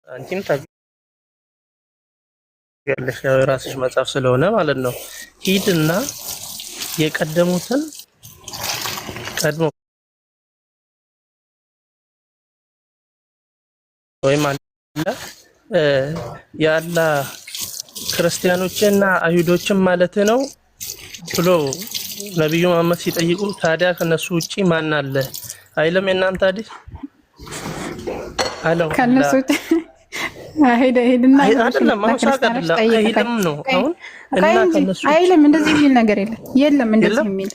አንቺም ታውቂያለሽ ያው የራስሽ መጽሐፍ ስለሆነ ማለት ነው። ሂድና የቀደሙትን ቀድሞ ወይም አለ ያላ ክርስቲያኖችና አይሁዶችን ማለት ነው ብሎ ነብዩ መሐመድ ሲጠይቁ ታዲያ ከነሱ ውጪ ማን አለ አይለም እናንተ አይደል አለው ከነሱ ውጪ አይደለም ነው አሁን እና ከነሱ አይለም እንደዚህ የሚል ነገር የለም እንደዚህ የሚል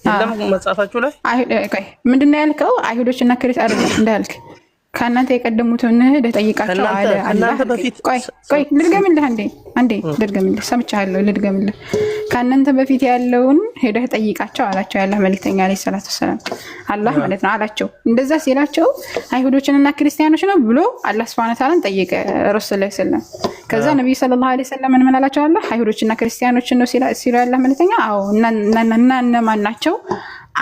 የለም መጽሐፋችሁ ላይ ምንድነው ያልከው? አይሁዶችና ክርስቲያኖች አይደለም እንዳልክ ከእናንተ የቀደሙትን ሄደህ ጠይቃቸው አለ አላህ። ቆይ ልድገምልህ፣ አንዴ ልድገምልህ፣ ሰምቻለሁ፣ ልድገምልህ። ከእናንተ በፊት ያለውን ሄደህ ጠይቃቸው አላቸው ያላህ መልእክተኛ አለይሂ ሰላቱ ወሰላም፣ አላህ ማለት ነው አላቸው። እንደዛ ሲላቸው አይሁዶችንና ክርስቲያኖች ነው ብሎ አላህ ሱብሓነሁ ወተዓላ ጠየቀ ረሱል ሰለላሁ ዐለይሂ ወሰለም። ከዛ ነብዩ ሰለላሁ ዐለይሂ ወሰለም ምን አላቸው? አላህ አይሁዶችና ክርስቲያኖች ነው ሲሉ ያላህ መልእክተኛ አዎ እና እነማን ናቸው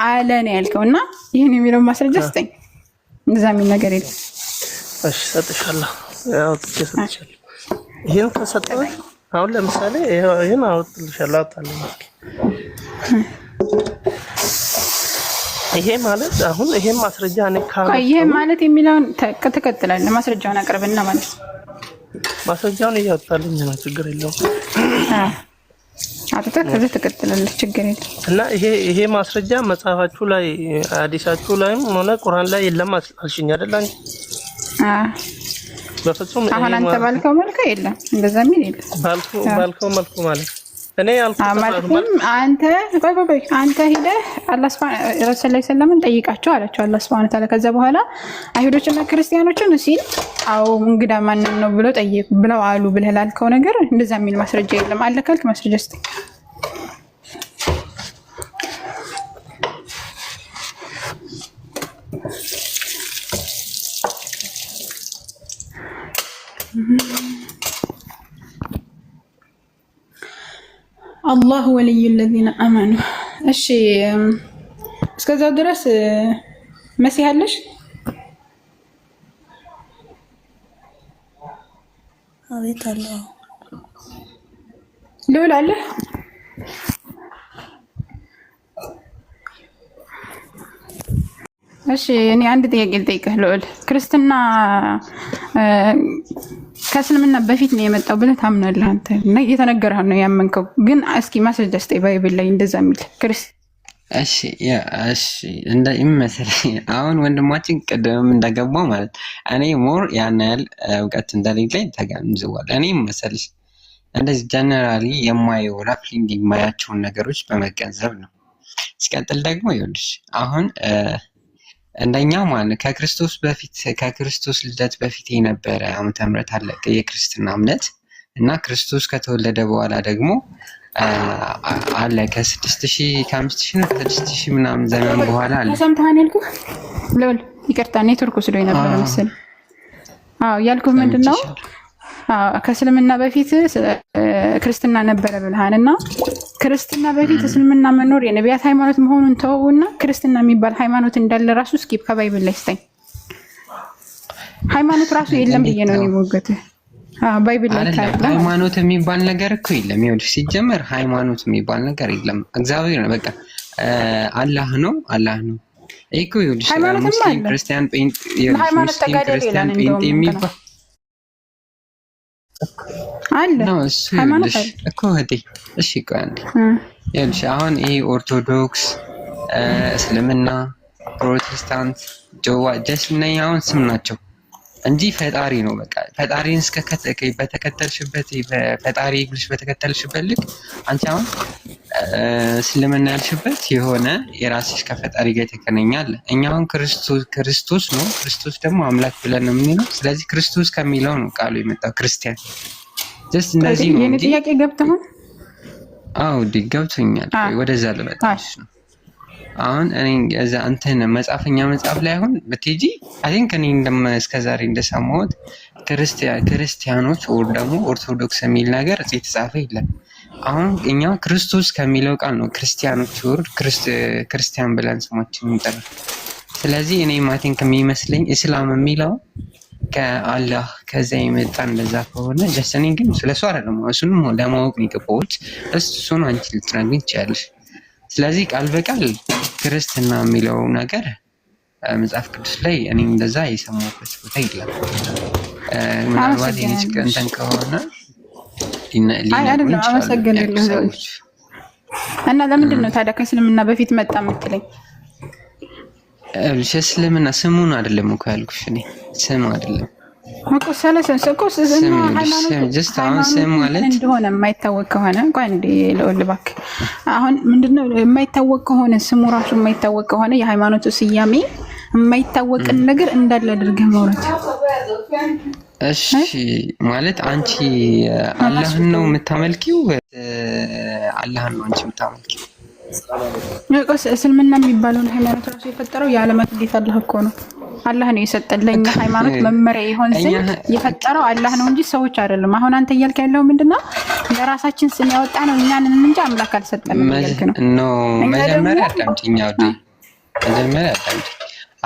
አለ ነው ያልከው። እና ይሄን የሚለው ማስረጃ ስጠኝ። እንደዛ የሚል ነገር የለም። እሺ ሰጥሻለሁ፣ ያው ሰጥሻለሁ። ይሄን ከሰጠው አሁን ለምሳሌ ይሄን አውጥልሻለሁ፣ አጣለኝ። ይሄ ማለት አሁን ይሄን ማስረጃ እኔ ካለ ይሄ ማለት የሚለውን ተከትላለህ። ማስረጃውን አቅርብና ማለት ማስረጃውን እያወጣልኝ ነው፣ ችግር የለውም። አጥታ ከዛ ተከትላለህ፣ ችግር የለም። እና ይሄ ማስረጃ መጽሐፋችሁ ላይ ሐዲሳችሁ ላይም ሆነ ቁርአን ላይ የለም አልሽኝ አይደል? አንቺ በፍጹም አሁን አንተ ባልከው መልኩ የለም፣ እንደዛ የሚል የለም። ባልከው መልኩ ማለት እኔ ማለትም አንተ ቆይ አንተ ሄደህ አላህ ሱብሓነሁ ረሱል ላይ ሰለምን ጠይቃቸው አላቸው አላህ ሱብሓነሁ ወተዓላ። ከዛ በኋላ አይሁዶችና ክርስቲያኖችን ሲል አዎ እንግዳ ማንን ነው ብለው ጠይቁ ብለው አሉ ብለህ ላልከው ነገር እንደዛ የሚል ማስረጃ የለም። አለ ካልክ ማስረጃ ስጠኝ። አላሁ ወልዩ ለዚነ አመኑ። እሺ እስከዛው ድረስ መሲህ አለሽ? አቤት አለው። ልውል አለ? እሺ እኔ አንድ ጥያቄ ልጠይቅህ ልውል። ክርስትና ከእስልምና በፊት ነው የመጣው ብለህ ታምናለህ አንተ? እና እየተነገረህ ነው ያመንከው። ግን እስኪ ማስረጃ ስጠኝ ባይብል ላይ እንደዛ የሚል እሺ እንደ ይመስል አሁን ወንድማችን ቅድም እንደገባው ማለት እኔ ሞር ያን ያህል እውቀት እንደሌለኝ ተገንዝቧል። እኔ መሰልሽ እንደዚህ ጀነራሊ የማየው ራፍሊንግ የማያቸውን ነገሮች በመገንዘብ ነው። ሲቀጥል ደግሞ ይኸውልሽ አሁን እንደኛ ማለት ከክርስቶስ ልደት በፊት የነበረ ዓመተ ምህረት አለ የክርስትና እምነት እና ክርስቶስ ከተወለደ በኋላ ደግሞ አለ ከ6000 ከ5000 እና ከ6000 ምናምን ዘመን በኋላ አለ። ሰምተሃል ያልኩህ ሎል ይቅርታ ኔትወርክ ወስዶ የነበረ መሰለኝ። አዎ ያልኩህ ምንድነው ከእስልምና በፊት ክርስትና ነበረ ብለሃልና ክርስትና በፊት እስልምና መኖር የነቢያት ሃይማኖት መሆኑን ተውና ክርስትና የሚባል ሃይማኖት እንዳለ ራሱ እስኪ ከባይብል ላይ ስጠኝ። ሃይማኖት ራሱ የለም ብዬ ነው የሚሞገትህ። ባይብል ላይ ታዲያ ሃይማኖት የሚባል ነገር እኮ የለም። ይኸውልሽ ሲጀመር ሃይማኖት የሚባል ነገር የለም። እግዚአብሔር ነው በቃ አላህ ነው። እኮ ይኸውልሽ ሙስሊም ክርስቲያን ጴንጤ የሚባል አለ ሃይማኖት እኮ እህቴ። እሺ ቆይ አንዴ ይኸውልሽ አሁን ይሄ ኦርቶዶክስ፣ እስልምና፣ ፕሮቴስታንት፣ ጆዋ ጀስና አሁን ስም ናቸው እንጂ ፈጣሪ ነው በቃ። ፈጣሪን በተከተልሽበት ፈጣሪ ብለሽ በተከተልሽበት ልክ አንቺ አሁን እስልምና ያልሽበት የሆነ የራስሽ ከፈጣሪ ጋር የተገናኛል። እኛ አሁን ክርስቶስ ነው። ክርስቶስ ደግሞ አምላክ ብለን ነው የምንለው። ስለዚህ ክርስቶስ ከሚለው ነው ቃሉ የመጣው ክርስቲያን። ጀስት እንደዚህ ነው እንጂ ጥያቄ ገብተሃል? አዎ ገብቶኛል። ወደዛ ልመጣሽ ነው አሁን እኔ እዛ አንተን መጽሐፍ ላይ አሁን በቲጂ አይ ቲንክ እኔ እስከዛሬ እንደሰማሁት ክርስቲያኖች ወር ደግሞ ኦርቶዶክስ የሚል ነገር የተጻፈ የለም። አሁን እኛ ክርስቶስ ከሚለው ቃል ነው ክርስቲያኖች ወር ክርስቲያን ብለን ስማችን እንጠራ። ስለዚህ እኔ ማቲንክ የሚመስለኝ እስላም የሚለው ከአላህ ከዛ የመጣ እንደዛ ከሆነ ጀስኔ ግን ስለሱ አይደለም እሱንም ለማወቅ የሚገባዎች እሱ ነው አንቺ ልትነግሪኝ ትችያለሽ። ስለዚህ ቃል በቃል ክርስትና የሚለው ነገር መጽሐፍ ቅዱስ ላይ እኔ እንደዛ የሰማሁበት ቦታ የለም። ምናልባት የኔ ችግር እንትን ከሆነ አይደለም አመሰግናለሁ። እና ለምንድን ነው ታዲያ ከእስልምና በፊት መጣ የምትለኝ? እስልምና ስሙን አይደለም እኮ ያልኩሽ እኔ ስሙ አይደለም እኮ ሰለሰን እኮ ስም ማለት እንደሆነ የማይታወቅ ከሆነ እንኳን እንደ ለወል እባክህ አሁን ምንድነው የማይታወቅ ከሆነ ስሙ ራሱ የማይታወቅ ከሆነ የሃይማኖቱ ስያሜ የማይታወቅን ነገር እንዳለ አድርገህ ማውራት። እሺ ማለት አንቺ አላህን ነው የምታመልኪው? አላህን ነው አንቺ የምታመልኪው? እስልምና የሚባለውን ሃይማኖት ራሱ የፈጠረው የዓለማት ጌታ አላህ እኮ ነው። አላህ ነው የሰጠን ለኛ ሃይማኖት መመሪያ ይሆን ዘንድ የፈጠረው አላህ ነው እንጂ ሰዎች አይደለም። አሁን አንተ እያልክ ያለው ምንድነው? ለራሳችን ስም ያወጣ ነው እኛን እንጂ አምላክ አልሰጠንም እያልክ ነው። መጀመሪያ አዳምጪኝ አውዴ፣ መጀመሪያ አዳምጪኝ።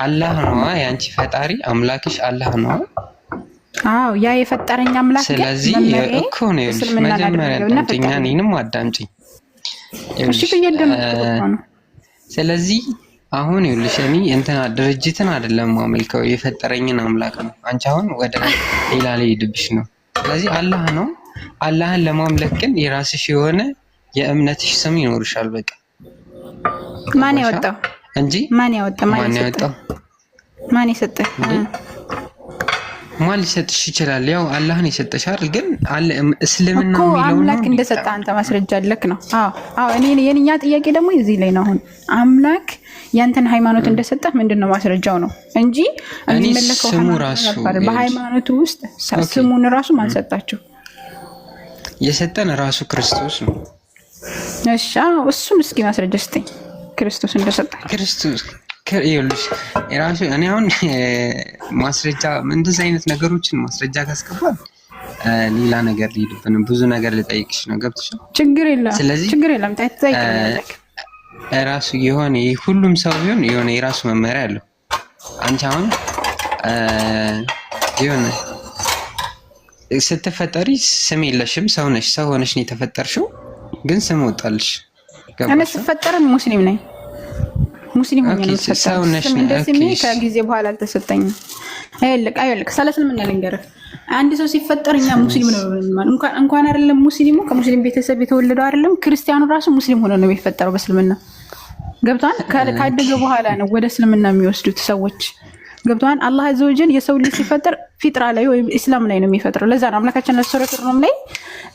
አላህ ነው ያንቺ ፈጣሪ፣ አምላክሽ አላህ ነው። አዎ ያ የፈጠረኝ አምላክ ግን ስለዚህ እኮ ነው መጀመሪያ አዳምጪኝ፣ እኔንም አዳምጪኝ። እሺ በየደምኩት ነው። ስለዚህ አሁን ይኸውልሽ እኔ እንትና ድርጅትን አይደለም ማመልከው የፈጠረኝን አምላክ ነው። አንቺ አሁን ወደ ሌላ ላይ ሄድብሽ ነው። ስለዚህ አላህ ነው። አላህን ለማምለክ ግን የራስሽ የሆነ የእምነትሽ ስም ይኖርሻል። በቃ ማን ያወጣው እንጂ ማን ያወጣው ማን የሰጠህ? ማን ሊሰጥሽ ይችላል? ያው አላህን የሰጠሽ አይደል? ግን እስልምና የሚለው አምላክ እንደሰጠ አንተ ማስረጃ አለክ ነው? አዎ እኔ የኛ ጥያቄ ደግሞ እዚህ ላይ ነው። አሁን አምላክ ያንተን ሃይማኖት እንደሰጠህ ምንድነው ማስረጃው ነው እንጂ የሚመለከው ስሙ ራሱ በሃይማኖቱ ውስጥ ስሙን ራሱ ማን ሰጣችሁ? የሰጠን ራሱ ክርስቶስ ነው። እሺ እሱን እስኪ ማስረጃ ስጠኝ። ክርስቶስ እንደሰጠህ ክርስቶስ ይኸውልሽ የራሱ እኔ አሁን ማስረጃ እንደዚህ አይነት ነገሮችን ማስረጃ ካስገባል ሌላ ነገር ሊሄድብን ብዙ ነገር ልጠይቅሽ ነው። ገብቶሻል? ችግር የለም ጠይቀኝ። ራሱ የሆነ ሁሉም ሰው ቢሆን የሆነ የራሱ መመሪያ አለው። አንቺ አሁን የሆነ ስትፈጠሪ ስም የለሽም፣ ሰው ነሽ። ሰው ሆነሽ ነው የተፈጠርሽው፣ ግን ስም ወጣልሽ። እኔ ስፈጠር ሙስሊም ነኝ። ሙስሊም ሆኜ ነው ተሰጠኝ። እንደዚህ ከጊዜ በኋላ አልተሰጠኝም። አይልቅ ሰለስልምና ልንገርህ፣ አንድ ሰው ሲፈጠር እኛ ሙስሊም ነው እንኳን አይደለም ሙስሊሙ ከሙስሊም ቤተሰብ የተወለደው አይደለም ክርስቲያኑ ራሱ ሙስሊም ሆኖ ነው የሚፈጠረው በእስልምና። ገብቷን ካደገ በኋላ ነው ወደ እስልምና የሚወስዱት ሰዎች። ገብቷን አላህ አዘወጀል የሰው ልጅ ሲፈጠር ፊጥራ ላይ ወይም ኢስላም ላይ ነው የሚፈጥረው። ለዛ ነው አምላካችን ሱረቱል ሩም ላይ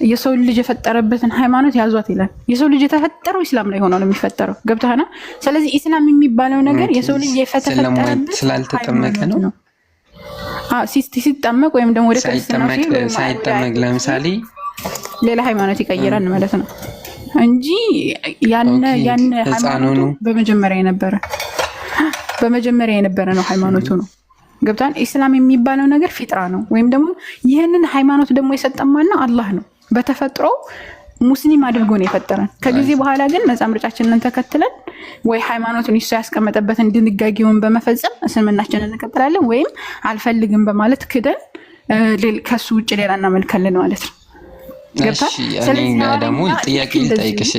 የሰው ልጅ የፈጠረበትን ሃይማኖት ያዟት ይላል። የሰው ልጅ የተፈጠረው ኢስላም ላይ ሆኖ ነው የሚፈጠረው። ገብቷና ስለዚህ ኢስላም የሚባለው ነገር የሰው ልጅ የተፈጠረበት ስላልተጠመቀ ነው። ሲጠመቅ ወይም ደግሞ ወደ ክርስትና ሳይጠመቅ ለምሳሌ ሌላ ሃይማኖት ይቀይራል ማለት ነው እንጂ ያን ሃይማኖቱ በመጀመሪያ የነበረ ነው ሃይማኖቱ ነው። ገብታን ኢስላም የሚባለው ነገር ፊጥራ ነው። ወይም ደግሞ ይህንን ሃይማኖት ደግሞ የሰጠን ማን ነው? አላህ ነው። በተፈጥሮ ሙስሊም አድርጎ ነው የፈጠረን። ከጊዜ በኋላ ግን ነፃ ምርጫችንን ተከትለን ወይ ሃይማኖቱን እሱ ያስቀመጠበትን ድንጋጌውን በመፈጸም እስልምናችንን እንቀጥላለን፣ ወይም አልፈልግም በማለት ክደን ከሱ ውጭ ሌላ እናመልካለን ማለት ነው። ገብታ ስለዚህ ደግሞ ጥያቄ ልጠይቅሽ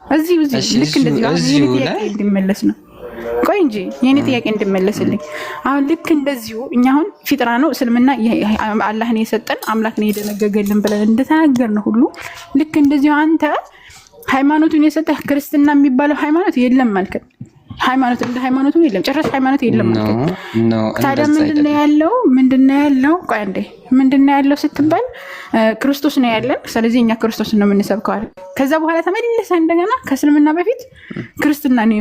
እዚህ ልክ እንደዚህ እንዲመለስ ነው። ቆይ እንጂ የኔ ጥያቄ እንድመለስልኝ አሁን ልክ እንደዚሁ እኛ አሁን ፊጥራ ነው እስልምና አላህን የሰጠን አምላክን የደነገገልን ብለን እንደተናገርነው ሁሉ ልክ እንደዚሁ አንተ ሃይማኖቱን የሰጠህ ክርስትና የሚባለው ሃይማኖት የለም ማለት ሃይማኖት እንደ ሃይማኖቱ የለም፣ ጭራሽ ሃይማኖት የለም ማለት ነው። ታዲያ ምንድነው ያለው? ቆይ አንዴ ምንድነው ያለው ስትባል ክርስቶስ ነው ያለን። ስለዚህ እኛ ክርስቶስን ነው የምንሰብከው አይደል? ከዛ በኋላ ተመልሰህ እንደገና ከእስልምና በፊት ክርስትና ነው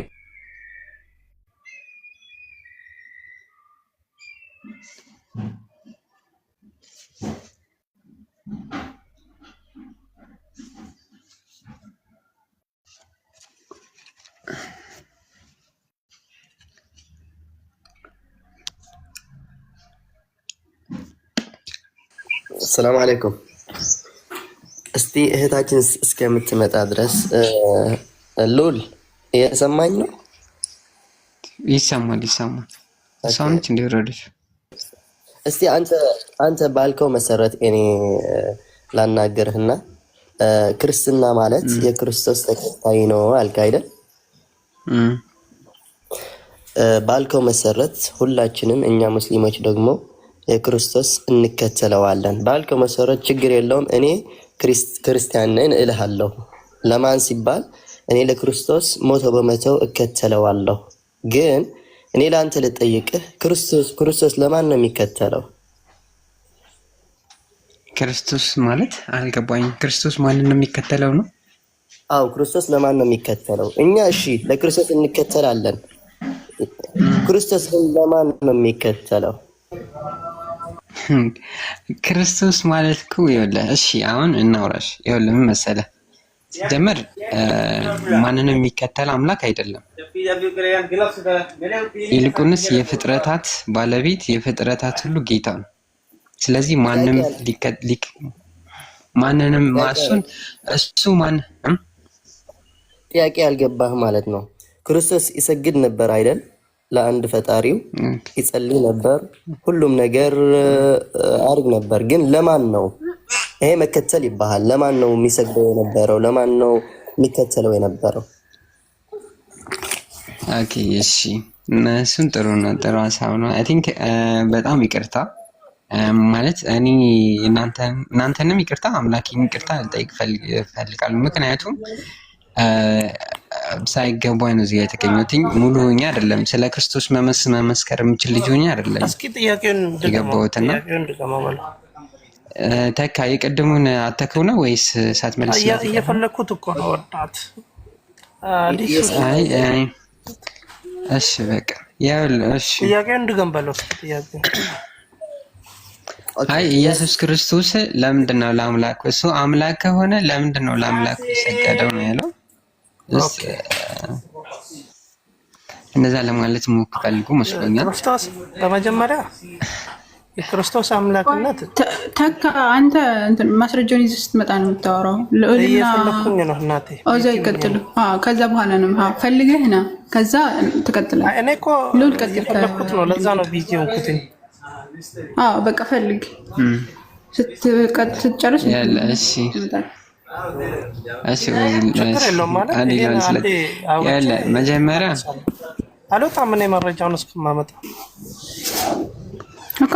ሰላም አለይኩም። እስቲ እህታችን እስከምትመጣ ድረስ ሉል እየሰማኝ ነው? ይሰማል። ሳውንድ እንዲወረድሽ እስቲ አንተ ባልከው መሰረት እኔ ላናገርህና ክርስትና ማለት የክርስቶስ ተከታይ ነው አልክ አይደል? ባልከው መሰረት ሁላችንም እኛ ሙስሊሞች ደግሞ የክርስቶስ እንከተለዋለን ባልከው መሰረት ችግር የለውም። እኔ ክርስቲያን ነኝ እልሃለሁ። ለማን ሲባል እኔ ለክርስቶስ ሞቶ በመተው እከተለዋለሁ። ግን እኔ ለአንተ ልጠይቅህ ክርስቶስ ለማን ነው የሚከተለው? ክርስቶስ ማለት አልገባኝም። ክርስቶስ ማንን ነው የሚከተለው ነው? አው ክርስቶስ ለማን ነው የሚከተለው? እኛ እሺ ለክርስቶስ እንከተላለን። ክርስቶስ ለማን ነው የሚከተለው? ክርስቶስ ማለት እኮ ይኸውልህ፣ እሺ አሁን እናውራሽ። ይኸውልህ ምን መሰለህ፣ ሲጀመር ማንንም የሚከተል አምላክ አይደለም። ይልቁንስ የፍጥረታት ባለቤት የፍጥረታት ሁሉ ጌታ ነው። ስለዚህ ማንንም ማሱን እሱ ማን ጥያቄ ያልገባህ ማለት ነው። ክርስቶስ ይሰግድ ነበር አይደል? ለአንድ ፈጣሪው ይጸልይ ነበር፣ ሁሉም ነገር አርግ ነበር። ግን ለማን ነው ይሄ መከተል ይባላል? ለማን ነው የሚሰግደው የነበረው? ለማን ነው የሚከተለው የነበረው? ኦኬ እሺ፣ እሱን ጥሩ ነው፣ ጥሩ ሀሳብ ነው። አይ ቲንክ በጣም ይቅርታ ማለት እኔ እናንተንም ይቅርታ አምላኬን ይቅርታ ልጠይቅ ፈልጋለሁ። ምክንያቱም ሳይገባኝ ነው እዚህ የተገኘሁት። ሙሉ ሆኜ አይደለም ስለ ክርስቶስ መመስከር የምችል ልጅ ሆኜ አይደለም የገባሁትና ተካ የቀድሙን አተከው ነው ወይስ ሳትመልስ እየፈለኩት እኮ ነው ወጣት እሺ በቃ ያው እሺ ጥያቄውን ድገምበለው ጥያቄ አይ ኢየሱስ ክርስቶስ ለምንድን ነው ለአምላክ እሱ አምላክ ከሆነ ለምንድን ነው ለአምላክ የሰገደው ነው ያለው? እንደዛ ለማለት ፈልጉ መስሎኛል። ክርስቶስ በመጀመሪያ የክርስቶስ አምላክነት ተካ አንተ ማስረጃውን ይዘህ ስትመጣ ነው የምታወራው። እየፈለኩኝ ነው እናቴ። እዛ ይቀጥሉ። ከዛ በኋላ ነው ፈልገህ ና ከዛ ትቀጥላለህ። እኔ እኮ እየፈለኩት ነው፣ ለዛ ነው ቢዚ ሆንኩትኝ። በቃ ፈልግ ስትጨርስ ያለ እሺ መጀመሪያ አልወጣም እኔ መረጃውን እስከማመጣ እኮ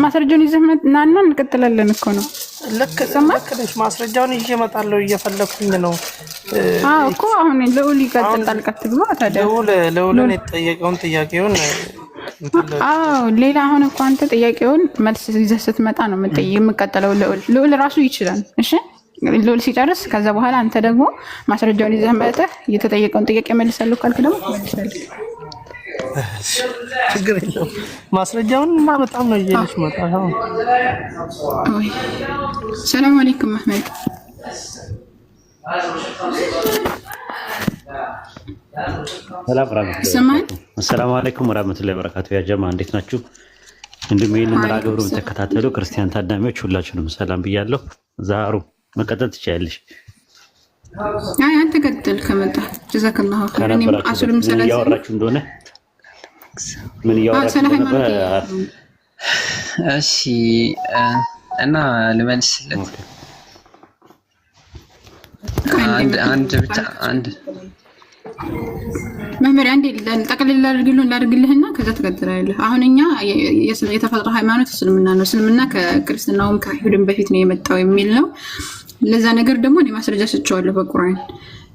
ማስረጃውን ይዘህ ናና እንቀጥላለን እኮ ነው። ልክ ነሽ። ማስረጃውን ይዤ እመጣለሁ። እየፈለኩኝ ነው እኮ አሁን ልዑል ይቀጥል። ጣልቃ ትግባ ታዲያ ልዑልን የተጠየቀውን ጥያቄውን ሌላ አሁን እኮ አንተ ጥያቄውን መልስ ይዘህ ስትመጣ ነው የምቀጥለው። ልዑል ራሱ ይችላል። እሺ ልዑል ሲጨርስ ከዛ በኋላ አንተ ደግሞ ማስረጃውን ይዘህ መጥተህ የተጠየቀውን ጥያቄ መልሳለሁ ካልክ ደግሞ መልሳለሁ። ችግር የለውም። ማስረጃውንማ በጣም ነው እየልሽ መጣ። ሰላም አለይኩም አህመድ። ሰላም አለይኩም ወራህመቱላሂ ወበረካቱ። ያ ጀማ እንዴት ናችሁ? እንዲሁም ይህን መርሃ ግብር የምትከታተሉ ክርስቲያን ታዳሚዎች ሁላችሁንም ሰላም ብያለሁ። ዛሩ መቀጠል ትችያለሽ። አንተ ቀጥል ከመጣ ጀዛከላሁ ኸይረን። አሱልም ሰላም እያወራችሁ እንደሆነ ምን እያወራችሁ ነበር? እሺ እና ልመልስለት አንድ ብቻ አንድ መምህር አንዴ ጠቅልል ላድርግልህና ከዛ ትቀጥላለህ። አሁን እኛ የተፈጥሮ ሃይማኖት እስልምና ነው። እስልምና ከክርስትናውም ከአይሁድም በፊት ነው የመጣው የሚል ነው። ለዛ ነገር ደግሞ እኔ ማስረጃ ሰጥቼዋለሁ በቁርአን።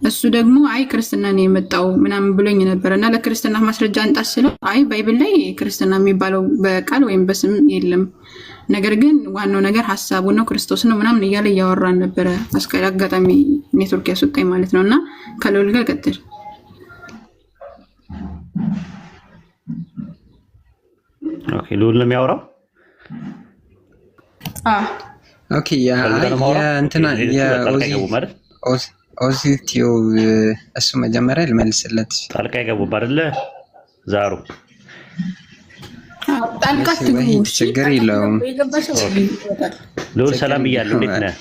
እሱ ደግሞ አይ ክርስትና ነው የመጣው ምናምን ብሎኝ ነበር እና ለክርስትና ማስረጃ አንጣ ስለው አይ ባይብል ላይ ክርስትና የሚባለው በቃል ወይም በስም የለም፣ ነገር ግን ዋናው ነገር ሀሳቡ ነው ክርስቶስ ነው ምናምን እያለ እያወራን ነበረ። አጋጣሚ ኔትወርክ ያስወጣኝ ማለት ነው። እና ከልዑል ጋር ቀጥል። ኦኬ ልዑል ነው የሚያወራው። ኦኬ እንትና ኦዚቲዮ እሱ መጀመሪያ ልመልስለት። ጣልቃ ይገቡም አይደለ? ዛሩ ጣልቃ ችግር የለውም። ልዑል ሰላም ብያለሁ። እንዴት ነህ?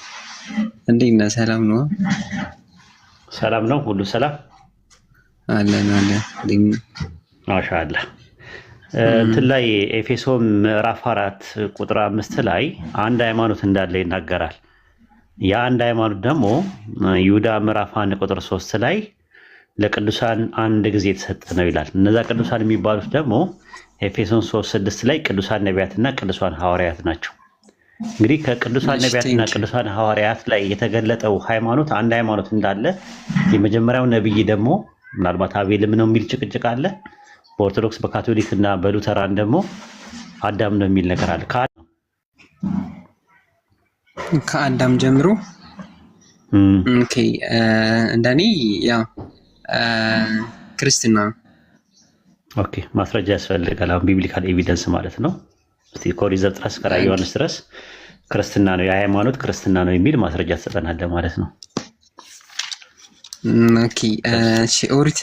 እንዴት ነህ? ሰላም ነው። ሰላም ነው። ሁሉ ሰላም አለን። ማሻአላህ። እንትን ላይ ኤፌሶን ምዕራፍ 4 ቁጥር 5 ላይ አንድ ሃይማኖት እንዳለ ይናገራል። ያ አንድ ሃይማኖት ደግሞ ይሁዳ ምዕራፍ 1 ቁጥር 3 ላይ ለቅዱሳን አንድ ጊዜ የተሰጠ ነው ይላል። እነዛ ቅዱሳን የሚባሉት ደግሞ ኤፌሶን 3:6 ላይ ቅዱሳን ነቢያትና ቅዱሳን ሐዋርያት ናቸው። እንግዲህ ከቅዱሳን ነቢያትና ቅዱሳን ሐዋርያት ላይ የተገለጠው ሃይማኖት አንድ ሃይማኖት እንዳለ የመጀመሪያው ነብይ ደግሞ ምናልባት አቤልም ነው የሚል ጭቅጭቅ አለ። በኦርቶዶክስ በካቶሊክ እና በሉተራን ደግሞ አዳም ነው የሚል ነገር አለ። ከአዳም ጀምሮ ኦኬ። እንደኔ ያው ክርስትና ኦኬ ማስረጃ ያስፈልጋል። አሁን ቢብሊካል ኤቪደንስ ማለት ነው። እስቲ ከኦሪት ዘፍጥረት እስከ ራዕየ ዮሐንስ ድረስ ክርስትና ነው የሃይማኖት ክርስትና ነው የሚል ማስረጃ ትሰጠናለህ ማለት ነው። ኦኬ እሺ። ኦሪት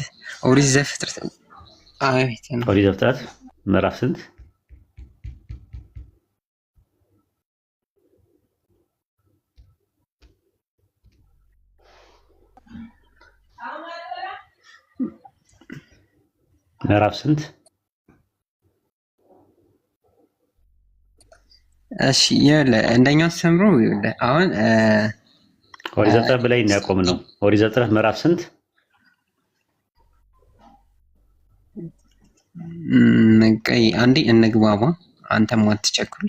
ዘፍጥረት ኦሪት ዘፍጥረት ምዕራፍ ስንት? ምዕራፍ ስንት? እሺ እንደኛው ተምሮ አሁን ኦሪት ዘፍጥረት ብላይ ያቆም ነው። ኦሪት ዘፍጥረት ምዕራፍ ስንት? ቀይ አንዴ እንግባባ። አንተም አትቸኩል።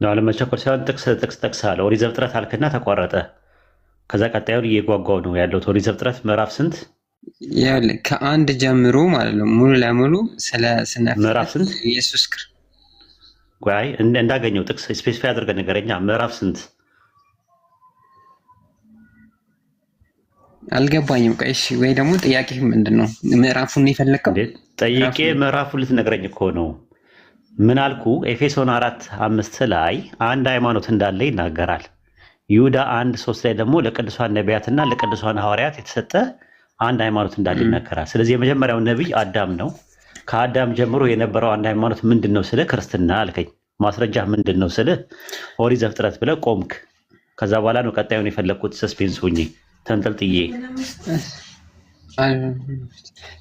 ነው አለመቸኮል ሳይሆን ጥቅስ ጠቅሰሃል። ኦሪት ዘፍጥረት አልክና ተቋረጠ። ከዛ ቀጣዩን እየጓጓው ነው ያለው። ኦሪት ዘፍጥረት ምዕራፍ ስንት? ከአንድ ጀምሮ ማለት ነው ሙሉ ለሙሉ ስለ ምዕራፍ ስንት? ኢየሱስ ክርስቶስ ቆይ እንዳገኘው ጥቅስ ስፔሲፋይ አድርገን ንገረኛ። ምዕራፍ ስንት? አልገባኝም። ቆይ እሺ፣ ወይ ደግሞ ጥያቄ ምንድነው? ምዕራፉን የፈለከው? ጠይቄ ምዕራፉን ልትነግረኝ እኮ ነው። ምን አልኩ? ኤፌሶን 4:5 ላይ አንድ ሃይማኖት እንዳለ ይናገራል። ይሁዳ 1:3 ላይ ደግሞ ለቅዱሳን ነቢያትና ለቅዱሳን ሐዋርያት የተሰጠ አንድ ሃይማኖት እንዳለ ይናገራል። ስለዚህ የመጀመሪያው ነቢይ አዳም ነው። ከአዳም ጀምሮ የነበረው አንድ ሃይማኖት ምንድን ነው ስለ ክርስትና አልከኝ። ማስረጃ ምንድን ነው ስለ ኦሪት ዘፍጥረት ብለህ ቆምክ። ከዛ በኋላ ነው ቀጣዩን የፈለግኩት ሰስፔንስ ሆኜ ተንጠልጥዬ።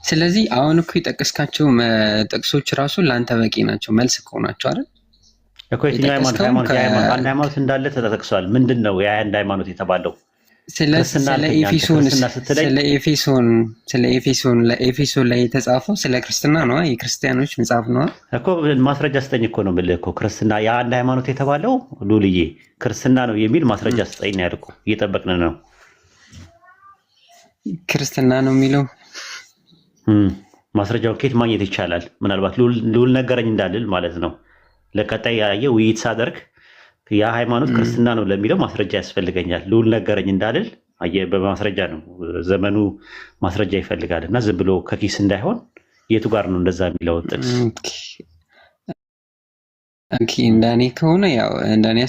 ስለዚህ አሁን እኮ የጠቀስካቸው ጥቅሶች ራሱ ለአንተ በቂ ናቸው፣ መልስ እኮ ናቸው አይደል እኮ። የትኛው አንድ ሃይማኖት እንዳለ ተጠቅሷል። ምንድን ነው ያ አንድ ሃይማኖት የተባለው? ስለ ኤፌሶን ላይ የተጻፈው ስለ ክርስትና ነው። የክርስቲያኖች መጽሐፍ ነው እኮ። ማስረጃ ስጠኝ እኮ ነው የምልህ እኮ። ክርስትና ያ አንድ ሃይማኖት የተባለው ሉልዬ ክርስትና ነው የሚል ማስረጃ ስጠኝ ያልኩ። እየጠበቅን ነው። ክርስትና ነው የሚለው ማስረጃው ከየት ማግኘት ይቻላል? ምናልባት ልዑል ነገረኝ እንዳልል ማለት ነው። ለቀጣይ ያየ ውይይት ሳደርግ ያ ሃይማኖት ክርስትና ነው ለሚለው ማስረጃ ያስፈልገኛል። ልዑል ነገረኝ እንዳልል በማስረጃ ነው። ዘመኑ ማስረጃ ይፈልጋል እና ዝም ብሎ ከኪስ እንዳይሆን የቱ ጋር ነው እንደዛ የሚለው ጥቅስ? እንደኔ ከሆነ ያው እንደኔ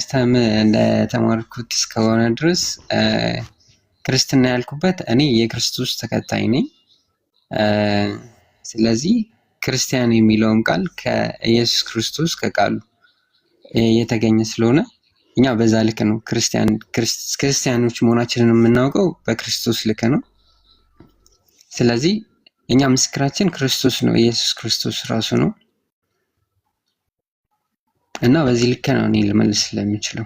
እንደተማርኩት እስከሆነ ድረስ ክርስትና ያልኩበት እኔ የክርስቶስ ተከታይ ነኝ። ስለዚህ ክርስቲያን የሚለውን ቃል ከኢየሱስ ክርስቶስ ከቃሉ የተገኘ ስለሆነ እኛ በዛ ልክ ነው ክርስቲያኖች መሆናችንን የምናውቀው በክርስቶስ ልክ ነው። ስለዚህ እኛ ምስክራችን ክርስቶስ ነው፣ ኢየሱስ ክርስቶስ ራሱ ነው እና በዚህ ልክ ነው እኔ ልመልስ ስለምችለው።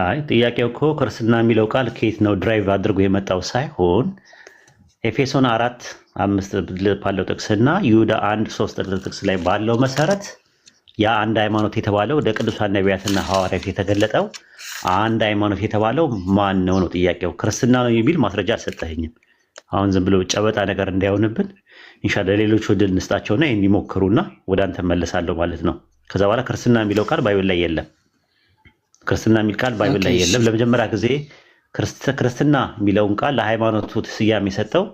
አይ ጥያቄው እኮ ክርስትና የሚለው ቃል ከየት ነው ድራይቭ አድርጎ የመጣው ሳይሆን ኤፌሶን 4:5 ባለው ጥቅስና ይሁዳ 1:3 ጥቅስ ላይ ባለው መሰረት ያ አንድ ሃይማኖት የተባለው ወደ ቅዱሳን ነቢያትና ሐዋርያት የተገለጠው አንድ ሃይማኖት የተባለው ማን ነው ነው ጥያቄው። ክርስትና ነው የሚል ማስረጃ አልሰጠኸኝም። አሁን ዝም ብሎ ጨበጣ ነገር እንዳይሆንብን ኢንሻአላህ ሌሎች ወድል እንስጣቸውና እንዲሞክሩና ወደ አንተ መለሳለሁ ማለት ነው። ከዛ በኋላ ክርስትና የሚለው ቃል ባይብል ላይ የለም። ክርስትና የሚል ቃል ባይብል ላይ የለም። ለመጀመሪያ ጊዜ ክርስትና የሚለውን ቃል ለሃይማኖቱ ስያሜ የሰጠው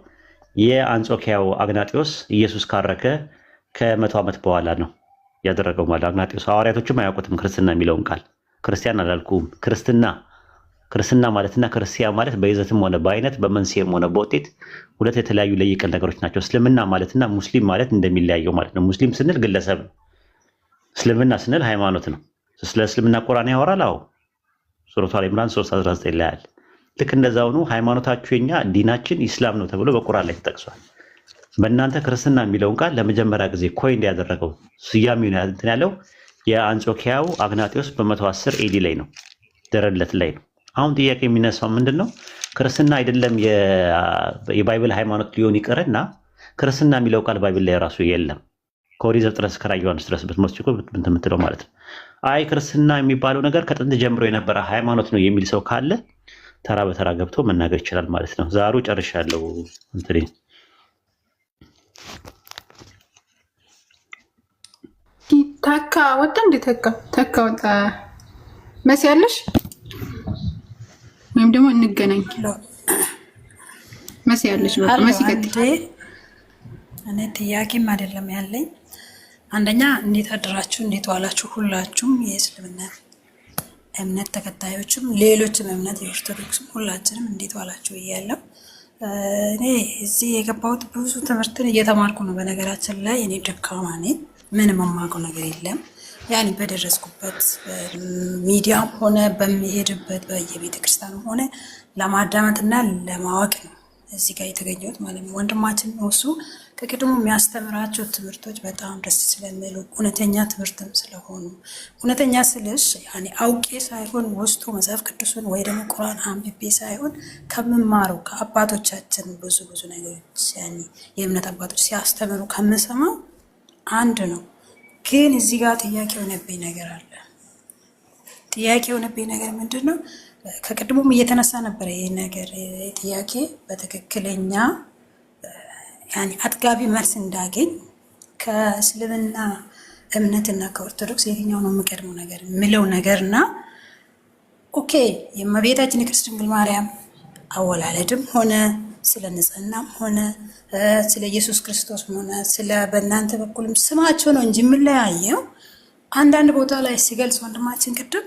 የአንጾኪያው አግናጢዮስ ኢየሱስ ካረከ ከ100 ዓመት በኋላ ነው ያደረገው ማለት አግናጢዮስ። ሐዋርያቶችም አያውቁትም ክርስትና የሚለውን ቃል። ክርስቲያን አላልኩም፣ ክርስትና ማለትና ክርስቲያን ማለት በይዘትም ሆነ በአይነት በመንስኤም ሆነ በውጤት ሁለት የተለያዩ ለየቅል ነገሮች ናቸው። እስልምና ማለትና ሙስሊም ማለት እንደሚለያየው ማለት ነው። ሙስሊም ስንል ግለሰብ ነው። እስልምና ስንል ሃይማኖት ነው። ስለ እስልምና ቁርአን ያወራል። አዎ ሱረቱ አሊ ኢምራን 3:19 ላይ አለ። ልክ እንደዛው ነው ሃይማኖታችሁ የኛ ዲናችን ኢስላም ነው ተብሎ በቁርአን ላይ ተጠቅሷል። በእናንተ ክርስትና የሚለውን ቃል ለመጀመሪያ ጊዜ ኮይን ያደረገው ስያሜውን እንትን ያለው የአንጾኪያው አግናጢዮስ በ110 ኤዲ ላይ ነው፣ ደረለት ላይ ነው። አሁን ጥያቄ የሚነሳው ምንድን ነው? ክርስትና አይደለም የባይብል ሃይማኖት ሊሆን ይቅርና ክርስትና የሚለው ቃል ባይብል ላይ ራሱ የለም። ከኦሪት ዘፍጥረት እስከ ራዕየ ዮሐንስ ድረስ ብትመስጭቁ የምትለው ማለት ነው። አይ ክርስትና የሚባለው ነገር ከጥንት ጀምሮ የነበረ ሃይማኖት ነው የሚል ሰው ካለ ተራ በተራ ገብቶ መናገር ይችላል ማለት ነው። ዛሩ ጨርሻለሁ። እንትኔ ተካ ወጣ እንዴ? ተካ ወጣ መሲ ያለሽ ወይም ደግሞ እንገናኝ መሲ ያለሽ ነው። መሲ ቀጥታ እኔ ጥያቄም አይደለም ያለኝ። አንደኛ እንዴት አድራችሁ እንዴት ዋላችሁ? ሁላችሁም የእስልምና እምነት ተከታዮችም ሌሎችም እምነት የኦርቶዶክስም ሁላችንም እንዴት ዋላችሁ እያለሁ እኔ እዚህ የገባሁት ብዙ ትምህርትን እየተማርኩ ነው። በነገራችን ላይ እኔ ደካማ ነኝ፣ ምንም የማውቀው ነገር የለም። ያኔ በደረስኩበት ሚዲያም ሆነ በሚሄድበት በየቤተ ክርስቲያኑ ሆነ ለማዳመጥና ለማወቅ ነው እዚህ ጋር የተገኘሁት ማለት ነው። ወንድማችን እሱ ከቅድሙ የሚያስተምራቸው ትምህርቶች በጣም ደስ ስለሚሉ እውነተኛ ትምህርትም ስለሆኑ እውነተኛ ስልሽ ያኔ አውቄ ሳይሆን ውስጡ መጽሐፍ ቅዱስን ወይ ደግሞ ቁርአን አንብቤ ሳይሆን ከምማረው ከአባቶቻችን ብዙ ነገሮች ያኔ የእምነት አባቶች ሲያስተምሩ ከምሰማው አንድ ነው። ግን እዚህ ጋር ጥያቄ የሆነብኝ ነገር አለ። ጥያቄ የሆነብኝ ነገር ምንድን ነው? ከቅድሙም እየተነሳ ነበረ ይህ ነገር ጥያቄ በትክክለኛ ያኔ አጥጋቢ መልስ እንዳገኝ ከእስልምና እምነትና ከኦርቶዶክስ የትኛው ነው የሚቀድመው ነገር የሚለው ነገርና ኦኬ የእመቤታችን የቅድስት ድንግል ማርያም አወላለድም ሆነ ስለ ንጽህናም ሆነ ስለ ኢየሱስ ክርስቶስ ሆነ ስለ በእናንተ በኩልም ስማቸው ነው እንጂ የምለያየው አንዳንድ ቦታ ላይ ሲገልጽ ወንድማችን ቅድም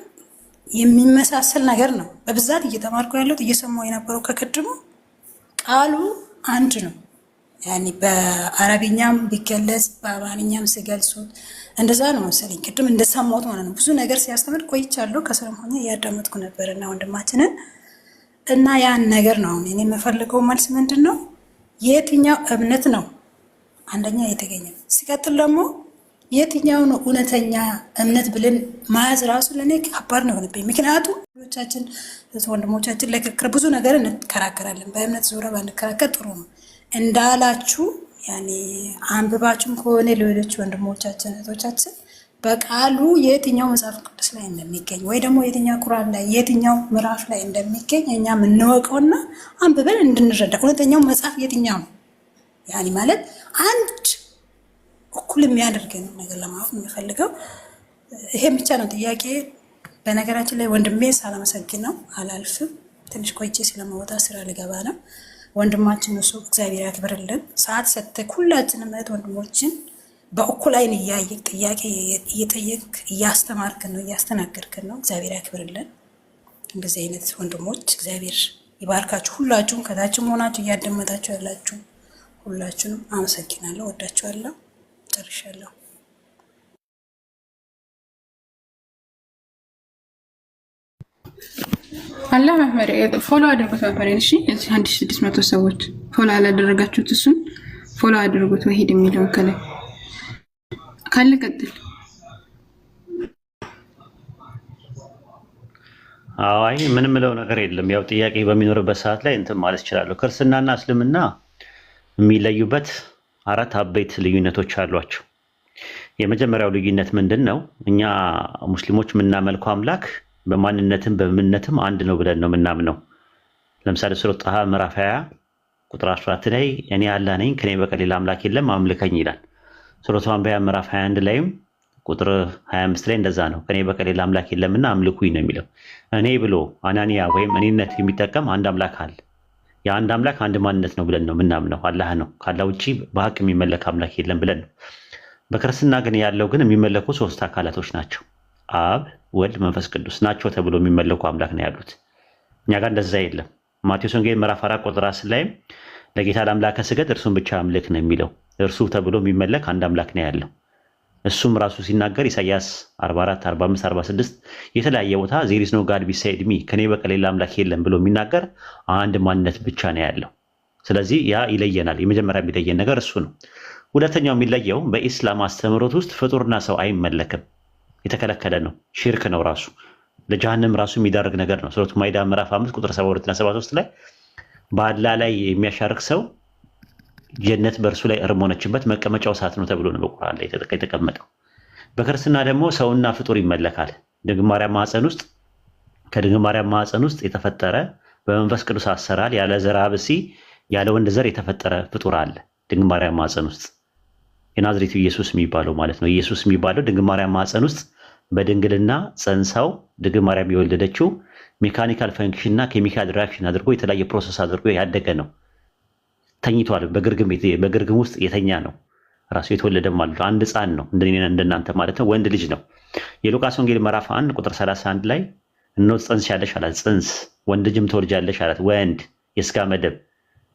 የሚመሳሰል ነገር ነው። በብዛት እየተማርኩ ያለሁት እየሰማሁ የነበረው ከቅድሙ ቃሉ አንድ ነው። ያኔ በአረብኛም ቢገለጽ በአማርኛም ሲገልጹት እንደዛ ነው መሰለኝ ቅድም እንደሰማሁት ማለት ነው። ብዙ ነገር ሲያስተምር ቆይቻለሁ። ከስራም ሆኜ እያዳመጥኩ ነበርና ወንድማችንን እና ያን ነገር ነው እኔ የምፈልገው መልስ ምንድን ነው? የትኛው እምነት ነው አንደኛ የተገኘ? ሲቀጥል ደግሞ የትኛው ነው እውነተኛ እምነት ብለን ማያዝ ራሱ ለእኔ ከባድ ነው የሆነብኝ። ምክንያቱም ወንድሞቻችን ለክርክር ብዙ ነገር እንከራከራለን። በእምነት ዙሪያ ባንከራከር ጥሩ ነው እንዳላችሁ ያኔ አንብባችሁም ከሆነ ሌሎች ወንድሞቻችን እህቶቻችን በቃሉ የትኛው መጽሐፍ ቅዱስ ላይ እንደሚገኝ ወይ ደግሞ የትኛው ቁርአን ላይ የትኛው ምዕራፍ ላይ እንደሚገኝ እኛ የምንወቀውና አንብበን እንድንረዳ እውነተኛው መጽሐፍ የትኛው ነው ያኔ ማለት አንድ እኩል የሚያደርገን ነገር ለማወቅ የምፈልገው ይሄን ብቻ ነው ጥያቄ። በነገራችን ላይ ወንድሜ ሳላመሰግነው አላልፍም። ትንሽ ቆይቼ ስለመወጣ ስራ ልገባ ነው። ወንድማችን እሱ እግዚአብሔር ያክብርልን። ሰዓት ሰጥተህ ሁላችንም እህት ወንድሞችን በእኩል አይን እያየህ ጥያቄ እየጠየቅ እያስተማርክን ነው እያስተናገድክን ነው። እግዚአብሔር ያክብርልን። እንደዚህ አይነት ወንድሞች እግዚአብሔር ይባርካችሁ። ሁላችሁም ከታችም ሆናችሁ እያደመጣችሁ ያላችሁ ሁላችሁንም አመሰግናለሁ። ወዳችኋለሁ። ጨርሻለሁ። አላ መህመድ ፎሎ አድርጉት። መህመድ እሺ፣ እዚህ 1600 ሰዎች ፎሎ አላደረጋችሁት እሱን ፎሎ አድርጉት። ወሂድ የሚለውን ከላይ ካለ ቀጥል። አይ ምንም ምለው ነገር የለም። ያው ጥያቄ በሚኖርበት ሰዓት ላይ እንትን ማለት ይችላል። ክርስትናና እስልምና የሚለዩበት አራት አበይት ልዩነቶች አሏቸው። የመጀመሪያው ልዩነት ምንድን ነው? እኛ ሙስሊሞች የምናመልከው አምላክ በማንነትም በምንነትም አንድ ነው ብለን ነው የምናምነው። ለምሳሌ ሱረቱ ጣሃ ምዕራፍ 20 ቁጥር 14 ላይ እኔ አላህ ነኝ ከኔ በቀር ሌላ አምላክ የለም አምልከኝ ይላል። ሱረቱ አንቢያ ምዕራፍ 21 ላይም ቁጥር 25 ላይ እንደዛ ነው፣ ከኔ በቀር ሌላ አምላክ የለምና አምልኩኝ ነው የሚለው። እኔ ብሎ አናንያ ወይም እኔነት የሚጠቀም አንድ አምላክ አለ። የአንድ አምላክ አንድ ማንነት ነው ብለን ነው የምናምነው። አላህ ነው፣ ካላህ ውጪ በሀቅ የሚመለክ አምላክ የለም ብለን ነው። በክርስትና ግን ያለው ግን የሚመለኩ ሶስት አካላቶች ናቸው። አብ፣ ወልድ፣ መንፈስ ቅዱስ ናቸው ተብሎ የሚመለኩ አምላክ ነው ያሉት። እኛ ጋር እንደዛ የለም። ማቴዎስ ወንጌል ምዕራፍ 4 ቁጥር 10 ላይ ለጌታ ለአምላከ ስገድ እርሱን ብቻ አምልክ ነው የሚለው። እርሱ ተብሎ የሚመለክ አንድ አምላክ ነው ያለው። እሱም ራሱ ሲናገር ኢሳያስ 44፣ 45፣ 46 የተለያየ ቦታ ዜር ኢዝ ኖ ጋድ ቢሳይድ ሚ ከኔ በቀር ሌላ አምላክ የለም ብሎ የሚናገር አንድ ማንነት ብቻ ነው ያለው። ስለዚህ ያ ይለየናል። የመጀመሪያ የሚለየን ነገር እሱ ነው። ሁለተኛው የሚለየው በኢስላም አስተምህሮት ውስጥ ፍጡርና ሰው አይመለክም፣ የተከለከለ ነው። ሽርክ ነው፣ ራሱ ለጀሃነም ራሱ የሚዳርግ ነገር ነው። ሱረቱ ማኢዳ ምዕራፍ 5 ቁጥር 72 እና 73 ላይ በአላህ ላይ የሚያሻርክ ሰው ጀነት በእርሱ ላይ እርም ሆነችበት፣ መቀመጫው እሳት ነው ተብሎ ነው በቁርአን ላይ የተቀመጠው። በክርስትና ደግሞ ሰውና ፍጡር ይመለካል። ድንግል ማርያም ማህፀን ውስጥ ከድንግል ማርያም ማህፀን ውስጥ የተፈጠረ በመንፈስ ቅዱስ አሰራር ያለ ዘር ብእሲ ያለ ወንድ ዘር የተፈጠረ ፍጡር አለ ድንግል ማርያም ማህፀን ውስጥ፣ የናዝሬቱ ኢየሱስ የሚባለው ማለት ነው። ኢየሱስ የሚባለው ድንግል ማርያም ማህፀን ውስጥ በድንግልና ጸንሳው ድንግል ማርያም የወለደችው ሜካኒካል ፈንክሽን እና ኬሚካል ሪያክሽን አድርጎ የተለያየ ፕሮሰስ አድርጎ ያደገ ነው። ተኝቷል። በግርግም ውስጥ የተኛ ነው። ራሱ የተወለደ ማለት ነው። አንድ ህፃን ነው፣ እንደናንተ ማለት ነው። ወንድ ልጅ ነው። የሉቃስ ወንጌል ምዕራፍ 1 ቁጥር 31 ላይ እነሆ ትጸንሻለሽ አላት። ጽንስ ወንድ ልጅም ትወልጃለሽ አላት። ወንድ የስጋ መደብ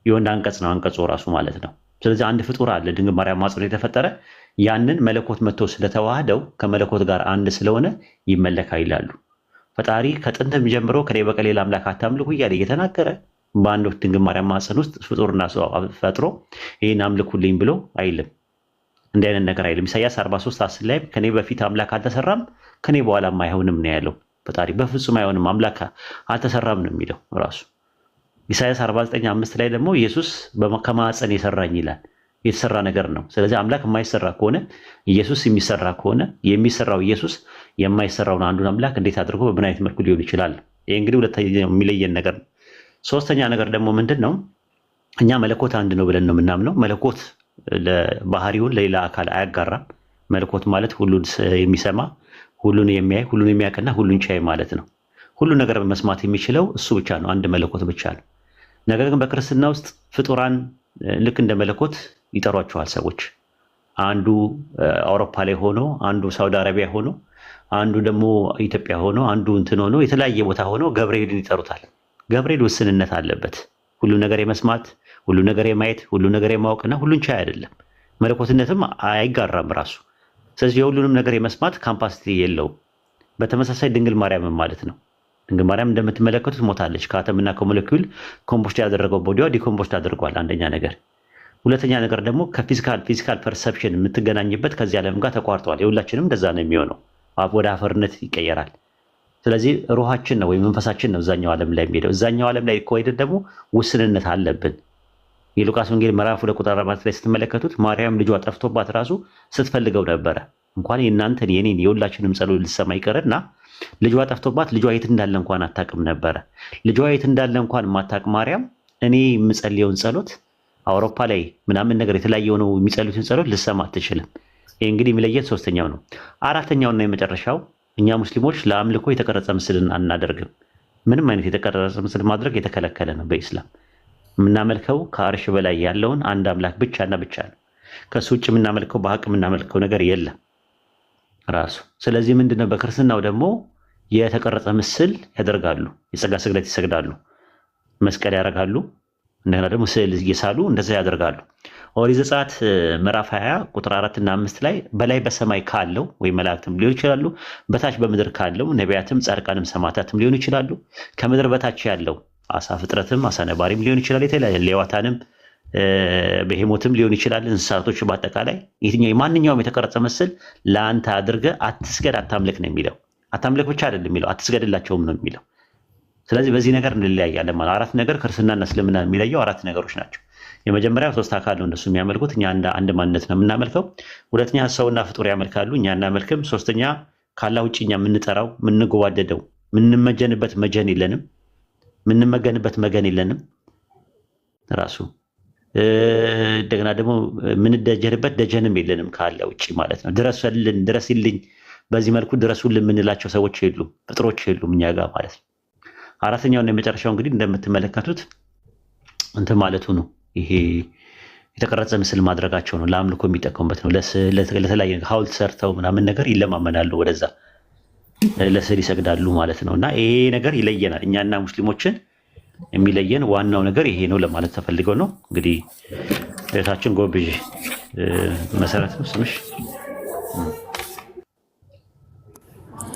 የወንድ አንቀጽ ነው፣ አንቀጹ ራሱ ማለት ነው። ስለዚህ አንድ ፍጡር አለ ድንግል ማርያም ማህፀን የተፈጠረ። ያንን መለኮት መጥቶ ስለተዋህደው ከመለኮት ጋር አንድ ስለሆነ ይመለካ ይላሉ። ፈጣሪ ከጥንትም ጀምሮ ከኔ በቀር ሌላ አምላክ አታምልኩ እያለ እየተናገረ በአንድ ወቅት ድንግል ማርያም ማህፀን ውስጥ ፍጡርና ሰው ፈጥሮ ይህን አምልኩልኝ ብሎ አይልም። እንዲህ አይነት ነገር አይልም። ኢሳያስ 43:10 ላይ ከኔ በፊት አምላክ አልተሰራም ከኔ በኋላም አይሆንም ነው ያለው ፈጣሪ። በፍጹም አይሆንም፣ አምላክ አልተሰራም ነው የሚለው ራሱ። ኢሳያስ 49:5 ላይ ደግሞ ኢየሱስ ከማህፀን የሰራኝ ይላል። የተሰራ ነገር ነው። ስለዚህ አምላክ የማይሰራ ከሆነ ኢየሱስ የሚሰራ ከሆነ የሚሰራው ኢየሱስ የማይሰራውን አንዱን አምላክ እንዴት አድርጎ በምን አይነት መልኩ ሊሆን ይችላል? ይህ እንግዲህ ሁለተኛው የሚለየን ነገር ነው። ሶስተኛ ነገር ደግሞ ምንድን ነው? እኛ መለኮት አንድ ነው ብለን ነው የምናምነው። መለኮት ባህሪውን ለሌላ አካል አያጋራም። መለኮት ማለት ሁሉን የሚሰማ፣ ሁሉን የሚያይ፣ ሁሉን የሚያውቅና ሁሉን ቻይ ማለት ነው። ሁሉ ነገር መስማት የሚችለው እሱ ብቻ ነው፣ አንድ መለኮት ብቻ ነው። ነገር ግን በክርስትና ውስጥ ፍጡራን ልክ እንደ መለኮት ይጠሯቸዋል ሰዎች። አንዱ አውሮፓ ላይ ሆኖ፣ አንዱ ሳውዲ አረቢያ ሆኖ፣ አንዱ ደግሞ ኢትዮጵያ ሆኖ፣ አንዱ እንትን ሆኖ፣ የተለያየ ቦታ ሆኖ ገብርኤልን ይጠሩታል። ገብርኤል ውስንነት አለበት። ሁሉ ነገር የመስማት፣ ሁሉ ነገር የማየት፣ ሁሉ ነገር የማወቅና ሁሉን ቻይ አይደለም። መለኮትነትም አይጋራም ራሱ። ስለዚህ የሁሉንም ነገር የመስማት ካፓሲቲ የለውም። በተመሳሳይ ድንግል ማርያም ማለት ነው። ድንግል ማርያም እንደምትመለከቱት ሞታለች። ከአተምና ከሞለኪውል ኮምፖስት ያደረገው ቦዲዋ ዲኮምፖስት አድርጓል። አንደኛ ነገር። ሁለተኛ ነገር ደግሞ ከፊዚካል ፐርሰፕሽን የምትገናኝበት ከዚህ ዓለም ጋር ተቋርጧል። የሁላችንም እንደዛ ነው የሚሆነው። ወደ አፈርነት ይቀየራል። ስለዚህ ሩሃችን ነው ወይም መንፈሳችን ነው እዛኛው ዓለም ላይ የሚሄደው። እዛኛው ዓለም ላይ ከሄድን ደግሞ ውስንነት አለብን። የሉቃስ ወንጌል ምዕራፍ 2 ቁጥር 4 ላይ ስትመለከቱት ማርያም ልጇ ጠፍቶባት ራሱ ስትፈልገው ነበረ። እንኳን የእናንተን የኔን የሁላችንም ጸሎት ልትሰማ ይቀርና ልጇ ጠፍቶባት ልጇ የት እንዳለ እንኳን አታውቅም ነበረ። ልጇ የት እንዳለ እንኳን የማታውቅ ማርያም እኔ የምጸልየውን ጸሎት አውሮፓ ላይ ምናምን ነገር የተለያየ ሆነው የሚጸልዩትን ጸሎት ልትሰማ አትችልም። ይህ እንግዲህ የሚለየት ሶስተኛው ነው። አራተኛውና የመጨረሻው እኛ ሙስሊሞች ለአምልኮ የተቀረጸ ምስልን አናደርግም። ምንም አይነት የተቀረጸ ምስል ማድረግ የተከለከለ ነው በኢስላም። የምናመልከው ከአርሽ በላይ ያለውን አንድ አምላክ ብቻና ብቻ ነው። ከሱ ውጭ የምናመልከው በሀቅ የምናመልከው ነገር የለም ራሱ። ስለዚህ ምንድነው በክርስትናው ደግሞ የተቀረጸ ምስል ያደርጋሉ። የጸጋ ስግደት ይሰግዳሉ፣ መስቀል ያደርጋሉ፣ እንደገና ደግሞ ስዕል እየሳሉ እንደዛ ያደርጋሉ። ኦሪት ዘጸአት ምዕራፍ 20 ቁጥር 4 እና 5 ላይ በላይ በሰማይ ካለው ወይም መላእክትም ሊሆኑ ይችላሉ፣ በታች በምድር ካለው ነቢያትም፣ ጻድቃንም፣ ሰማዕታትም ሊሆኑ ይችላሉ፣ ከምድር በታች ያለው አሳ ፍጥረትም አሳ ነባሪም ሊሆን ይችላል፣ የተለያየ ሌዋታንም በሄሞትም ሊሆን ይችላል፣ እንስሳቶች በአጠቃላይ የትኛው የማንኛውም የተቀረጸ ምስል ለአንተ አድርገህ አትስገድ፣ አታምልክ ነው የሚለው። አታምልክ ብቻ አይደለም የሚለው አትስገድላቸውም ነው የሚለው። ስለዚህ በዚህ ነገር እንለያያለን ማለት አራት ነገር ክርስትናና እስልምና የሚለየው አራት ነገሮች ናቸው። የመጀመሪያው ሶስት አካል ነው እነሱ የሚያመልኩት፣ እኛ አንድ ማንነት ነው የምናመልከው። ሁለተኛ ሰውና ፍጡር ያመልካሉ፣ እኛ እናመልክም። ሶስተኛ ካላህ ውጭ እኛ የምንጠራው የምንጎዋደደው የምንመጀንበት መጀን የለንም፣ የምንመገንበት መገን የለንም ራሱ። እንደገና ደግሞ የምንደጀንበት ደጀንም የለንም ካላህ ውጭ ማለት ነው። ድረሱልን፣ ድረስልኝ፣ በዚህ መልኩ ድረሱልን የምንላቸው ሰዎች የሉም፣ ፍጡሮች የሉም እኛ ጋር ማለት ነው። አራተኛውና የመጨረሻው እንግዲህ እንደምትመለከቱት እንትን ማለቱ ነው። ይሄ የተቀረጸ ምስል ማድረጋቸው ነው። ለአምልኮ የሚጠቀሙበት ነው። ለተለያየ ሐውልት ሰርተው ምናምን ነገር ይለማመናሉ፣ ወደዛ ለስዕል ይሰግዳሉ ማለት ነው። እና ይሄ ነገር ይለየናል። እኛና ሙስሊሞችን የሚለየን ዋናው ነገር ይሄ ነው ለማለት ተፈልገው ነው። እንግዲህ እህታችን ጎብዥ መሰረት ነው ስምሽ?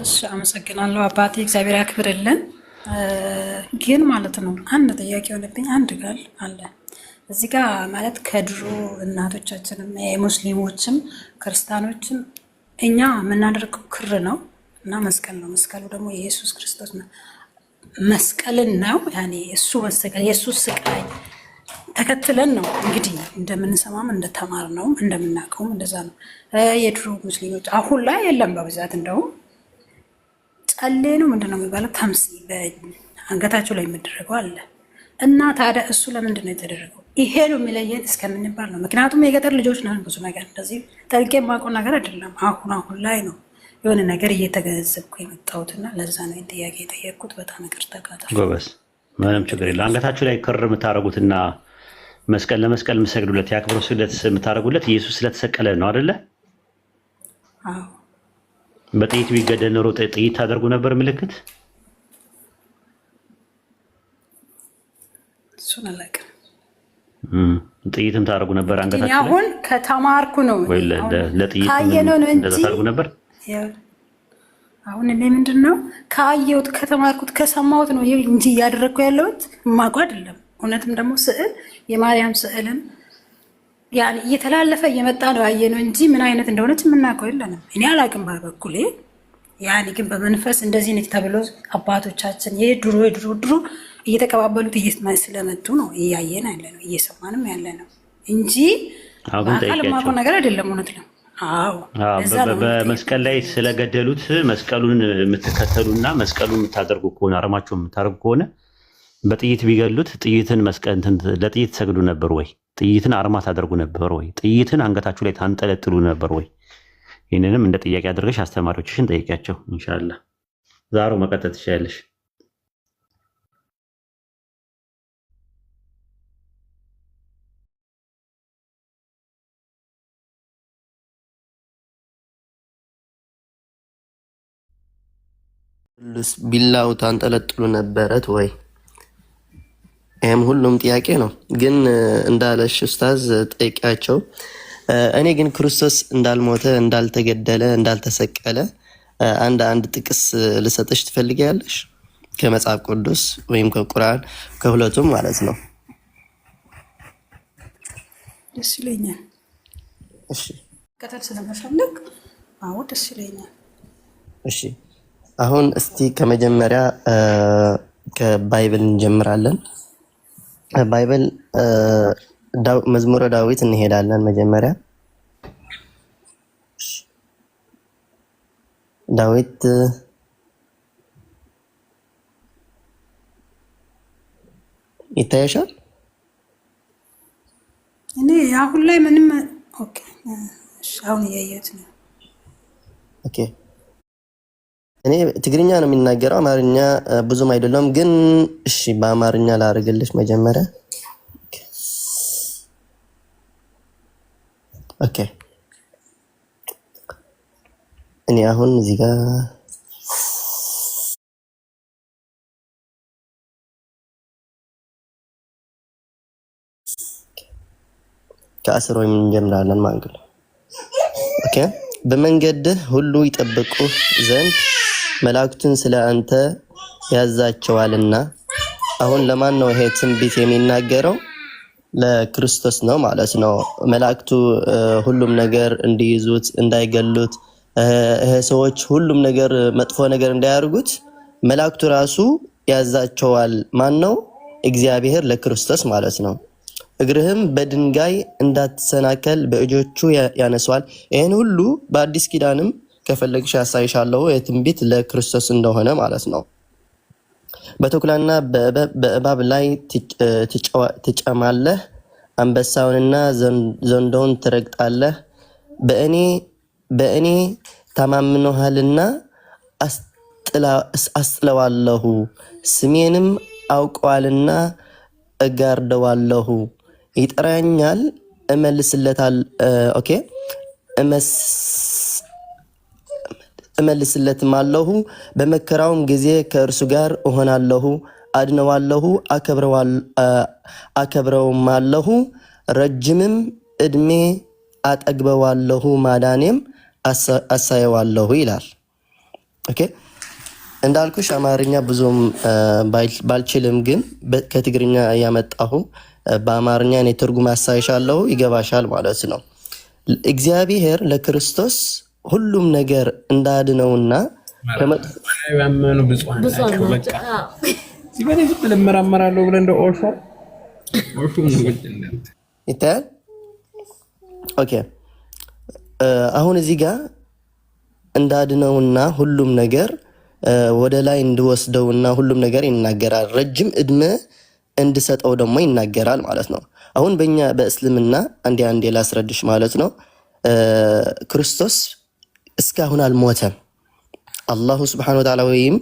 እሺ፣ አመሰግናለሁ አባቴ፣ እግዚአብሔር ያክብርልን። ግን ማለት ነው አንድ ጥያቄ ሆነብኝ። አንድ ቃል አለ እዚህ ጋር ማለት ከድሮ እናቶቻችንም የሙስሊሞችም ክርስቲያኖችም እኛ የምናደርገው ክር ነው እና መስቀል ነው። መስቀሉ ደግሞ የኢየሱስ ክርስቶስ ነው። መስቀልን ነው ያኔ እሱ መሰቀል የእሱ ስቃይ ተከትለን ነው እንግዲህ እንደምንሰማም እንደተማር ነው እንደምናውቀውም እንደዛ ነው። የድሮ ሙስሊሞች አሁን ላይ የለም በብዛት እንደውም ጨሌ ነው ምንድነው የሚባለው ተምሲ በአንገታቸው ላይ የሚደረገው አለ። እና ታዲያ እሱ ለምንድን ነው የተደረገው? ይሄ ነው የሚለየን እስከምንባል ነው። ምክንያቱም የገጠር ልጆች ነን። ብዙ ነገር እንደዚህ ጠልቄ የማውቀው ነገር አይደለም። አሁን ላይ ነው የሆነ ነገር እየተገነዘብኩ የመጣሁትና ለዛ ነው ጥያቄ የጠየቅኩት። በጣም ይቅርታ ተቃጣል። ጎበዝ፣ ምንም ችግር የለም። አንገታችሁ ላይ ክር የምታደርጉትና መስቀል ለመስቀል የምሰግዱለት የአክብሮት ስግደት የምታደርጉለት ኢየሱስ ስለተሰቀለ ነው አይደለ? አዎ። በጥይት ቢገደል ኖሮ ጥይት ታደርጉ ነበር ምልክት? እሱን አላውቅም። ጥይትም ታደርጉ ነበር አንገታችሁ ላይ? አሁን ከተማርኩ ነው ወይ ለጥይት እንደዛ ታደርጉ ነበር? አሁን እኔ ምንድን ነው ካየሁት ከተማርኩት ከሰማሁት ነው እንጂ እያደረግኩ ያለሁት የማውቀው አይደለም። እውነትም ደግሞ ስዕል የማርያም ስዕልን ያን እየተላለፈ እየመጣ ነው ያየነው እንጂ ምን አይነት እንደሆነች የምናውቀው የለንም። እኔ አላውቅም በበኩሌ። ያኔ ግን በመንፈስ እንደዚህ ነች ተብሎ አባቶቻችን የድሮ እየተቀባበሉት ስለመጡ ነው እያየን ያለ ነው እየሰማንም ያለ ነው እንጂ በአካል የማውቀው ነገር አይደለም። እውነት ነው። በመስቀል ላይ ስለገደሉት መስቀሉን የምትከተሉና መስቀሉን የምታደርጉ ከሆነ አርማችሁን የምታደርጉ ከሆነ በጥይት ቢገሉት ጥይትን ለጥይት ሰግዱ ነበር ወይ? ጥይትን አርማ ታደርጉ ነበር ወይ? ጥይትን አንገታችሁ ላይ ታንጠለጥሉ ነበር ወይ? ይህንንም እንደ ጥያቄ አድርገሽ አስተማሪዎችሽን ጠይቂያቸው። ኢንሻላህ ዛሬ መቀጠል ትችላለሽ። ቢላው ታንጠለጥሉ ነበረት ወይ? ይህም ሁሉም ጥያቄ ነው። ግን እንዳለሽ ኡስታዝ ጠይቂያቸው። እኔ ግን ክርስቶስ እንዳልሞተ፣ እንዳልተገደለ፣ እንዳልተሰቀለ አንድ ጥቅስ ልሰጥሽ ትፈልጊያለሽ? ከመጽሐፍ ቅዱስ ወይም ከቁርአን ከሁለቱም ማለት ነው። ደስ ይለኛል። እሺ፣ ከተል ስለመፈለግ አዎ ደስ ይለኛል። እሺ፣ አሁን እስቲ ከመጀመሪያ ከባይብል እንጀምራለን። ባይብል መዝሙረ ዳዊት እንሄዳለን። መጀመሪያ ዳዊት ይታያሻል? እኔ አሁን ላይ ምንም ኦኬ፣ አሁን እያየሁት ነው። ኦኬ፣ እኔ ትግርኛ ነው የሚናገረው፣ አማርኛ ብዙም አይደለም። ግን እሺ በአማርኛ ላድርግልሽ መጀመሪያ። ኦኬ፣ እኔ አሁን እዚህ ጋር ከአስር ወይም እንጀምራለን ማለት ነው። ኦኬ፣ በመንገድህ ሁሉ ይጠብቁህ ዘንድ መላእክቱን ስለ አንተ ያዛቸዋልና። አሁን ለማን ነው ይሄ ትንቢት የሚናገረው? ለክርስቶስ ነው ማለት ነው። መላእክቱ ሁሉም ነገር እንዲይዙት፣ እንዳይገሉት፣ ሰዎች ሁሉም ነገር መጥፎ ነገር እንዳያርጉት መላእክቱ ራሱ ያዛቸዋል። ማን ነው? እግዚአብሔር ለክርስቶስ ማለት ነው። እግርህም በድንጋይ እንዳትሰናከል በእጆቹ ያነሷል። ይህን ሁሉ በአዲስ ኪዳንም ከፈለግሽ ያሳይሻለሁ የትንቢት ለክርስቶስ እንደሆነ ማለት ነው። በተኩላና በእባብ ላይ ትጨማለህ፣ አንበሳውንና ዘንዶውን ትረግጣለህ። በእኔ ተማምኖሃልና አስጥለዋለሁ፣ ስሜንም አውቀዋልና እጋርደዋለሁ። ይጠራኛል፣ እመልስለትም አለሁ። በመከራውም ጊዜ ከእርሱ ጋር እሆናለሁ፣ አድነዋለሁ፣ አከብረውማለሁ። ረጅምም ዕድሜ አጠግበዋለሁ፣ ማዳኔም አሳየዋለሁ ይላል። ኦኬ፣ እንዳልኩሽ አማርኛ ብዙም ባልችልም ግን ከትግርኛ ያመጣሁ በአማርኛ እኔ ትርጉም አሳይሻለሁ ይገባሻል ማለት ነው። እግዚአብሔር ለክርስቶስ ሁሉም ነገር እንዳድነውና ያመኑ ብፁዓን ናቸው። በቃ ሲበኔ ዝም ለመራመራለሁ ብለ እንደ ኦልፎ ይታያል። ኦኬ አሁን እዚህ ጋር እንዳድነውና ሁሉም ነገር ወደ ላይ እንድወስደውና ሁሉም ነገር ይናገራል። ረጅም እድሜ እንድሰጠው ደግሞ ይናገራል ማለት ነው። አሁን በእኛ በእስልምና አንዴ ላስረድሽ ማለት ነው። ክርስቶስ እስካሁን አልሞተም። አላሁ ስብሐነሁ ወተዓላ ወይም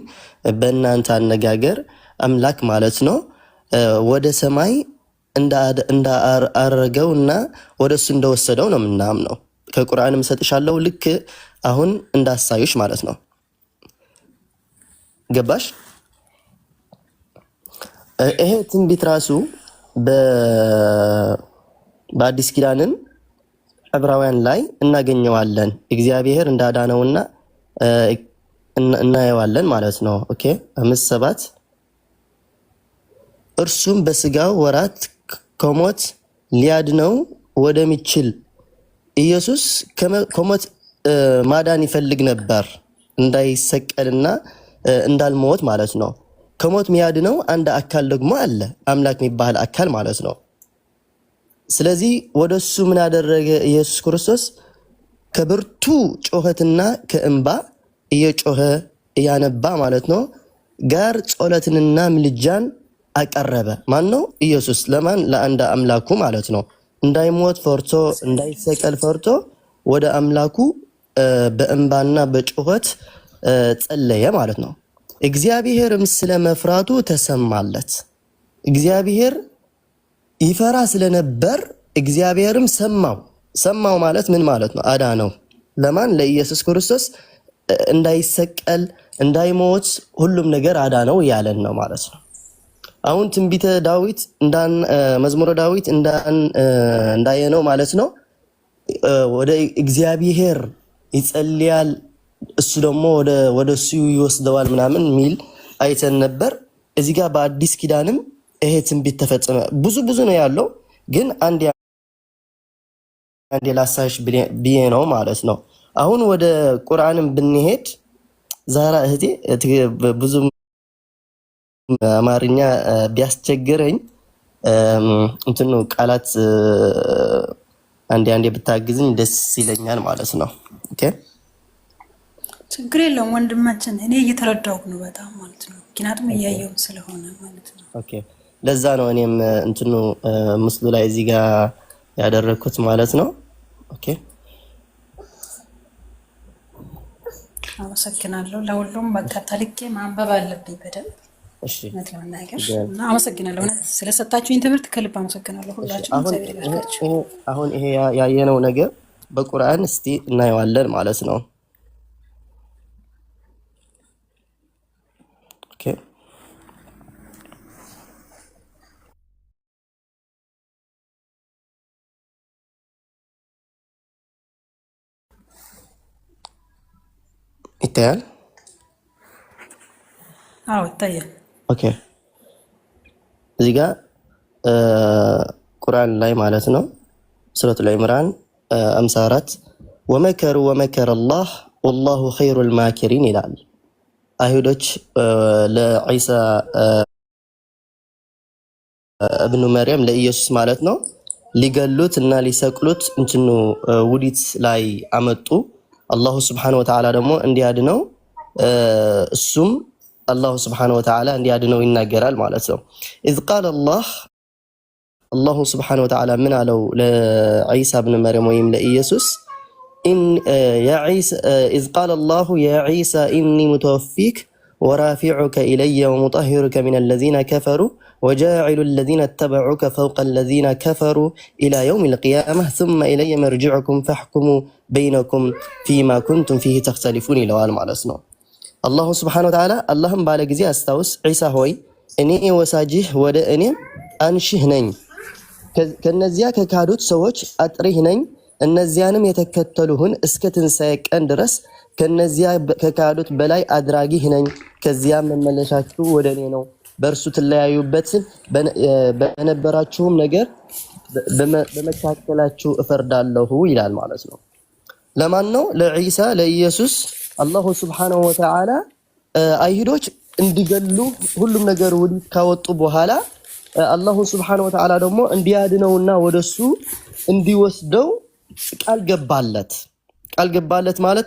በእናንተ አነጋገር አምላክ ማለት ነው ወደ ሰማይ እንዳረገውና ወደ እሱ እንደወሰደው ነው የምናምነው። ከቁርአንም ሰጥሻለሁ ልክ አሁን እንዳሳዩሽ ማለት ነው። ገባሽ? ይሄ ትንቢት ራሱ በአዲስ ኪዳንን ዕብራውያን ላይ እናገኘዋለን። እግዚአብሔር እንዳዳነውና እናየዋለን ማለት ነው። ኦኬ 5:7 እርሱም በስጋው ወራት ከሞት ሊያድነው ወደሚችል ኢየሱስ ከሞት ማዳን ይፈልግ ነበር እንዳይሰቀልና እንዳልሞት ማለት ነው። ከሞት ሚያድነው አንድ አካል ደግሞ አለ፣ አምላክ የሚባል አካል ማለት ነው። ስለዚህ ወደሱ ምን ያደረገ ኢየሱስ ክርስቶስ ከብርቱ ጮኸትና ከእንባ እየጮኸ እያነባ ማለት ነው ጋር ጸሎትንና ምልጃን አቀረበ። ማን ነው? ኢየሱስ። ለማን? ለአንድ አምላኩ ማለት ነው። እንዳይሞት ፈርቶ እንዳይሰቀል ፈርቶ ወደ አምላኩ በእንባና በጩኸት ጸለየ ማለት ነው። እግዚአብሔርም ስለ መፍራቱ ተሰማለት። እግዚአብሔር ይፈራ ስለነበር እግዚአብሔርም ሰማው ማለት ምን ማለት ነው? አዳነው። ለማን? ለኢየሱስ ክርስቶስ እንዳይሰቀል እንዳይሞት ሁሉም ነገር አዳነው እያለን ነው ማለት ነው። አሁን ትንቢተ ዳዊት መዝሙረ ዳዊት እንዳየነው ማለት ነው ወደ እግዚአብሔር ይጸልያል፣ እሱ ደግሞ ወደ እሱ ይወስደዋል ምናምን ሚል አይተን ነበር። እዚህ ጋር በአዲስ ኪዳንም ይሄ ትንቢት ተፈጸመ። ብዙ ነው ያለው፣ ግን አንድ ላሳይሽ ብዬ ነው ማለት ነው። አሁን ወደ ቁርአንም ብንሄድ ዛራ እህቴ ብዙ አማርኛ ቢያስቸግረኝ እንትኑ ቃላት አንዴ ብታግዝኝ ደስ ይለኛል ማለት ነው። ኦኬ ችግር የለውም ወንድማችን፣ እኔ እየተረዳሁህ ነው በጣም ማለት ነው። ምክንያቱም እያየሁ ስለሆነ ማለት ነው። ኦኬ ለዛ ነው እኔም እንትኑ ምስሉ ላይ እዚህ ጋር ያደረኩት ማለት ነው። ኦኬ አመሰግናለሁ። ለሁሉም በቃ ተልኬ ማንበብ አለብኝ በደንብ። እሺ አመሰግናለሁ ስለሰጣችሁኝ ትምህርት ከልብ አመሰግናለሁ። ሁላችሁም አሁን ይሄ ያየነው ነገር በቁርአን እስቲ እናየዋለን ማለት ነው። ኦኬ ይታያል? አዎ ይታያል። ኦኬ እዚህ ጋር ቁርአን ላይ ማለት ነው ሱረቱል ኢምራን 54 ወመከሩ ወመከረ አላህ ወላሁ ኸይሩል ማኪሪን ይላል። አይሁዶች ለዒሳ እብኑ መርየም ለኢየሱስ ማለት ነው ሊገሉት እና ሊሰቅሉት እንትኑ ውዲት ላይ አመጡ። አላሁ ስብሐነሁ ወተዓላ ደግሞ እንዲያድነው እሱም አላሁ ስብሐነሁ ወተዓላ እንዲያድነው ይናገራል ማለት ነው። ኢዝ ቃለ አላሁ ስብሐነሁ ወተዓላ ምን አለው ለዒሳ እብኑ መርየም ወይም ለኢየሱስ ኢዝ ቃለ አላሁ ያ ዒሳ ኢኒ ሙተወፊክ ወራፊዑከ ኢለየ ወሙጠሂሩከ ሚነ ለዚነ ከፈሩ ወጃዒሉ ለዚነ ተበዑከ ፈውቀ ለዚነ ከፈሩ ኢላ የውሚል ቂያመህ ሱመ ኢለየ መርጅዑኩም ፈሕኩሙ በይነኩም ፊማ ኩንቱም ፊህ ተኽተሊፉን ይለዋል ማለት ነው። አላሁ ስብሐነሁ ወተዓላ አላህም ባለ ጊዜ አስታውስ፣ ዒሳ ሆይ እኔ ወሳጅህ ወደ እኔ አንሺህ ነኝ፣ ከነዚያ ከካዱት ሰዎች አጥሪህ ነኝ፣ እነዚያንም የተከተሉህን እስከ ትንሣኤ ቀን ድረስ ከነዚያ ከካዱት በላይ አድራጊህ ነኝ፣ ከዚያም መመለሻችሁ ወደ እኔ ነው፣ በእርሱ ትለያዩበት በነበራችሁም ነገር በመካከላችሁ እፈርዳለሁ ይላል ማለት ነው። ለማን ነው? ለዒሳ ለኢየሱስ አላሁ ሱብሓነሁ ወተዓላ አይሁዶች እንዲገሉ ሁሉም ነገር ወዲህ ካወጡ በኋላ አላሁ ሱብሓነሁ ወተዓላ ደግሞ እንዲያድነውና ወደሱ እንዲወስደው ቃል ገባለት ማለት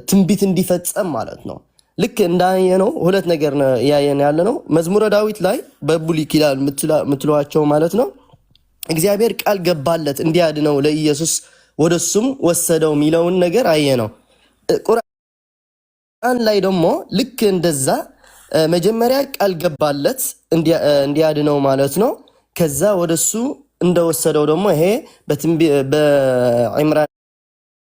ትንቢት እንዲፈጸም ማለት ነው። ልክ እንዳየነው ሁለት ነገር ያየን ያለነው መዝሙረ ዳዊት ላይ በብሉይ ኪዳን ምትሏቸው ማለት ነው። እግዚአብሔር ቃል ገባለት እንዲያድነው ለኢየሱስ ወደሱም ወሰደው ሚለውን ነገር አየነው። ቁርአን ላይ ደግሞ ልክ እንደዛ መጀመሪያ ቃል ገባለት እንዲያድነው ማለት ነው። ከዛ ወደሱ እንደወሰደው ደግሞ ይሄ በዒምራን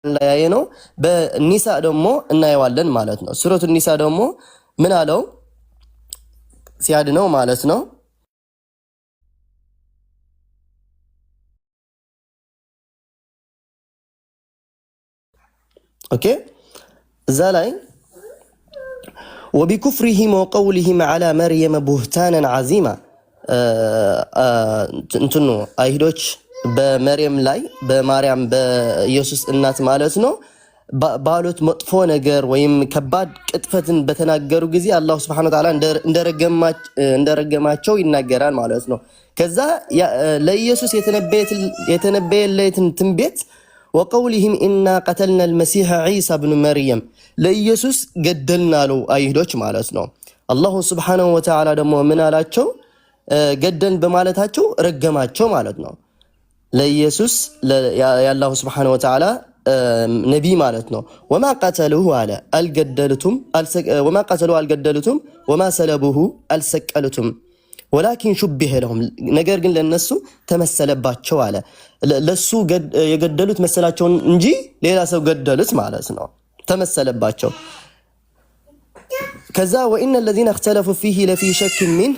ላይ ያየነው በኒሳ ደግሞ እናየዋለን ማለት ነው። ሱረቱ ኒሳ ደግሞ ምን አለው ሲያድነው ማለት ነው። ኦኬ እዛ ላይ وبكفرهم وقولهم على مريم بهتانا عظيما እንትኑ አይሁዶች በመርየም ላይ በማርያም በኢየሱስ እናት ማለት ነው ባሉት መጥፎ ነገር ወይም ከባድ ቅጥፈትን በተናገሩ ጊዜ አላህ Subhanahu Wa Ta'ala እንደረገማቸው ይናገራል ማለት ነው። ከዛ ለኢየሱስ የተነበየለትን ትንቢት وقولهم إنا قتلنا المسيح عيسى بن مريم ለኢየሱስ ገደልናለው አይሁዶች ማለት ነው። አላህ Subhanahu Wa Ta'ala ደግሞ ምን አላቸው? ገደል በማለታቸው ረገማቸው ማለት ነው። ለኢየሱስ ያላሁ Subhanahu Wa Ta'ala ነቢ ማለት ነው። وما قتلوه على الجدلتم وما قتلوا الجدلتم وما سلبوه السقلتم ولكن شبه لهم ነገር ግን ለነሱ ተመሰለባቸው አለ። ለሱ የገደሉት መሰላቸው እንጂ ሌላ ሰው ገደሉት ማለት ነው። ተመሰለባቸው። ከዛ وان الذين اختلفوا فيه لفي شك من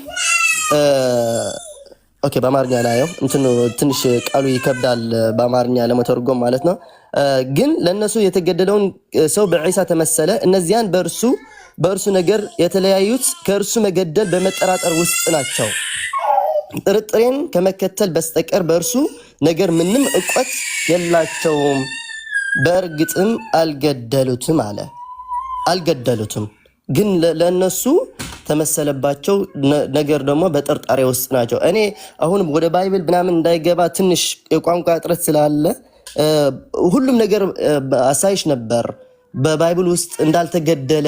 ኦኬ በአማርኛ ላይ እንትኑ ትንሽ ቃሉ ይከብዳል በአማርኛ ለመተርጎም ማለት ነው። ግን ለነሱ የተገደለውን ሰው በዒሳ ተመሰለ። እነዚያን በእርሱ ነገር የተለያዩት ከእርሱ መገደል በመጠራጠር ውስጥ ናቸው። ጥርጥሬን ከመከተል በስተቀር በእርሱ ነገር ምንም ዕውቀት የላቸውም። በእርግጥም አልገደሉትም አለ። አልገደሉትም ግን ለነሱ ተመሰለባቸው ነገር ደግሞ በጥርጣሬ ውስጥ ናቸው። እኔ አሁን ወደ ባይብል ምናምን እንዳይገባ ትንሽ የቋንቋ እጥረት ስላለ ሁሉም ነገር አሳይሽ ነበር በባይብል ውስጥ እንዳልተገደለ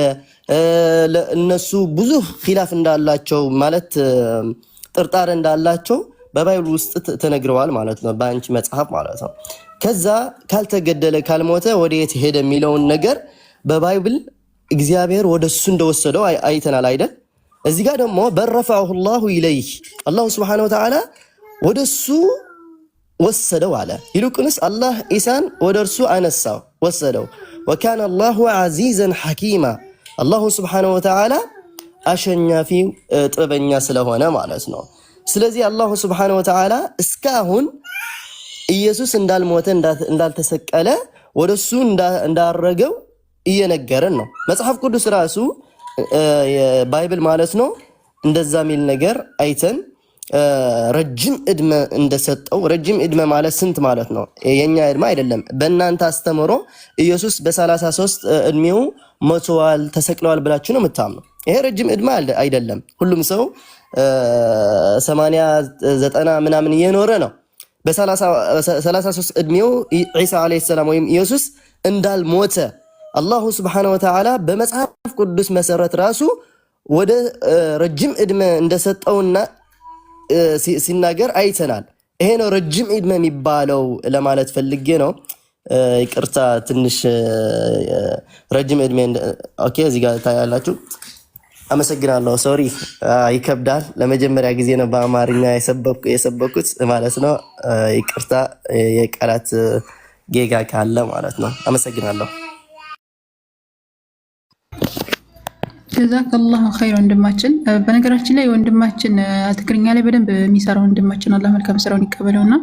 እነሱ ብዙ ኺላፍ እንዳላቸው ማለት ጥርጣሬ እንዳላቸው በባይብል ውስጥ ተነግረዋል ማለት ነው፣ በአንቺ መጽሐፍ ማለት ነው። ከዛ ካልተገደለ ካልሞተ ወዴት ሄደ የሚለውን ነገር በባይብል እግዚአብሔር ወደሱ እንደወሰደው አይተናል አይደል? እዚህ ጋር ደግሞ በረፈዐሁ الله ኢለይህ አላህ Subhanahu Wa Ta'ala ወደሱ ወሰደው አለ። ይልቁንስ አላህ ኢሳን ወደርሱ አነሳው ወሰደው። وكان الله عزيزا حكيما አላህ Subhanahu Wa Ta'ala አሸናፊ ጥበበኛ ስለሆነ ማለት ነው። ስለዚህ አላህ Subhanahu Wa Ta'ala እስካሁን ኢየሱስ እንዳልሞተ እንዳልተሰቀለ ወደሱ እንዳረገው እየነገረን ነው መጽሐፍ ቅዱስ ራሱ ባይብል ማለት ነው። እንደዛ ሚል ነገር አይተን ረጅም እድሜ እንደሰጠው ረጅም እድሜ ማለት ስንት ማለት ነው? የኛ እድሜ አይደለም። በእናንተ አስተምሮ ኢየሱስ በ33 እድሜው ሞቷል ተሰቅለዋል ብላችሁ ነው የምታምኑ። ይሄ ረጅም እድሜ አይደለም። ሁሉም ሰው 80 90 ምናምን እየኖረ ነው። በ33 እድሜው ኢሳ አለይሂ ሰላም ወይም ኢየሱስ እንዳልሞተ አላህ Subhanahu Wa Ta'ala በመጽሐፍ ቅዱስ መሰረት ራሱ ወደ ረጅም እድሜ እንደሰጠውና ሲናገር አይተናል። ይሄ ነው ረጅም እድሜ የሚባለው ለማለት ፈልጌ ነው። ይቅርታ ትንሽ ረጅም እድሜ ኦኬ እዚህ ጋር ታያላችሁ። አመሰግናለሁ። ሶሪ ይከብዳል። ለመጀመሪያ ጊዜ ነው በአማርኛ የሰበኩት ማለት ነው። ይቅርታ የቃላት ጌጋ ካለ ማለት ነው። አመሰግናለሁ። ጀዛከላሁ ኸይር ወንድማችን። በነገራችን ላይ ወንድማችን ትግርኛ ላይ በደንብ የሚሰራ ወንድማችን አላህ መልካም ስራውን ይቀበለውና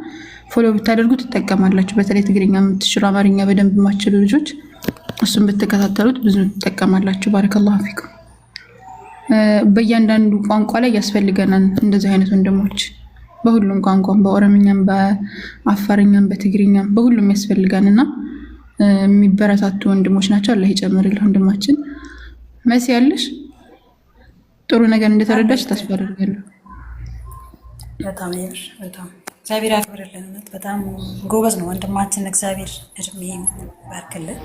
ፎሎ ብታደርጉ ትጠቀማላችሁ። በተለይ ትግርኛ የምትችሉ አማርኛ በደንብ የማትችሉ ልጆች እሱን ብትከታተሉት ብዙ ትጠቀማላችሁ። ባረከላሁ ፊኩም። በእያንዳንዱ ቋንቋ ላይ ያስፈልገናል እንደዚህ አይነት ወንድሞች በሁሉም ቋንቋ በኦሮምኛም በአፋርኛም በትግርኛም በሁሉም ያስፈልጋልና የሚበረታቱ ወንድሞች ናቸው። አላህ ይጨምርልህ ወንድማችን። መሲ ያለሽ ጥሩ ነገር እንደተረዳሽ ተስፋ አደርጋለሁ። በጣም እግዚአብሔር ያክብርልን። በጣም ጎበዝ ነው ወንድማችን። እግዚአብሔር እድሜ ባርክልን።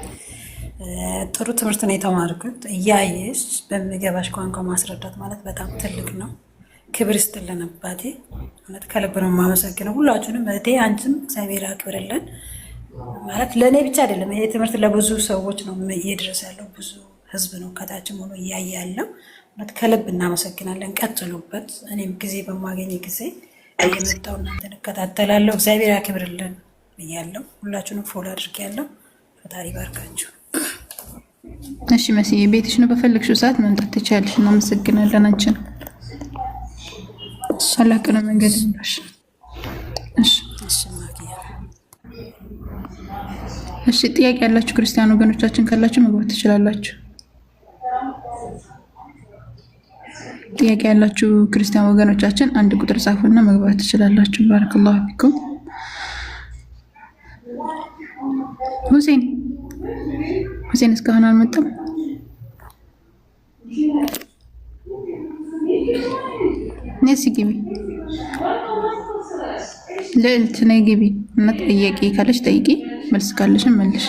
ጥሩ ትምህርት ነው የተማርኩት። እያየሽ በሚገባሽ ቋንቋ ማስረዳት ማለት በጣም ትልቅ ነው። ክብር ይስጥልን አባቴ። እውነት ከልብ ነው የማመሰግነው ሁላችሁንም። እህቴ አንቺም እግዚአብሔር ያክብርልን። ማለት ለእኔ ብቻ አይደለም ይሄ ትምህርት ለብዙ ሰዎች ነው እየደረሰ ያለው። ብዙ ህዝብ ነው ከታችም ሆኖ እያየ ያለው። እውነት ከልብ እናመሰግናለን። ቀጥሉበት። እኔም ጊዜ በማገኝ ጊዜ እየመጣሁ እናንተን እከታተላለሁ። እግዚአብሔር ያክብርልን ብያለሁ። ሁላችሁንም ፎሎ አድርጌያለሁ። ፈጣሪ ባርካችሁ። እሺ መሲ ቤትሽ ነው፣ በፈለግሽው ሰዓት መምጣት ትችያለሽ። እናመሰግናለን አንቺን። ሰላም ቀነ መንገድ ይምራሽ። እሺ ጥያቄ ያላችሁ ክርስቲያን ወገኖቻችን ካላችሁ መግባት ትችላላችሁ። ጥያቄ ያላችሁ ክርስቲያን ወገኖቻችን አንድ ቁጥር ጻፉና መግባት ትችላላችሁ። ባረከላሁ ፊኩም። ሁሴን እስካሁን አልመጣም። ነሲ ግቢ ልዕልት ነይ ግቢ እና ጥያቄ ካለሽ ጠይቂ፣ መልስ ካለሽም መልሽ።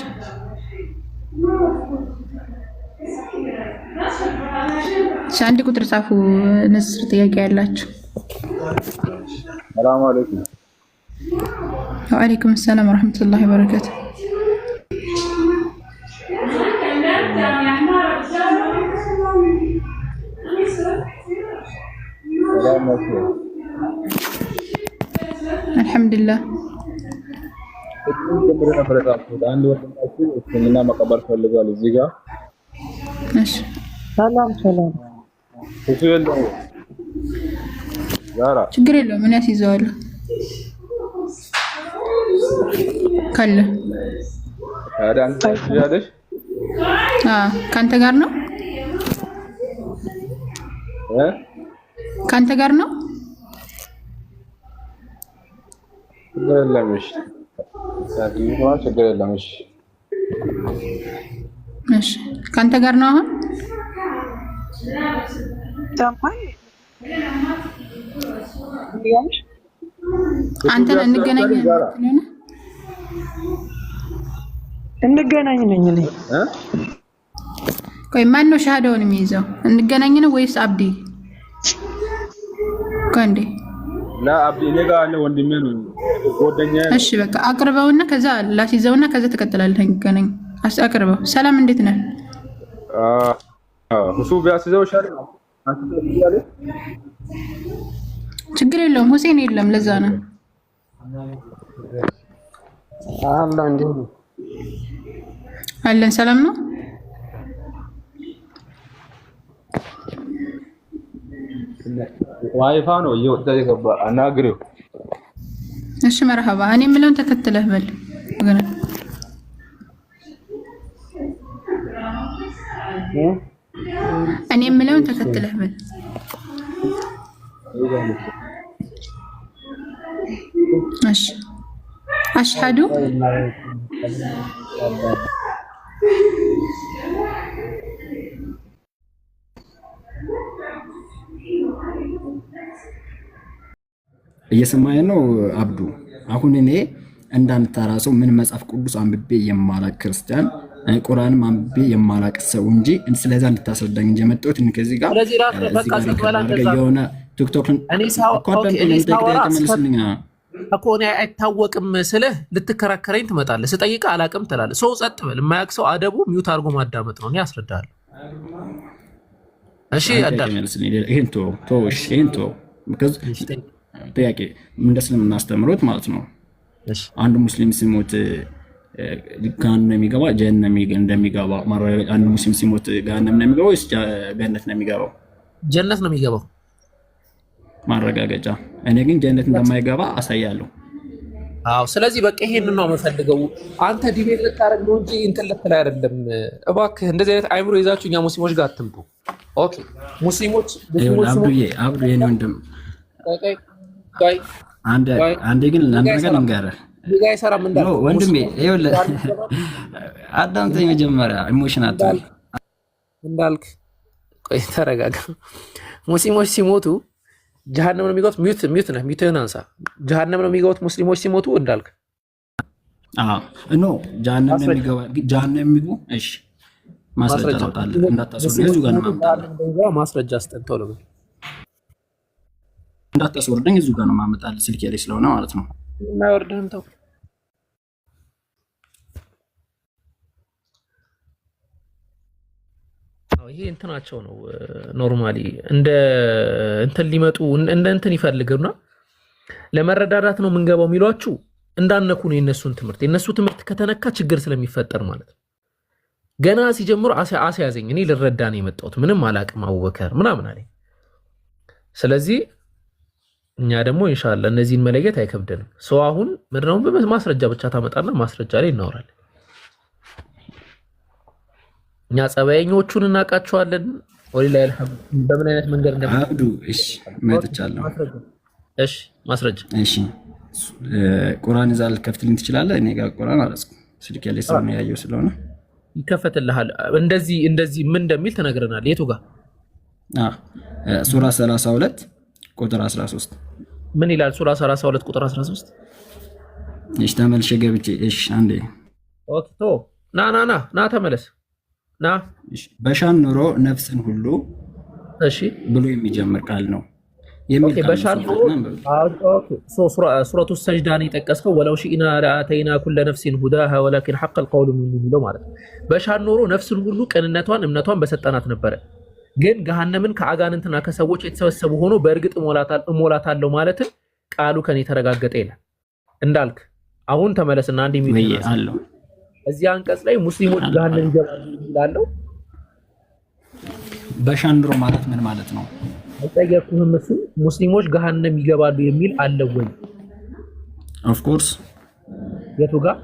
አንድ ቁጥር ጻፉ ንስር ጥያቄ ያላችሁ። ሰላም አለይኩም። ወአለይኩም ሰላም ወራህመቱላሂ ወበረካቱ። አልሐምዱሊላህ። አንድ ወንድማችን እስልምና መቀበል ፈልጓል እዚህ ጋር። እሺ ሰላም እሱ የለው ዛራ ችግር የለውም። ምን ያስይዘዋል ካለ ታዲያ አንተ ያለሽ ካንተ ጋር ነው ካንተ ጋር ነው ለምሽ ታዲያ ችግር የለም። እሺ ካንተ ጋር ነው አሁን አንተ እንገናኝ ነኝ እኔ። ቆይ ማን ነው ሻሃዳውን የሚይዘው? እንገናኝ ነው ወይስ አብዲ? ቆንዴ አብዲ እኔ ጋር አለ ወንድሜ ነው ጓደኛዬ። እሺ በቃ አቅርበውና ከዛ ላስይዘውና ከዛ ትቀጥላለህ። እንገናኝ አቅርበው። ሰላም እንዴት ነህ? እሱ ቢያስይዘው ይሻላል። ችግር የለውም። ሁሴን የለም ለዛ ነው አለን። ሰላም ነው ዋይፋ ነው እየወጣ የገባ አናግሬው። እሺ መርሐባ። እኔ የምለውን ተከትለህ በል ወገና። እኔ የምለውን ተከትለህ በል። እሺ አሽሃዱ እየሰማኝ ነው አብዱ። አሁን እኔ እንዳንተራ ሰው ምን መጽሐፍ ቅዱስ አንብቤ የማላቅ ክርስቲያን ቁርአንም አንብቤ የማላቅ ሰው እንጂ ስለዛ እንድታስረዳኝ እንጂ የመጣሁት ከዚህ ጋር የሆነ ቲክቶክ እኮ እኔ አይታወቅም ስልህ ልትከራከረኝ ትመጣለህ። ስጠይቅህ አላቅም ትላለህ። ሰው ጸጥ በል። የማያውቅ ሰው አደቡ ሚውት አድርጎ ማዳመጥ ነው። እኔ አስረዳለሁ። እሺ ይሄን ተወው። ጥያቄ እንደ እስልምና አስተምሮት ማለት ነው አንድ ሙስሊም ሲሞት ገሃነም ነው የሚገባ ጀነም እንደሚገባ አንድ ሙስሊም ሲሞት ገሃነም ነው የሚገባው ወይስ ገነት ነው የሚገባው? ጀነት ነው የሚገባው ማረጋገጫ። እኔ ግን ጀነት እንደማይገባ አሳያለሁ። አዎ ስለዚህ በቃ ይሄን ነው የምፈልገው። አንተ ዲቤት ልታረግ ነው እንጂ እንትን ልትል አይደለም። እባክህ እንደዚህ አይነት አይምሮ ይዛችሁ እኛ ሙስሊሞች ጋር አትምጡ። ኦኬ ሙስሊሞች አብዱዬ ነው ወንድም ቆይ አንዴ ግን ለነገር እንገርህ ሊጋ ይሰራም እንዳል ወንድሜ ይኸውልህ አዳምጠኝ መጀመሪያ ኢሞሽናል አትበል እንዳልክ ቆይ ተረጋጋ ሙስሊሞች ሲሞቱ ጀሃነም ነው የሚገቡት ሚዩት ነህ ሚዩትህን አንሳ ጀሃነም ነው የሚገቡት ሙስሊሞች ሲሞቱ እንዳልክ ኖ ጀሃነም ነው የሚገባ ጀሃነም የሚገቡ እሺ ማስረጃ ታውጣለህ እንዳታስወርደኝ እዚሁ ጋር ነው ማምጣልህ ማስረጃ አስጠንተው ነው እንዳታስወርደኝ እዚሁ ጋር ነው ማምጣልህ ስልኬ ላይ ስለሆነ ማለት ነው እና ወርደህም ተው ይሄ እንትናቸው ነው ኖርማሊ እንደ እንትን ሊመጡ እንደ እንትን ይፈልጉና ለመረዳዳት ነው የምንገባው የሚሏችሁ እንዳነኩ ነው የነሱ ትምህርት ከተነካ ችግር ስለሚፈጠር ማለት ነው ገና ሲጀምሩ አስያዘኝ እኔ ልረዳ ነው የመጣሁት ምንም አላቅም አቡበከር ምናምን አለኝ ስለዚህ እኛ ደግሞ ኢንሻአላህ እነዚህን መለየት አይከብደንም ሰው አሁን ምንድነው በማስረጃ ብቻ ታመጣና ማስረጃ ላይ እናወራለን እኛ ጸባየኞቹን እናቃቸዋለን ወሊላሂ አልሐምድ በምን አይነት መንገድ አብዱ እሺ መጥቻለሁ እሺ ማስረጃ እሺ ቁርአን ይዛል ከፍትልኝ ትችላለህ እኔ ጋር ቁርአን አላስኩም ስልክ ያለ ስለሆነ ያየው ስለሆነ ይከፈትልሃል እንደዚህ ምን እንደሚል ተነግረናል የቱ ጋር ሱራ 32 ቁጥር 13 ምን ይላል ሱራ 32 ቁጥር 13 እሺ ተመልሼ ገብቼ እሺ አንዴ ኦኬ ና ተመለስ ና በሻን ኑሮ ነፍስን ሁሉ እሺ ብሎ የሚጀምር ቃል ነው የሚል በሻን ኑሮ ሱረቱ ሰጅዳን የጠቀስከው ወለው ሺኢና ለአተይና ኩለ ነፍሲን ሁዳሃ ወላኪን ሐቀ القول የሚለው ማለት ነው በሻን ኑሮ ነፍስን ሁሉ ቅንነቷን እምነቷን በሰጠናት ነበር ግን ገሃነምን ከአጋንንትና ከሰዎች የተሰበሰቡ ሆኖ በእርግጥ እሞላታለሁ ማለት ቃሉ ከኔ ተረጋገጠ ይላል እንዳልክ አሁን ተመለስና አንድ የሚል አለው እዚህ አንቀጽ ላይ ሙስሊሞች ገሃነም ይገባሉ ይላል በሻን ኑሮ ማለት ምን ማለት ነው አይጠየቁህም እሱ ሙስሊሞች ገሃነም ይገባሉ የሚል አለ ወይ ኦፍ ኮርስ የቱ ጋር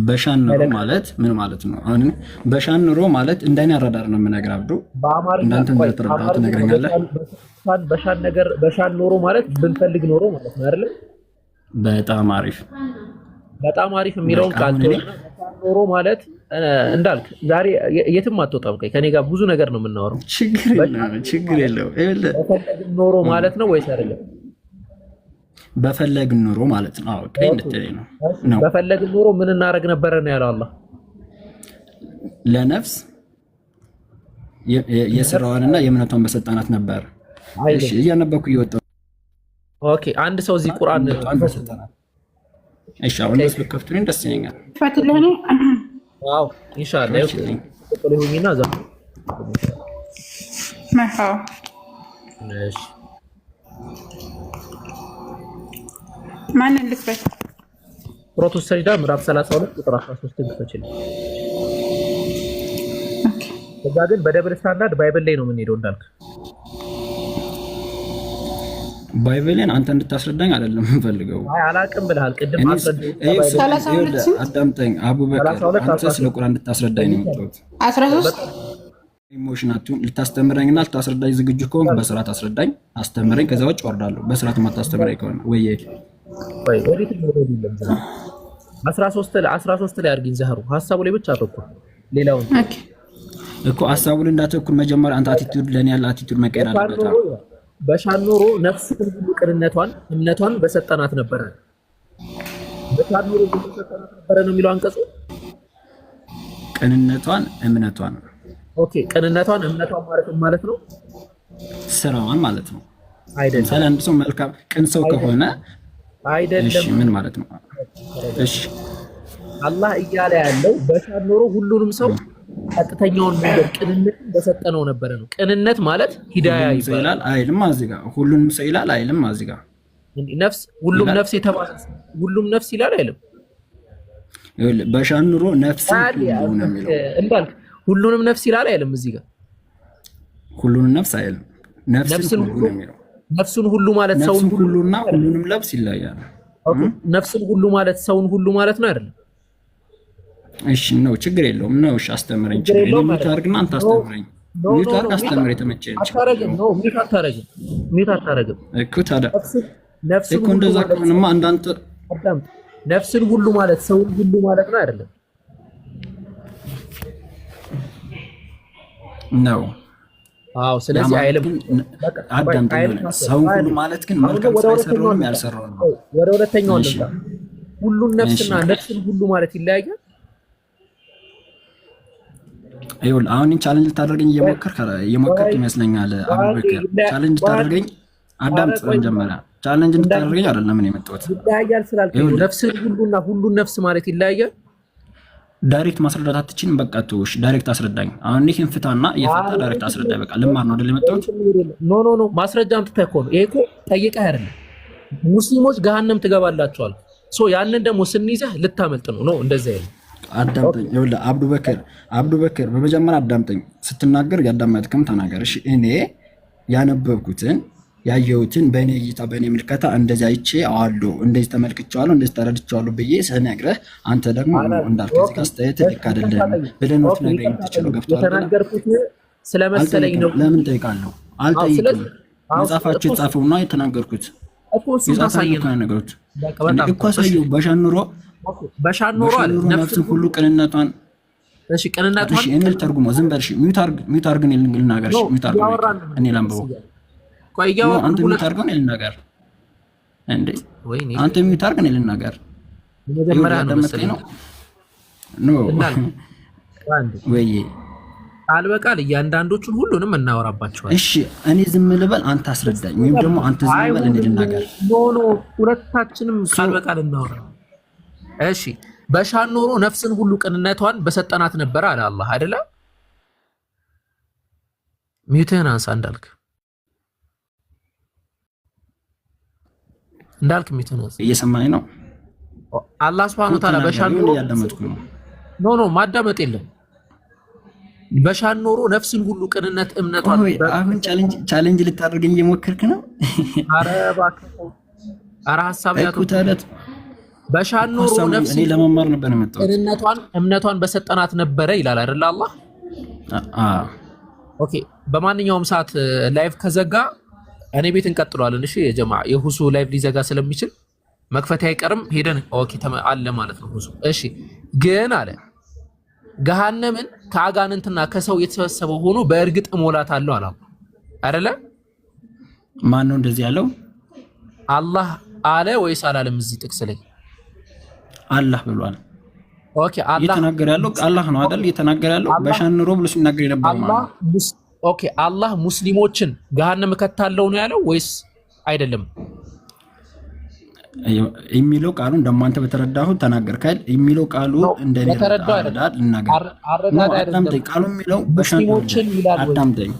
በሻን ኑሮ ማለት ምን ማለት ነው አሁን በሻን ኑሮ ማለት እንደኔ አራዳር ነው የምነግርህ አብዱ እናንተ እንደተረዳሁት ትነግረኛለህ በሻን ኑሮ ማለት ብንፈልግ ኖሮ ማለት ነው አይደል በጣም አሪፍ የሚለውን ቃል ኖሮ ማለት እንዳልክ ዛሬ የትም አትወጣም ከኔ ጋር ብዙ ነገር ነው የምናወራው ችግር የለው በፈለግን ኖሮ ማለት ነው ወይስ አይደለም በፈለግን ኑሮ ማለት ነው አዎ ቀይ እንድትለኝ ነው በፈለግን ኑሮ ምን እናደርግ ነበር ነው ያለው አላህ ለነፍስ የስራዋንና የእምነቷን በሰጣናት ነበር እሺ እያነበብኩ እየወጣሁ ኦኬ አንድ ሰው እዚህ ቁርአን በሰጣናት እሺ አሁን ለስልከፍቱኝ ደስ ይለኛል ፈትልህ ነው ዋው ኢንሻአላህ ይቆጥሩ ይሁንና ዘም መሐው እሺ ማንን ልክፈት ሱረቱ ሰጅዳ ምዕራፍ 32 ቁጥር 13 ልክፈችልኝ ኦኬ ከዛ ግን በደብል ስታንዳርድ ባይብል ላይ ነው የምንሄደው እንዳልክ ባይብልን አንተ እንድታስረዳኝ አይደለም የምፈልገው አይ አላቅም ብለሃል ቅድም አዳምጠኝ አቡበከር አንተ ስለ ቁርአን እንድታስረዳኝ ነው የምትወት 13 ኢሞሽናቱን ልታስተምረኝና ልታስረዳኝ ዝግጁ ከሆንክ በስርዓት አስረዳኝ አስተምረኝ ከዛ ውጭ ወርዳለሁ በስርዓት ማታስተምረኝ ከሆነ ወይ ወዴት ነው ይለም 13 ላይ አድርጊኝ ዘህሩ ሐሳቡ ላይ ብቻ አተኩር ሌላውን እኮ ሐሳቡ ላይ እንዳተኩር መጀመሪያ አንተ አቲቲዩድ ለኔ ያለ አቲቲዩድ መቀየር አለበት በሻን ኑሮ ነፍስን ሁሉ ቅንነቷን እምነቷን በሰጠናት ነበር በሻን ኑሮ በሰጠናት ነበር ነው የሚለው አንቀጹ ቅንነቷን እምነቷን ኦኬ ቅንነቷን እምነቷን ማለት ነው ስራዋን ማለት ነው አይደለም ሰላም ሰው መልካም ቅን ሰው ከሆነ አይደለም እሺ ምን ማለት ነው እሺ አላህ እያለ ያለው በሻን ኑሮ ሁሉንም ሰው ቀጥተኛውን መንገድ ቅንነትን በሰጠነው ነበር ነው ቅንነት ማለት ሂዳያ ይባላል አይልም አዚጋ ሁሉንም ሰው ይላል አይልም አዚጋ ነፍስ ሁሉም ነፍስ የተባለ ሁሉም ነፍስ ይላል አይልም በሻን ኑሮ ነፍስ ሁሉ ነው የሚለው እንዳልክ ሁሉንም ነፍስ ይላል አይልም እዚህ ጋር ሁሉንም ነፍስ አይልም ነፍስን ሁሉ ነው የሚለው ነፍሱን ሁሉ ማለት ሰውን ሁሉና ሁሉንም ለብስ ይለያል ኦኬ ነፍስን ሁሉ ማለት ሰውን ሁሉ ማለት ነው አይደል እሺ ነው ችግር የለውም ነው እሺ አስተምረኝ ችግር የለውም ታርግና አንተ አስተምረኝ ሚዩት አድርግ አስተምር የተመቸኝ አታረግም ነው ሚዩት አታረግም እኮ ታዲያ ነፍስን እኮ እንደዛ ከሆነማ አንዳንተ አዳም ነፍስን ሁሉ ማለት ሰውን ሁሉ ማለት ነው አይደለም ነው አዎ ስለዚህ አይልም አዳም ሰውን ሁሉ ማለት ግን መልካም ስራ የሰራውም ያልሰራው ነው ወደ ሁለተኛው እንደ ሁሉን ነፍስና ነፍስን ሁሉ ማለት ይለያያል አይውል አሁን ቻሌንጅ ልታደርገኝ እየሞከርክ ይመስለኛል አቡበከር ቻሌንጅ ታደርገኝ አዳምጥ መጀመሪያ ቻሌንጅ ልታደርገኝ አይደለም ምን የመጣሁት ይለያያል ስላልከኝ ነፍስን ሁሉና ሁሉን ነፍስ ማለት ይለያያል ዳይሬክት ማስረዳት አትችልም በቃ ተውሽ ዳይሬክት አስረዳኝ አሁን ይሄን ፍታና የፈታ ዳይሬክት አስረዳኝ በቃ ልማር ነው አይደል የመጣሁት ኖ ማስረጃ አምጥተህ እኮ ነው ይሄ እኮ ጠይቀህ አይደለም ሙስሊሞች ገሃነም ትገባላችኋል ሶ ያንን ደግሞ ስንይዘህ ልታመልጥ ነው እንደዛ ይሄ አዳምጠኝ ይኸውልህ አብዱበከር በመጀመሪያ አዳምጠኝ ስትናገር ያዳመጥክም ተናገር እሺ እኔ ያነበብኩትን ያየሁትን በእኔ እይታ በእኔ ምልከታ እንደዚህ አይቼ አዋለሁ እንደዚህ ተመልክቼዋለሁ እንደዚህ ተረድቼዋለሁ ብዬ ስነግርህ አንተ ደግሞ እንዳልከው እዚህ አስተያየት ልክ አይደለም ብለህ ነው ትነግረኝ የምትችለው ገብቶሃል የተናገርኩት ስለመሰለኝ ነው ለምን ጠይቃለሁ አልጠይቅም መጽሐፋችሁ የጻፈውና የተናገርኩት እኮ እሱ ታሳየን ነገሩት እኮ አሳየው በሻን ኖሮ አለ ነፍስን ሁሉ ቅንነቷን እሺ ቅንነቷን እሺ እኔ ልተርጉመው ዝም በል እሺ ሚዩት አድርግ እኔ ልናገር እሺ ሚዩት አድርግ እኔ ላንብበው ቆይያው አንተ ሚዩት አድርግ እኔ ልናገር እንዴ አንተ ሚዩት አድርግ እኔ ልናገር መጀመሪያ ነው መሰለኝ ኖ ወይ ቃል በቃል እያንዳንዶቹን ሁሉንም እናወራባቸዋለን እሺ እኔ ዝም ልበል አንተ አስረዳኝ ወይም ደግሞ አንተ ዝም በል እኔ ልናገር ኖ ሁለታችንም ቃል በቃል እናወራ እሺ በሻን ኖሮ ነፍስን ሁሉ ቅንነቷን በሰጠናት ነበር አለ አላህ አይደለ ሚዩትህን አንሳ እንዳልክ ሚዩትህን አንሳ እየሰማኝ ነው አላህ Subhanahu Wa Ta'ala በሻን ኖሮ ያዳመጥኩ ነው ኖ ማዳመጥ የለም በሻን ኖሮ ነፍስን ሁሉ ቅንነት እምነቷን አሁን ቻሌንጅ ልታደርገኝ እየሞከርክ ነው አረ እባክህ አረ ሐሳብ ያቱት በሻን ኖሮ ነፍስ እኔ ለመማር ነበር የመጣሁት ቅንነቷን እምነቷን በሰጠናት ነበር ይላል አይደል አላህ ኦኬ በማንኛውም ሰዓት ላይቭ ከዘጋ እኔ ቤት እንቀጥለዋለን እሺ የጀማዓ የሁሱ ላይቭ ሊዘጋ ስለሚችል መክፈት አይቀርም ሄደን ኦኬ አለ ማለት ነው ሁሱ እሺ ግን አለ ገሃነምን ከአጋንንትና ከሰው የተሰበሰበው ሆኖ በእርግጥ እሞላታለሁ አለ አይደለ ማን ነው እንደዚህ ያለው አላህ አለ ወይስ አላለም እዚህ ጥቅስ ላይ አላህ ብሏል ኦኬ አላህ እየተናገረ ያለው አላህ ነው አይደል እየተናገረ ያለው በሻን ኑሮ ብሎ ሲናገር የነበረው አላህ ኦኬ አላህ ሙስሊሞችን ገሃነም ከታለው ነው ያለው ወይስ አይደለም የሚለው ቃሉ እንደማንተ በተረዳሁ ተናገርከል የሚለው ቃሉ እንደኔ ተረዳዳል ልናገር አዳምጠኝ ቃሉ የሚለው በሻንሞችን ይላል አዳምጠኝ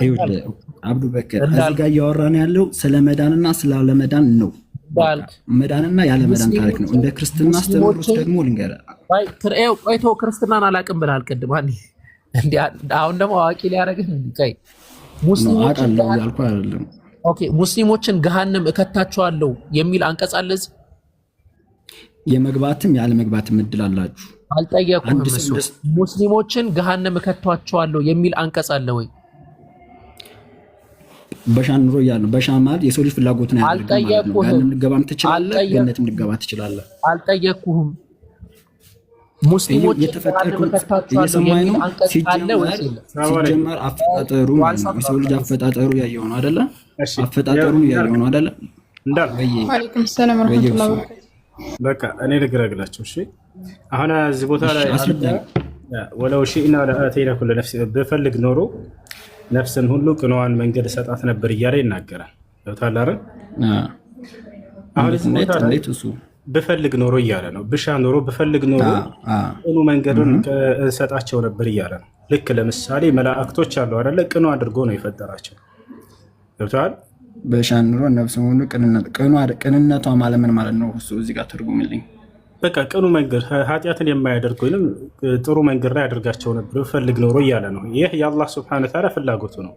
ይኸውልህ አብዱበከር እዚህ ጋር እያወራን ያለው ስለ መዳንና ስለ አለመዳን ነው መዳንና ያለመዳን ታሪክ ነው እንደ ክርስትና አስተምህሮት ደግሞ ልንገርህ ቆይቶ ክርስትናን አላውቅም ብለሃል ቅድም እንዴ አሁን ደግሞ አዋቂ ሊያረግህ ነው እንዴ ሙስሊሞችን ያልኩ አይደለም ኦኬ ሙስሊሞችን ገሃነም እከታቸዋለሁ የሚል አንቀጽ አለ እዚህ የመግባትም ያለ መግባትም እድል አላችሁ አልጠየቁም ሙስሊሞችን ገሃነም እከታቸዋለሁ የሚል አንቀጽ አለ ወይ በሻን ኑሮ ያለው በሻን ማለት የሰው ልጅ ፍላጎት ነው ያለው ገሃነም ልገባም ትችላለህ ገነትም ልገባ ትችላለህ አልጠየቁም ሙስሊሞች የተፈጠሩት እየሰማኝ ነው ሲጀመር አፈጣጠሩ የሰው ልጅ አፈጣጠሩ ያየው ነው አይደለ አፈጣጠሩን ያየው ነው አይደለ እንዳል ወአለይኩም ሰላም ወራህመቱላሂ ወበረካቱ በቃ እኔ ልግረግላችሁ እሺ አሁን እዚህ ቦታ ላይ ወለው ሺእና ለአተይና ኩለ ነፍስ በፈልግ ኖሮ ነፍስን ሁሉ ቅንዋን መንገድ ሰጣት ነበር እያለ ይናገራል ለታላ አይደል አሁን እዚህ ቦታ ላይ በፈልግ ኖሮ እያለ ነው ብሻ ኖሮ በፈልግ ኖሮ ቅኑ መንገዱን ሰጣቸው ነበር እያለ ነው ልክ ለምሳሌ መላእክቶች አሉ አይደለ ቅኑ አድርጎ ነው የፈጠራቸው ገብቷል በሻን ኑሮ ነፍስ ሁሉ ቅንነቷ ማለት ምን ማለት ነው እሱ እዚህ ጋር ትርጉምልኝ በቃ ቅኑ መንገድ ኃጢአትን የማያደርግ ወይንም ጥሩ መንገድ ላይ ያደርጋቸው ነበር በፈልግ ኖሮ እያለ ነው ይህ የአላህ Subhanahu Wa Ta'ala ፍላጎቱ ነው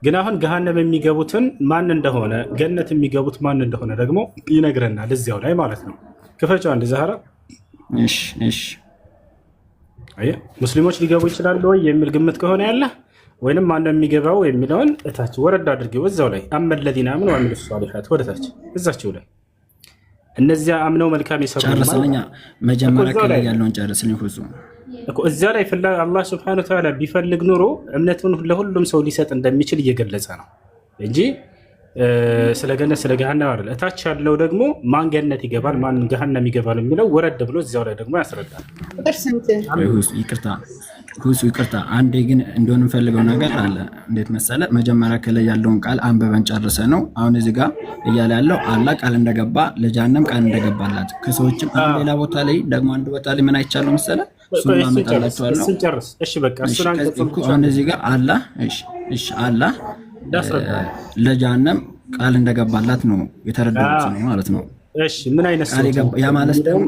ግን አሁን ገሃነም የሚገቡትን ማን እንደሆነ ገነት የሚገቡት ማን እንደሆነ ደግሞ ይነግረናል እዚያው ላይ ማለት ነው ክፈጫው አንድ ዛህራ እሺ ሙስሊሞች ሊገቡ ይችላሉ ወይ የሚል ግምት ከሆነ ያለ ወይንም ማን የሚገባው የሚለውን እታች ወረድ አድርገው እዛው ላይ አመለዚነ አመኑ ወዐሚሉ ሷሊሓት ወደታች እዛቸው ላይ እነዚያ አምነው መልካም የሰሩ ጨርሰልኛ መጀመሪያ ከላይ ያለውን ጨርስልኝ ሁሉ እኮ እዛ ላይ አላህ ሱብሓነሁ ወተዓላ ቢፈልግ ኑሮ እምነቱን ለሁሉም ሰው ሊሰጥ እንደሚችል እየገለጸ ነው እንጂ ስለ ገነት ስለ ገሃነም አይደል። እታች ያለው ደግሞ ማን ገነት ይገባል ማን ገሃነም ይገባል የሚለው ወረድ ብሎ እዛው ላይ ደግሞ ያስረዳል። ይቅርታ አንዴ ግን እንደሆነ እንፈልገው ነገር አለ። እንዴት መሰለ መጀመሪያ ከላይ ያለውን ቃል አንበበን ጨርሰ ነው አሁን እዚህ ጋር እያለ ያለው አላህ ቃል እንደገባ ለጀሃነም ቃል እንደገባላት ከሰዎችም ሌላ ቦታ ላይ ደግሞ አንድ ቦታ ላይ ምን አይቻለው መሰለ እሱን አመጣላችኋለሁ። እሺ በቃ እሱን አሁን እዚህ ጋር አላህ እሺ አላህ ለጀሃነም ቃል እንደገባላት ነው የተረዳሁት ነው ማለት ነው። እሺ ምን አይነት ሰዎች ያ ማለት ደግሞ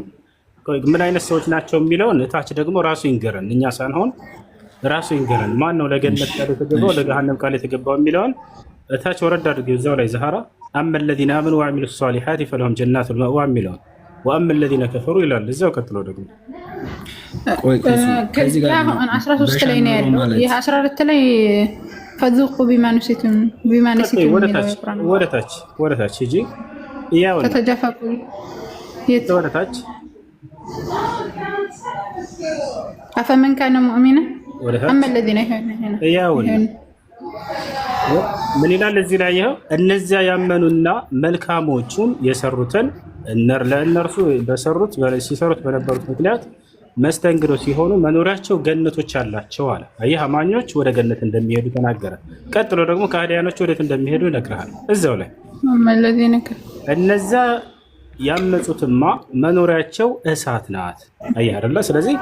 ምን አይነት ሰዎች ናቸው የሚለውን እታች ደግሞ ራሱ ይንገረን፣ እኛ ሳንሆን ራሱ ይንገረን። ማን ነው ለገነት ቃል የተገባው ለገሃነም ቃል የተገባው የሚለውን እታች ወረድ አድርገው እዛው ላይ ዛህራ አመ الذين آمنوا وعملوا الصالحات فلهم جنات المأوى የሚለውን وأما الذين كفروا ይላል እዛው ቀጥሎ ደግሞ ከዚህ ጋር 13 ላይ ነው ያለው። ይሄ 14 ላይ فذوقوا بما نسيتم ወደታች ሂጂ ያው ተተጀፈቁ ወደታች أفمن كان مؤمنا أما الذين يهون ምን ይላል እዚህ ላይ ይኸው እነዚያ ያመኑና መልካሞቹን የሰሩትን ለእነርሱ ሲሰሩት በነበሩት ምክንያት መስተንግዶ ሲሆኑ መኖሪያቸው ገነቶች አላቸው አለ። አየህ አማኞች ወደ ገነት እንደሚሄዱ ተናገረ። ቀጥሎ ደግሞ ከሃዲያኖች ወዴት እንደሚሄዱ ይነግርሃል እዛው ላይ እነዛ ያመጹትማ መኖሪያቸው እሳት ናት። አየህ አይደለ? ስለዚህ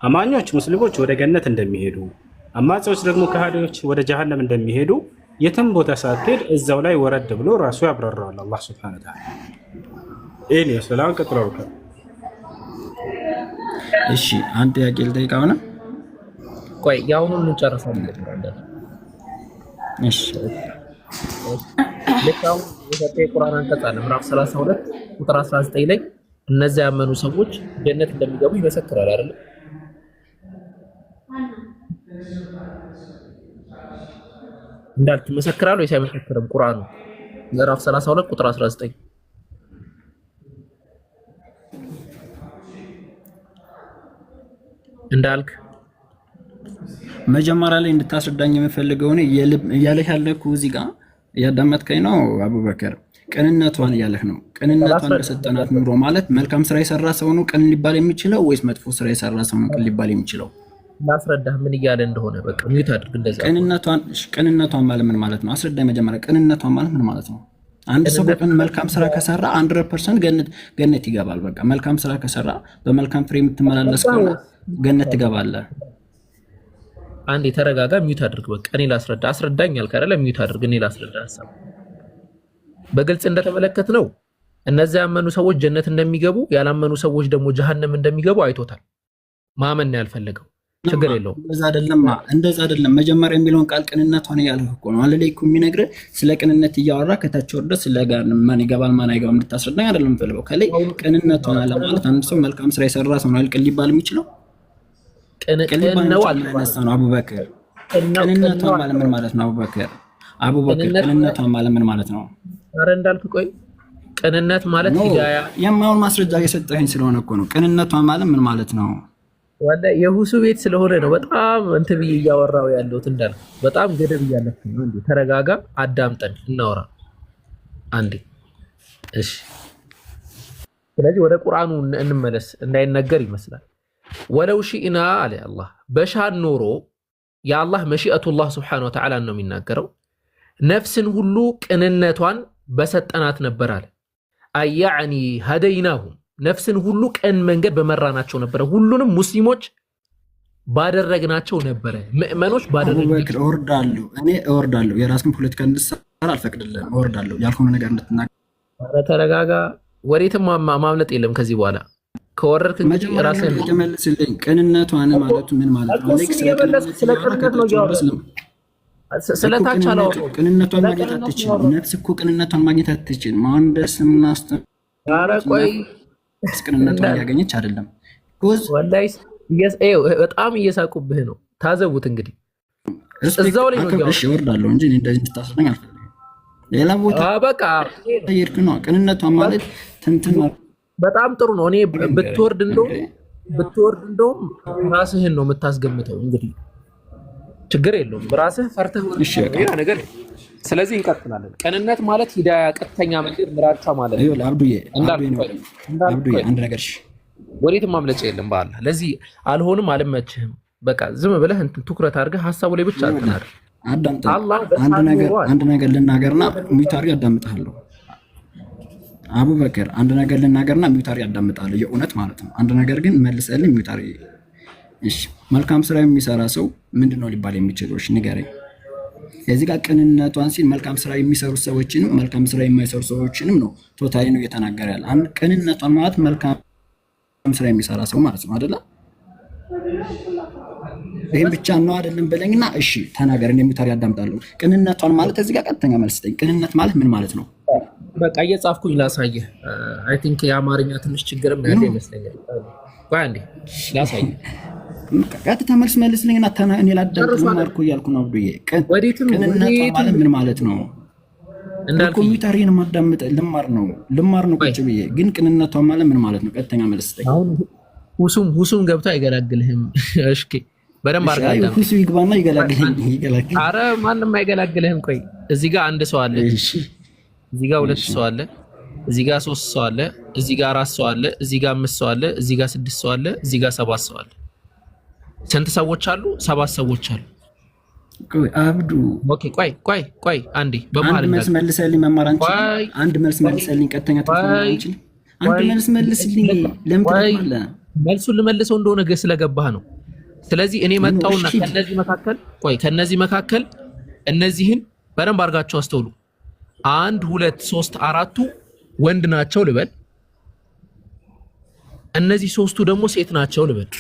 አማኞች ሙስሊሞች ወደ ገነት እንደሚሄዱ አማጺዎች ደግሞ ከሃዲዎች ወደ ጀሃነም እንደሚሄዱ የትም ቦታ ሳትሄድ እዛው ላይ ወረድ ብሎ ራሱ ያብራራዋል አላህ ሱብሓነሁ ወተዓላ። ይሄን ይመስላል። ቀጥሎ እሺ አንድ ጥያቄ ልጠይቅህ ሆነ። ቆይ ያውኑን እንጨርሳለን። እሺ ለካው የቁርአን አንቀጽ አለ ምዕራፍ 32 ቁጥር 19 ላይ እነዚያ ያመኑ ሰዎች ጀነት እንደሚገቡ ይመሰክራል አይደል? እንዳልክ ይመሰክራል ወይስ አይመሰክርም? ቁርአኑ ምዕራፍ 32 ቁጥር 19 እንዳልክ መጀመሪያ ላይ እንድታስረዳኝ የምፈልገው ነው እያለህ ያለኩ እዚህ ጋር እያዳመጥከኝ ነው አቡበከር። ቅንነቷን እያለህ ነው። ቅንነቷን በሰጠናት ኑሮ ማለት መልካም ስራ የሰራ ሰው ነው ቅን ሊባል የሚችለው ወይስ መጥፎ ስራ የሰራ ሰው ነው ቅን ሊባል የሚችለው? ላስረዳህ ምን እያለ እንደሆነ በቃ ሚዩት አድርግ። እንደዛ ቅንነቷን ማለት ምን ማለት ነው? አስረዳኝ መጀመሪያ። ቅንነቷን ማለት ምን ማለት ነው? አንድ ሰው በቅን መልካም ስራ ከሰራ 100% ገነት ይገባል። በቃ መልካም ስራ ከሰራ በመልካም ፍሬ የምትመላለስ ከሆነ ገነት ትገባለህ። አንድ የተረጋጋ ሚዩት አድርግ። በቃ እኔ ላስረዳ። አስረዳኝ ያልክ አይደለ? ሚዩት አድርግ። እኔ ላስረዳ ሐሳብ በግልጽ እንደተመለከት ነው። እነዚያ ያመኑ ሰዎች ጀነት እንደሚገቡ ያላመኑ ሰዎች ደግሞ ጀሃነም እንደሚገቡ አይቶታል። ማመን ነው ያልፈለገው። ችግር የለውም። እንደዛ አይደለም። መጀመሪያ የሚለውን ቃል ቅንነቷን እያልህ እኮ ነው። አለላይ እኮ የሚነግርህ ስለ ቅንነት እያወራ ከታች ወርደ ስለ ጋር ማን ይገባል ማን አይገባም እንድታስረዳኝ አይደለም ፈልገው። ከላይ ቅንነቷን አለ ማለት አንድ ሰው መልካም ስራ የሰራ ሰው ነው ቅን ሊባል የሚችለው። ቅንነት ነው አቡበከር። ቅንነቷን ማለት ምን ማለት ነው አቡበከር? ቅንነቷን ማለት ምን ማለት ነው? አረ እንዳልክ ቆይ ቅንነት ማለት ሂዳያ የማውን ማስረጃ እየሰጠኸኝ ስለሆነ እኮ ነው። ቅንነቷን ማለት ምን ማለት ነው? ወደ የሁሱ ቤት ስለሆነ ነው በጣም እንትን ብዬ እያወራው ያለሁት። እንዳልክ በጣም ገደብ እያለፍኩኝ ነው። እንዴ ተረጋጋ፣ አዳምጠን እናወራ አንዴ እሺ። ስለዚህ ወደ ቁርአኑ እንመለስ እንዳይነገር ይመስላል። ወለው ሺእና አለ አላህ በሻን ኖሮ የአላህ መሺአቱላህ ሱብሓነሁ ወተዓላ ነው የሚናገረው። ነፍስን ሁሉ ቅንነቷን በሰጠናት ነበር አለ። አያዕኒ ሀደይናሁም ነፍስን ሁሉ ቀን መንገድ በመራናቸው ነበረ። ሁሉንም ሙስሊሞች ባደረግናቸው ነበረ። ምእመኖች ባደረግናቸው እወርዳለሁ። የራስን ፖለቲካ እንድትሰራ አልፈቅድልህም። እወርዳለሁ። ያልሆነ ነገር እንድትናገር ተረጋጋ። ወዴትም ማምለጥ የለም ከዚህ በኋላ ከወረድክ እንግዲህ ራስህን መልስልኝ። ቅንነቷን ማለቱ ምን ማለት ነው? ስለ ቅንነት ነው ያወራው። ስለታች አላወራሁም። ቅንነቷን ማግኘት አትችልም። ነፍስ እኮ ቅንነቷን ማግኘት አትችልም። ማንደስምናስ ኧረ ቆይ ቅንነቷን እያገኘች አይደለም። ወላሂ በጣም እየሳቁብህ ነው። ታዘቡት እንግዲህ እዛው ላይ ነው። እሺ እወርዳለሁ እንጂ እንደዚህ እንድታስረኝ አልፈልግም። ሌላ ቦታ በቃ ይርክ ነው። ቅንነቷ ማለት ትንትን በጣም ጥሩ ነው። እኔ ብትወርድ እንደውም ራስህን ነው የምታስገምተው። እንግዲህ ችግር የለውም ራስህ ፈርተህ ሌላ ነገር። ስለዚህ እንቀጥላለን። ቅንነት ማለት ሂዳያ ቀጥተኛ መንገድ ምራቻ ማለት ነው። አብዱዬ አንድ ነገር ወዴትም ማምለጫ የለም በአላህ። ለዚህ አልሆንም አልመችህም በቃ ዝም ብለህ እንትን ትኩረት አድርገህ ሀሳቡ ላይ ብቻ አትናር። አንድ ነገር ልናገርና ሚዩት አድርጌ አዳምጥሃለሁ። አቡበከር አንድ ነገር ልናገርና ሚዩት አድርጌ አዳምጥሃለሁ። የእውነት ማለት ነው። አንድ ነገር ግን መልሰልኝ ሚዩት አድርጌ። እሺ መልካም ስራ የሚሰራ ሰው ምንድነው ሊባል የሚችለው? እሺ ንገረኝ። እዚህ ጋር ቅንነቷን ሲል መልካም ስራ የሚሰሩ ሰዎችንም መልካም ስራ የማይሰሩ ሰዎችንም ነው ቶታሊ ነው እየተናገረ ያለ። አንድ ቅንነቷን ማለት መልካም ስራ የሚሰራ ሰው ማለት ነው አይደለ? ይሄን ብቻ ነው አይደለም በለኝና እሺ ተናገር። እኔ ሚዩት አድርጌ አዳምጣለሁ። ቅንነቷን ማለት እዚህ ጋር ቀጥተኛ መልስ ስጠኝ። ቅንነት ማለት ምን ማለት ነው? በቃ እየጻፍኩኝ ላሳየህ። አይ ቲንክ የአማርኛ ትንሽ ችግርም ያለ ይመስለኛል። ቆይ አንዴ ላሳየህ። ቀጥታ መልስ መልስልኝና እኔ ላዳምጥ ማርኩ እያልኩ ነው አብዱዬ። ቅንነቷ ማለት ምን ማለት ነው? ኮምፒውተሬን ማዳምጥ ልማር ነው ቁጭ ብዬ። ግን ቅንነቷ ማለት ምን ማለት ነው? ቀጥተኛ መልስ ስጠኝ። አሁን ሁሱም ገብቶ አይገላግልህም። እሺ በደንብ አድርጋ አዳምጥ። ሁሱ ይግባና ይገላግልኝ። ኧረ ማንም አይገላግልህም። ቆይ እዚህ ጋር አንድ ሰው አለ፣ እዚህ ጋር ሁለት ሰው አለ፣ እዚህ ጋር ሶስት ሰው አለ፣ እዚህ ጋር አራት ሰው አለ፣ እዚህ ጋር አምስት ሰው አለ፣ እዚህ ጋር ስድስት ሰው አለ፣ እዚህ ጋር ሰባት ሰው አለ። ስንት ሰዎች አሉ? ሰባት ሰዎች አሉ። ቆይ አብዱ ኦኬ፣ ቆይ አንዴ በመሃል አንድ መልስ መልሰልኝ። መማር አንችልም። አንድ መልስ መልሰልኝ። ቀጥተኛ ተፈራ አንችልም። አንድ መልስ መልስልኝ። ለምን ትላለህ? መልሱን ልመልሰው እንደሆነ ስለገባህ ነው። ስለዚህ እኔ መጣውና ከነዚህ መካከል እነዚህን በደንብ አድርጋችሁ አስተውሉ። 1 2 3 4ቱ ወንድ ናቸው ልበል፣ እነዚህ ሶስቱ ደግሞ ሴት ናቸው ልበል።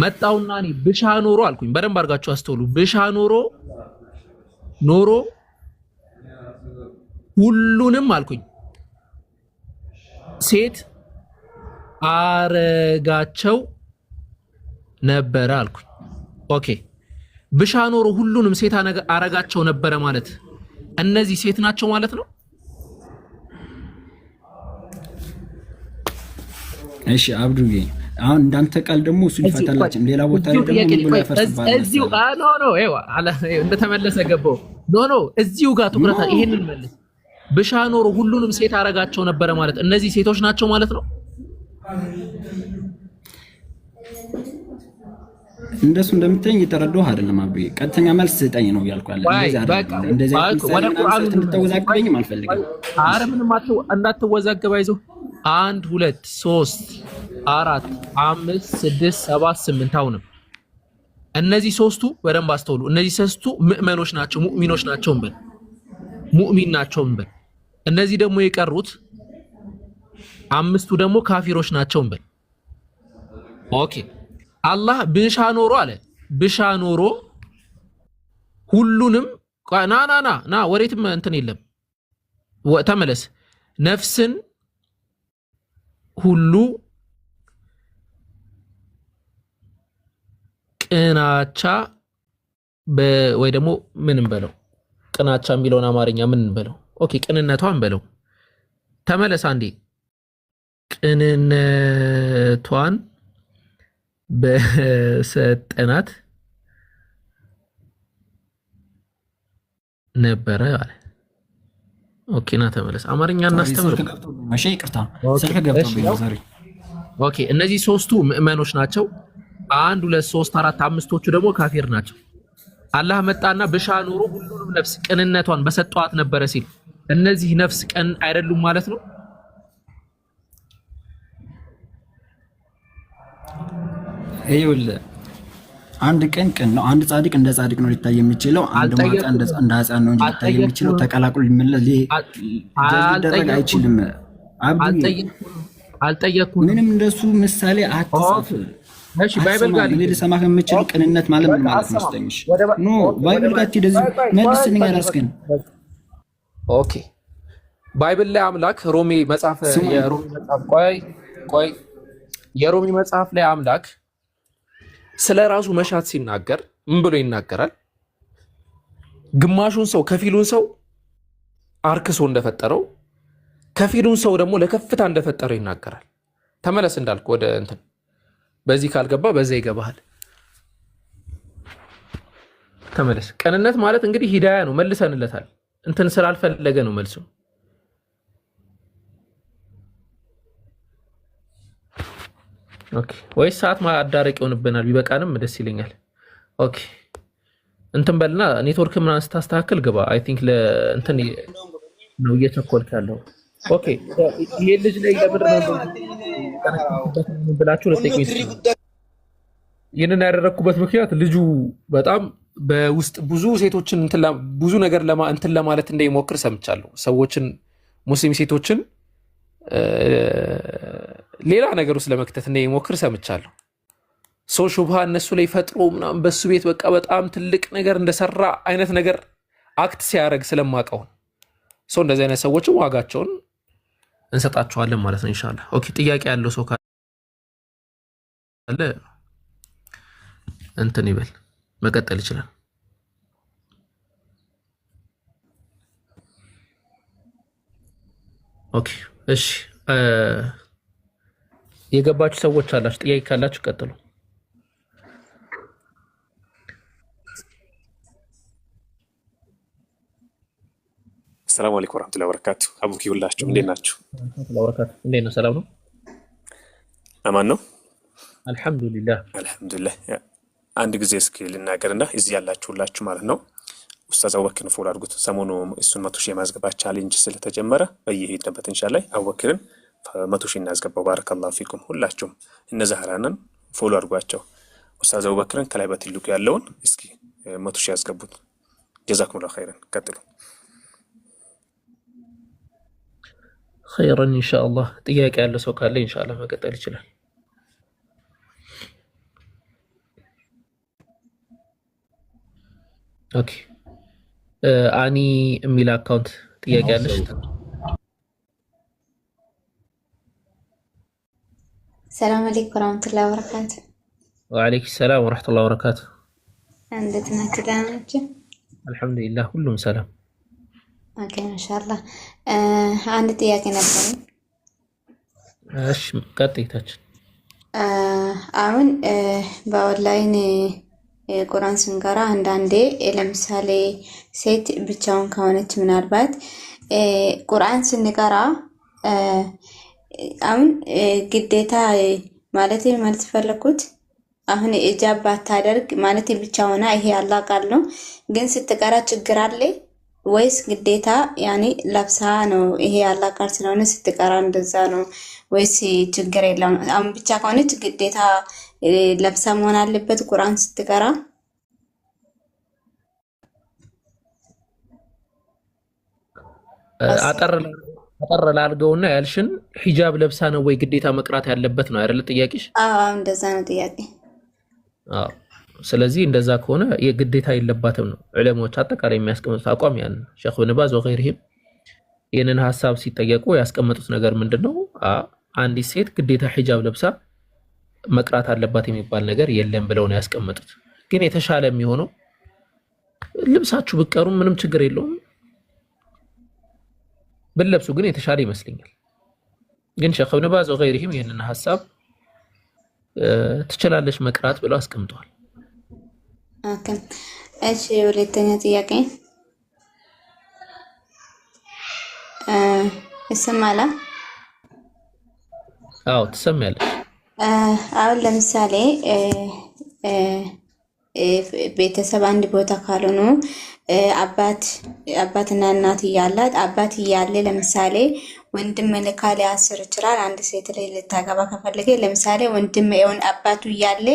መጣውና እኔ ብሻ ኖሮ አልኩኝ። በደንብ አድርጋችሁ አስተውሉ። ብሻ ኖሮ ሁሉንም አልኩኝ ሴት አረጋቸው ነበረ አልኩኝ። ኦኬ ብሻ ኖሮ ሁሉንም ሴት አረጋቸው ነበረ ማለት እነዚህ ሴት ናቸው ማለት ነው። እሺ አብዱዬ አሁን እንዳንተ ቃል ደግሞ እሱ ሊፈታላችም ሌላ ቦታ ላይ ደግሞ ምን ያፈርስባል? እዚሁ እንደተመለሰ ገባው። ኖ እዚሁ ጋር ትኩረት ይሄንን መልስ። ብሻ ኖሮ ሁሉንም ሴት አረጋቸው ነበረ ማለት እነዚህ ሴቶች ናቸው ማለት ነው። እንደሱ እንደምትኝ እየተረዳሁ አይደለም አብዱዬ። ቀጥተኛ መልስ ስጠኝ ነው ያልኩህ። እንደዚህ ወደ ቁርአኑ እንድትወዛገበኝም አልፈልግም። ኧረ ምንም እንዳትወዛገብ አይዞህ። 1 2 3 4 5 6 7 8 አሁንም እነዚህ ሶስቱ በደንብ አስተውሉ። እነዚህ ሶስቱ ሙእሚኖች ናቸው፣ ሙእሚኖች ናቸው እንበል፣ ሙእሚን ናቸው እንበል። እነዚህ ደግሞ የቀሩት አምስቱ ደግሞ ካፊሮች ናቸው እንበል። ኦኬ አላህ ብሻ ኖሮ አለ። ብሻ ኖሮ ሁሉንም ና ወሬትም እንትን የለም ተመለስ። ነፍስን ሁሉ ቅናቻ ወይ ደግሞ ምንም በለው ቅናቻ የሚለውን አማርኛ ምን በለው? ኦኬ ቅንነቷን በለው። ተመለስ አንዴ። ቅንነቷን በሰጠናት ነበረ አለ። ኦኬ ና ተመለስ። አማርኛ እናስተምር። እሺ ይቅርታ ስልክ ገብቶብኝ ነው ዛሬ። ኦኬ እነዚህ ሶስቱ ሙእሚኖች ናቸው። 1 2 3 4 አምስቶቹ ደግሞ ካፊር ናቸው። አላህ መጣና ብሻ ኑሮ ሁሉንም ነፍስ ቅንነቷን በሰጠዋት ነበረ ሲል እነዚህ ነፍስ ቀን አይደሉም ማለት ነው። ይኸውልህ አንድ ቀን ነው። አንድ ጻድቅ እንደ ጻድቅ ነው ሊታይ የሚችለው። አንድ ማጣ እንደ ሕፃን ነው እንጂ ሊታይ የሚችለው። ተቀላቅሎ ሊደረግ አይችልም። አልጠየኩም። ምንም እንደሱ ምሳሌ አትጻፍ። እሺ ባይብል ጋር ልሰማህ የምችለው ቅንነት ማለት ምን ማለት ነው? ስተኝሽ ኖ ባይብል ጋር ትደዚህ መልስልኝ አላስከን። ኦኬ ባይብል ላይ አምላክ ሮሜ መጽሐፍ የሮሜ መጽሐፍ ቆይ የሮሚ መጽሐፍ ላይ አምላክ ስለ ራሱ መሻት ሲናገር ምን ብሎ ይናገራል? ግማሹን ሰው ከፊሉን ሰው አርክሶ እንደፈጠረው ከፊሉን ሰው ደግሞ ለከፍታ እንደፈጠረው ይናገራል። ተመለስ እንዳልኩ ወደ እንትን በዚህ ካልገባ በዛ ይገባሃል። ተመለስ። ቅንነት ማለት እንግዲህ ሂዳያ ነው። መልሰንለታል። እንትን ስላልፈለገ ነው መልሱ። ኦኬ ወይስ ሰዓት ማዳረቅ ይሆንብናል? ቢበቃንም ደስ ይለኛል። ኦኬ እንትን በልና ኔትወርክ ምናምን ስታስተካክል ግባ። አይ ቲንክ ለእንትን ነው እየቸኮልክ ያለው። ኦኬ ይሄ ልጅ ላይ ለምድር ነው ብላችሁ ለጠይቁኝ። ይህንን ያደረግኩበት ምክንያት ልጁ በጣም በውስጥ ብዙ ሴቶችን ብዙ ነገር እንትን ለማለት እንደሚሞክር ሰምቻለሁ። ሰዎችን ሙስሊም ሴቶችን ሌላ ነገር ውስጥ ለመክተት እንደሚሞክር ሰምቻለሁ። ሰው ሹብሃ እነሱ ላይ ፈጥሮ ምናምን በሱ ቤት በቃ በጣም ትልቅ ነገር እንደሰራ አይነት ነገር አክት ሲያደርግ ስለማውቀው ሰው እንደዚህ አይነት ሰዎችን ዋጋቸውን እንሰጣቸዋለን ማለት ነው ኢንሻአላህ። ኦኬ ጥያቄ ያለው ሰው ካለ እንትን ይበል መቀጠል ይችላል። ኦኬ እሺ የገባችሁ ሰዎች አላችሁ ጥያቄ ካላችሁ ቀጥሉ። ሰላም አለይኩም ወራህመቱላሂ ወበረካቱ። አቡኪ ሁላችሁ እንዴት ናችሁ? እንዴት ነው? ሰላም ነው? አማን ነው? አልሐምዱሊላህ አልሐምዱሊላህ። አንድ ጊዜ እስኪ ልናገርና እዚህ ያላችሁ ሁላችሁ ማለት ነው ኡስታዝ አቡበክርን ፎሎ አድርጉት። ሰሞኑ እሱን 100 ሺህ የማስገባት ቻሌንጅ ስለተጀመረ በየሄድንበት ኢንሻአላህ አቡበክርን 100 ሺህ እናስገባው። ባረከላሁ ፊኩም። ሁላችሁም እነ ዛህራንን ፎሎ አድርጓቸው። ኡስታዝ አቡበክርን ከላይ በትልቁ ያለውን እስኪ 100 ሺህ ያስገቡት። ጀዛኩሙላሁ ኸይረን። ቀጥሉ። ኸይረን ኢንሻአላህ። ጥያቄ ያለው ሰው ካለ ኢንሻአላህ መቀጠል ይችላል። ኦኬ አኒ የሚል አካውንት ጥያቄ ያለሽ? ሰላም አለይኩም ወራህመቱላሂ ወበረካቱ። ወአለይኩም ሰላም ወራህመቱላሂ ወበረካቱ። እንዴት ናችሁ? ደህና ናችሁ? አልሐምዱሊላህ ሁሉም ሰላም። ኦኬ ማሻአላህ። አንድ ጥያቄ ነበረኝ። እሺ ቀጥይታችን። አሁን በኦንላይን ቁርአን ስንቀራ አንዳንዴ ለምሳሌ ሴት ብቻውን ከሆነች ምናልባት ቁርአን ስንቀራ አሁን ግዴታ ማለት ፈለኩት አሁን ኢጃብ ባታደርግ ማለት ብቻ ሆና ይሄ አላህ ቃል ነው፣ ግን ስትቀራ ችግር አለ ወይስ ግዴታ ያኔ ለብሳ ነው? ይሄ አላህ ቃል ስለሆነ ስትቀራ እንደዛ ነው ወይስ ችግር የለውም? አሁን ብቻ ከሆነች ግዴታ ለብሳ መሆን አለበት ቁርአን ስትቀራ? አጠር ላድርገውና ያልሽን ሂጃብ ለብሳ ነው ወይ ግዴታ መቅራት ያለበት ነው አይደል ጥያቄሽ? አዎ እንደዛ ነው ጥያቄ። አዎ ስለዚህ እንደዛ ከሆነ የግዴታ የለባትም ነው ዑለማዎች አጠቃላይ የሚያስቀምጡት አቋም ያን ሼኽ ኢብኑ ባዝ ወገይሪሂም ይህንን ሀሳብ ሲጠየቁ ያስቀመጡት ነገር ምንድነው? አንዲት ሴት ግዴታ ሂጃብ ለብሳ መቅራት አለባት የሚባል ነገር የለም ብለው ነው ያስቀመጡት። ግን የተሻለ የሚሆነው ልብሳችሁ ብትቀሩ ምንም ችግር የለውም ብለብሱ ግን የተሻለ ይመስለኛል። ግን ሼኽ ኢብኑ ባዝ ወገይሪሂም ይህንን ሀሳብ ትችላለች መቅራት ብለው አስቀምጠዋል። ኦኬ እሺ ሁለተኛ ጥያቄ ይሰማላ? አዎ ትሰማያለሽ። አሁን ለምሳሌ ቤተሰብ አንድ ቦታ ካልሆኑ አባትና እናት እያላት አባት እያለ ለምሳሌ ወንድም ልካ ሊያስር ይችላል። አንድ ሴት ላይ ልታገባ ከፈለገ ለምሳሌ ወንድም የሆነ አባቱ እያለ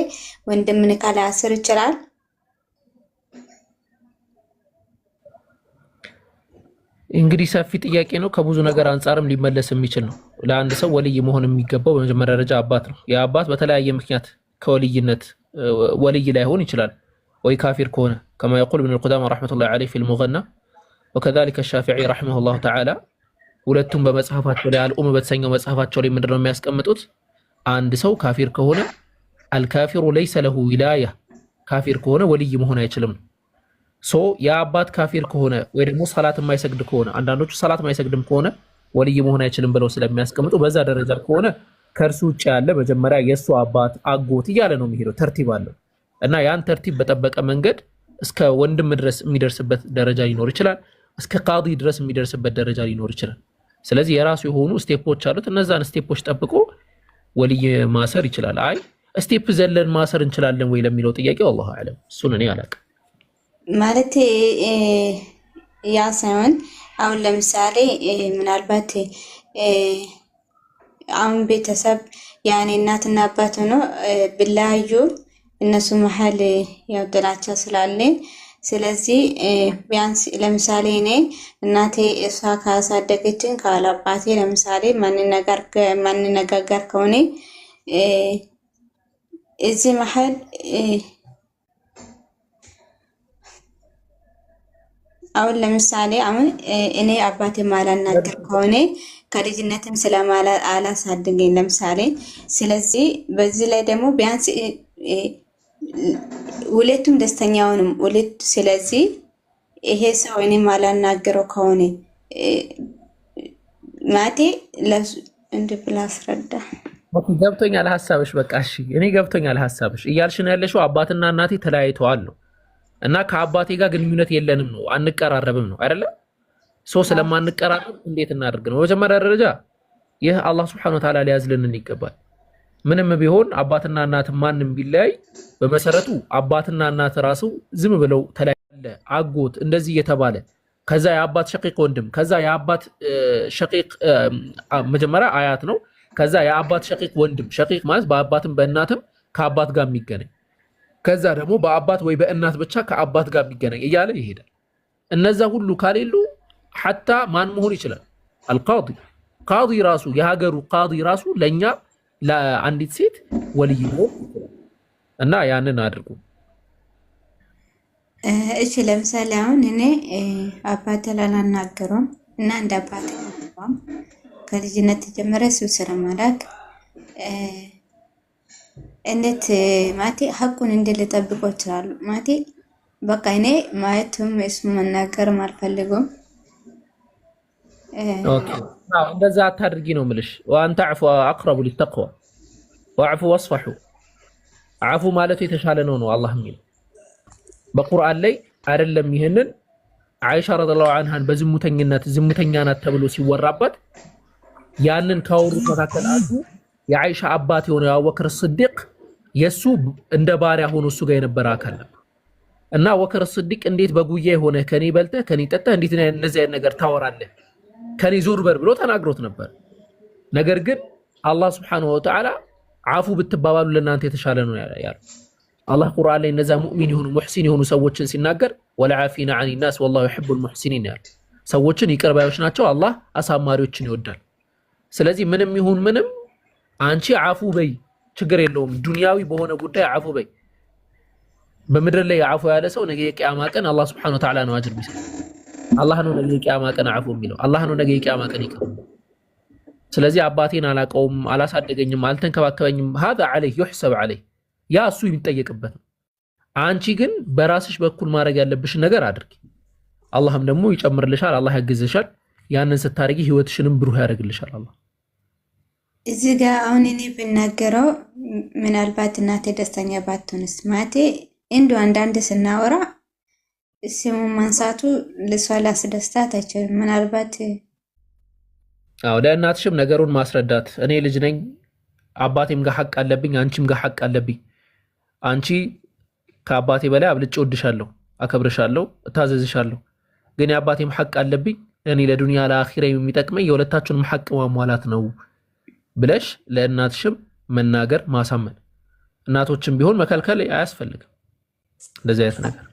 ወንድም ልካ ሊያስር ይችላል። እንግዲህ ሰፊ ጥያቄ ነው። ከብዙ ነገር አንጻርም ሊመለስ የሚችል ነው። ለአንድ ሰው ወልይ መሆን የሚገባው በመጀመሪያ ደረጃ አባት ነው። የአባት በተለያየ ምክንያት ከወልይነት ወልይ ላይሆን ይችላል ወይ ካፊር ከሆነ كما يقول ابن القدامى رحمة الله عليه في المغنى وكذلك الشافعي رحمه الله تعالى ሁለቱም በመጽሐፋቸው ላይ አልኡም በተሰኘው መጽሐፋቸው ላይ ምንድነው የሚያስቀምጡት? አንድ ሰው ካፊር ከሆነ አልካፊሩ ለይሰ ለሁ ዊላያ ካፊር ከሆነ ወልይ መሆን አይችልም። ሶ የአባት ካፊር ከሆነ ወይ ደግሞ ሰላት የማይሰግድ ከሆነ አንዳንዶቹ ሰላት የማይሰግድም ከሆነ ወልይ መሆን አይችልም ብለው ስለሚያስቀምጡ በዛ ደረጃ ከሆነ ከእርሱ ውጭ ያለ መጀመሪያ የእሱ አባት አጎት እያለ ነው የሚሄደው። ተርቲብ አለው እና ያን ተርቲብ በጠበቀ መንገድ እስከ ወንድም ድረስ የሚደርስበት ደረጃ ሊኖር ይችላል። እስከ ቃዲ ድረስ የሚደርስበት ደረጃ ሊኖር ይችላል። ስለዚህ የራሱ የሆኑ ስቴፖች አሉት። እነዛን ስቴፖች ጠብቆ ወልይ ማሰር ይችላል። አይ ስቴፕ ዘለን ማሰር እንችላለን ወይ ለሚለው ጥያቄ والله اعلم እሱን እኔ አላውቅም። ማለት ያ ሳይሆን አሁን ለምሳሌ ምናልባት አሁን ቤተሰብ ያኔ እናትና አባት ሆኖ ብላዩ እነሱ መሀል ያው ጥላቻ ስላለ ስለዚህ ቢያንስ ለምሳሌ እኔ እናቴ እሷ ካሳደገችኝ ካላባቴ ለምሳሌ ማንነጋገር ከሆነ እዚህ መሀል አሁን ለምሳሌ አሁን እኔ አባቴ ማላናገር ከሆነ ከልጅነትም ስለማላ አላሳድገኝ ለምሳሌ ስለዚህ በዚህ ላይ ደግሞ ቢያንስ ሁለቱም ደስተኛውንም ሁለት ስለዚህ ይሄ ሰው እኔ ማላናገረው ከሆነ ማቴ ለሱ እንደ ብላስረዳ ገብቶኛል ሐሳብሽ። በቃ እሺ እኔ ገብቶኛል ሐሳብሽ። እያልሽ ነው ያለሽው አባትና እናቴ ተለያይተዋል ነው እና ከአባቴ ጋር ግንኙነት የለንም ነው አንቀራረብም ነው አይደለ? ሶ ስለማንቀራረብ እንዴት እናደርግ ነው? በመጀመሪያ ደረጃ ይህ አላህ Subhanahu Wa Ta'ala ሊያዝልንን ይገባል። ምንም ቢሆን አባትና እናት ማንም ቢለያይ በመሰረቱ አባትና እናት ራሱ ዝም ብለው ተለያየ አጎት እንደዚህ እየተባለ ከዛ የአባት ሸቂቅ ወንድም ከዛ የአባት ሸቂቅ መጀመሪያ አያት ነው ከዛ የአባት ሸቂቅ ወንድም ሸቂቅ ማለት በአባትም በእናትም ከአባት ጋር የሚገናኝ ከዛ ደግሞ በአባት ወይ በእናት ብቻ ከአባት ጋር የሚገናኝ እያለ ይሄዳል። እነዛ ሁሉ ካሌሉ ሐታ ማን መሆን ይችላል? አልቃዲ ቃዲ ራሱ የሀገሩ ቃዲ ራሱ ለኛ ለአንዲት ሴት ወልይ ነው እና ያንን አድርጉ። እሺ ለምሳሌ አሁን እኔ አባቴ ላናገረው እና እንደ አባቴ ነው ከልጅነት ጀምሮ እሱ ስለማላክ እንዴት ማቴ ሐቁን እንደልጠብቀው ይችላል ማቴ በቃ እኔ ማየቱም እሱ መናገርም አልፈልግም። ኦኬ እንደዛ አታድርጊ ነው የምልሽ። ወአንተ አዕፉ አቅረቡ ሊተቅዋ ወአዕፉ ወስፈሑ አዕፉ ማለት የተሻለ ነው አላህ የሚለው በቁርአን ላይ አይደለም። ይሄንን አይሻ ረዲየላሁ ዐንሃን በዝሙተኝነት ዝሙተኛ ናት ተብሎ ሲወራባት ያንን ካወሩት መካከል አንዱ የአይሻ አባት የሆነው አቡበክር ስዲቅ የሱ እንደ ባሪያ ሆኖ እሱ ጋር የነበረ አካል ነበር እና አቡበክር ስዲቅ እንዴት በጉያ የሆነ ከኔ በልተህ ከኔ ጠጣህ እንዴት እንደዚህ አይነት ነገር ታወራለህ ከኔ ዞር በር ብሎ ተናግሮት ነበር። ነገር ግን አላህ Subhanahu Wa Ta'ala አፉ ብትባባሉ ለእናንተ የተሻለ ነው ያለው አላህ ቁርአን ላይ እነዛ ሙእሚን የሆኑ ሙህሲን የሆኑ ሰዎችን ሲናገር ወልዓፊና ዐኒ ናስ ወላሁ ዩሂቡል ሙህሲኒን ያለ ሰዎችን ይቅር ባዮች ናቸው አላህ አሳማሪዎችን ይወዳል። ስለዚህ ምንም ይሁን ምንም አንቺ አፉ በይ ችግር የለውም። ዱንያዊ በሆነ ጉዳይ አፉ በይ። በምድር ላይ አፉ ያለ ሰው ነገ የቂያማ ቀን አላህ Subhanahu Wa Ta'ala ነው አጅር የሚሰጠው። አላህ ነው ነገ የቂያማ ቀን አፉ የሚለው አላህ ነው ነገ የቂያማ ቀን ይቅር። ስለዚህ አባቴን አላቀውም አላሳደገኝም አልተንከባከበኝም هذا عليه يحسب عليه ያ እሱ የሚጠየቅበት ነው። አንቺ ግን በራስሽ በኩል ማድረግ ያለብሽ ነገር አድርጊ። አላህም ደግሞ ይጨምርልሻል፣ አላህ ያግዝሻል። ያንን ስታረጊ ህይወትሽንም ብሩህ ያደርግልሻል አላህ። እዚህ ጋር አሁን እኔ ብናገረው ምናልባት እናቴ ደስተኛ ባትሆንስ ማቴ እንዱ አንዳንድ ስናወራ ስሙ ማንሳቱ ለሷ ላስደስታት አይችልም። ምናልባት አዎ ለእናትሽም ነገሩን ማስረዳት እኔ ልጅ ነኝ አባቴም ጋር ሐቅ አለብኝ አንቺም ጋር ሐቅ አለብኝ አንቺ ከአባቴ በላይ አብልጬ ወድሻለሁ አከብርሻለሁ እታዘዝሻለሁ ግን የአባቴም ሐቅ አለብኝ እኔ ለዱንያ ለአኺራ የሚጠቅመኝ የሁለታችሁንም ሐቅ ማሟላት ነው ብለሽ ለእናትሽም መናገር ማሳመን። እናቶችም ቢሆን መከልከል አያስፈልግም እንደዚህ አይነት ነገር።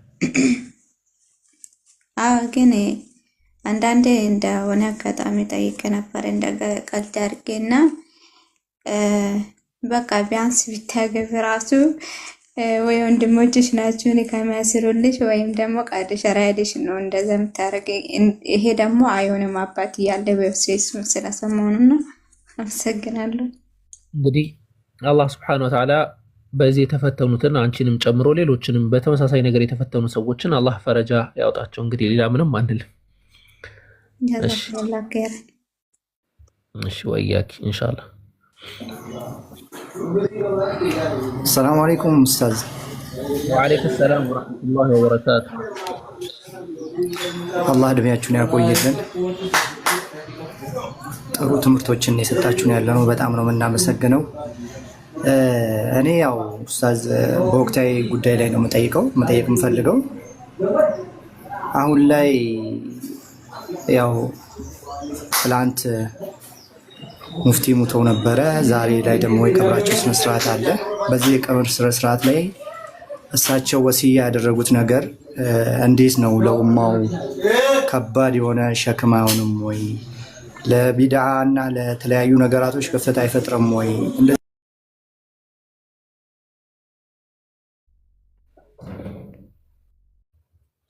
ግን አንዳንዴ እንደሆነ አጋጣሚ ጠይቄ ነበር እንደ ቀልድ አድርጌና በቃ ቢያንስ ቢታገቢ ራሱ ወይ ወንድሞችሽ ናቸው እኔ ከሚያስሩልሽ ወይም ደግሞ ቃድ ሸራይልሽ ነው እንደዛ የምታረጊ። ይሄ ደግሞ አይሆንም አባት እያለ በወሴስ ስለሰማሁና አመሰግናለሁ። እንግዲህ አላህ ሱብሓነሁ ወተዓላ በዚህ የተፈተኑትን አንቺንም ጨምሮ ሌሎችንም በተመሳሳይ ነገር የተፈተኑ ሰዎችን አላህ ፈረጃ ያውጣቸው። እንግዲህ ሌላ ምንም አንልም። እሺ ወያኪ ኢንሻአላህ። ሰላም አለይኩም ኡስታዝ። ወአለይኩም ሰላም ወራህመቱላሂ ወበረካቱ። አላህ እድሜያችሁን ያቆይልን። ጥሩ ትምህርቶችን የሰጣችሁን ያለነው በጣም ነው የምናመሰግነው። እኔ ያው ኡስታዝ በወቅታዊ ጉዳይ ላይ ነው መጠየቅ የምፈልገው። አሁን ላይ ያው ትላንት ሙፍቲ ሙተው ነበረ። ዛሬ ላይ ደግሞ የቀብራቸው ስነስርዓት አለ። በዚህ የቀብር ስነስርዓት ላይ እሳቸው ወሲያ ያደረጉት ነገር እንዴት ነው ለኡማው ከባድ የሆነ ሸክም አይሆንም ወይ? ለቢድዓ እና ለተለያዩ ነገራቶች ክፍተት አይፈጥርም ወይ?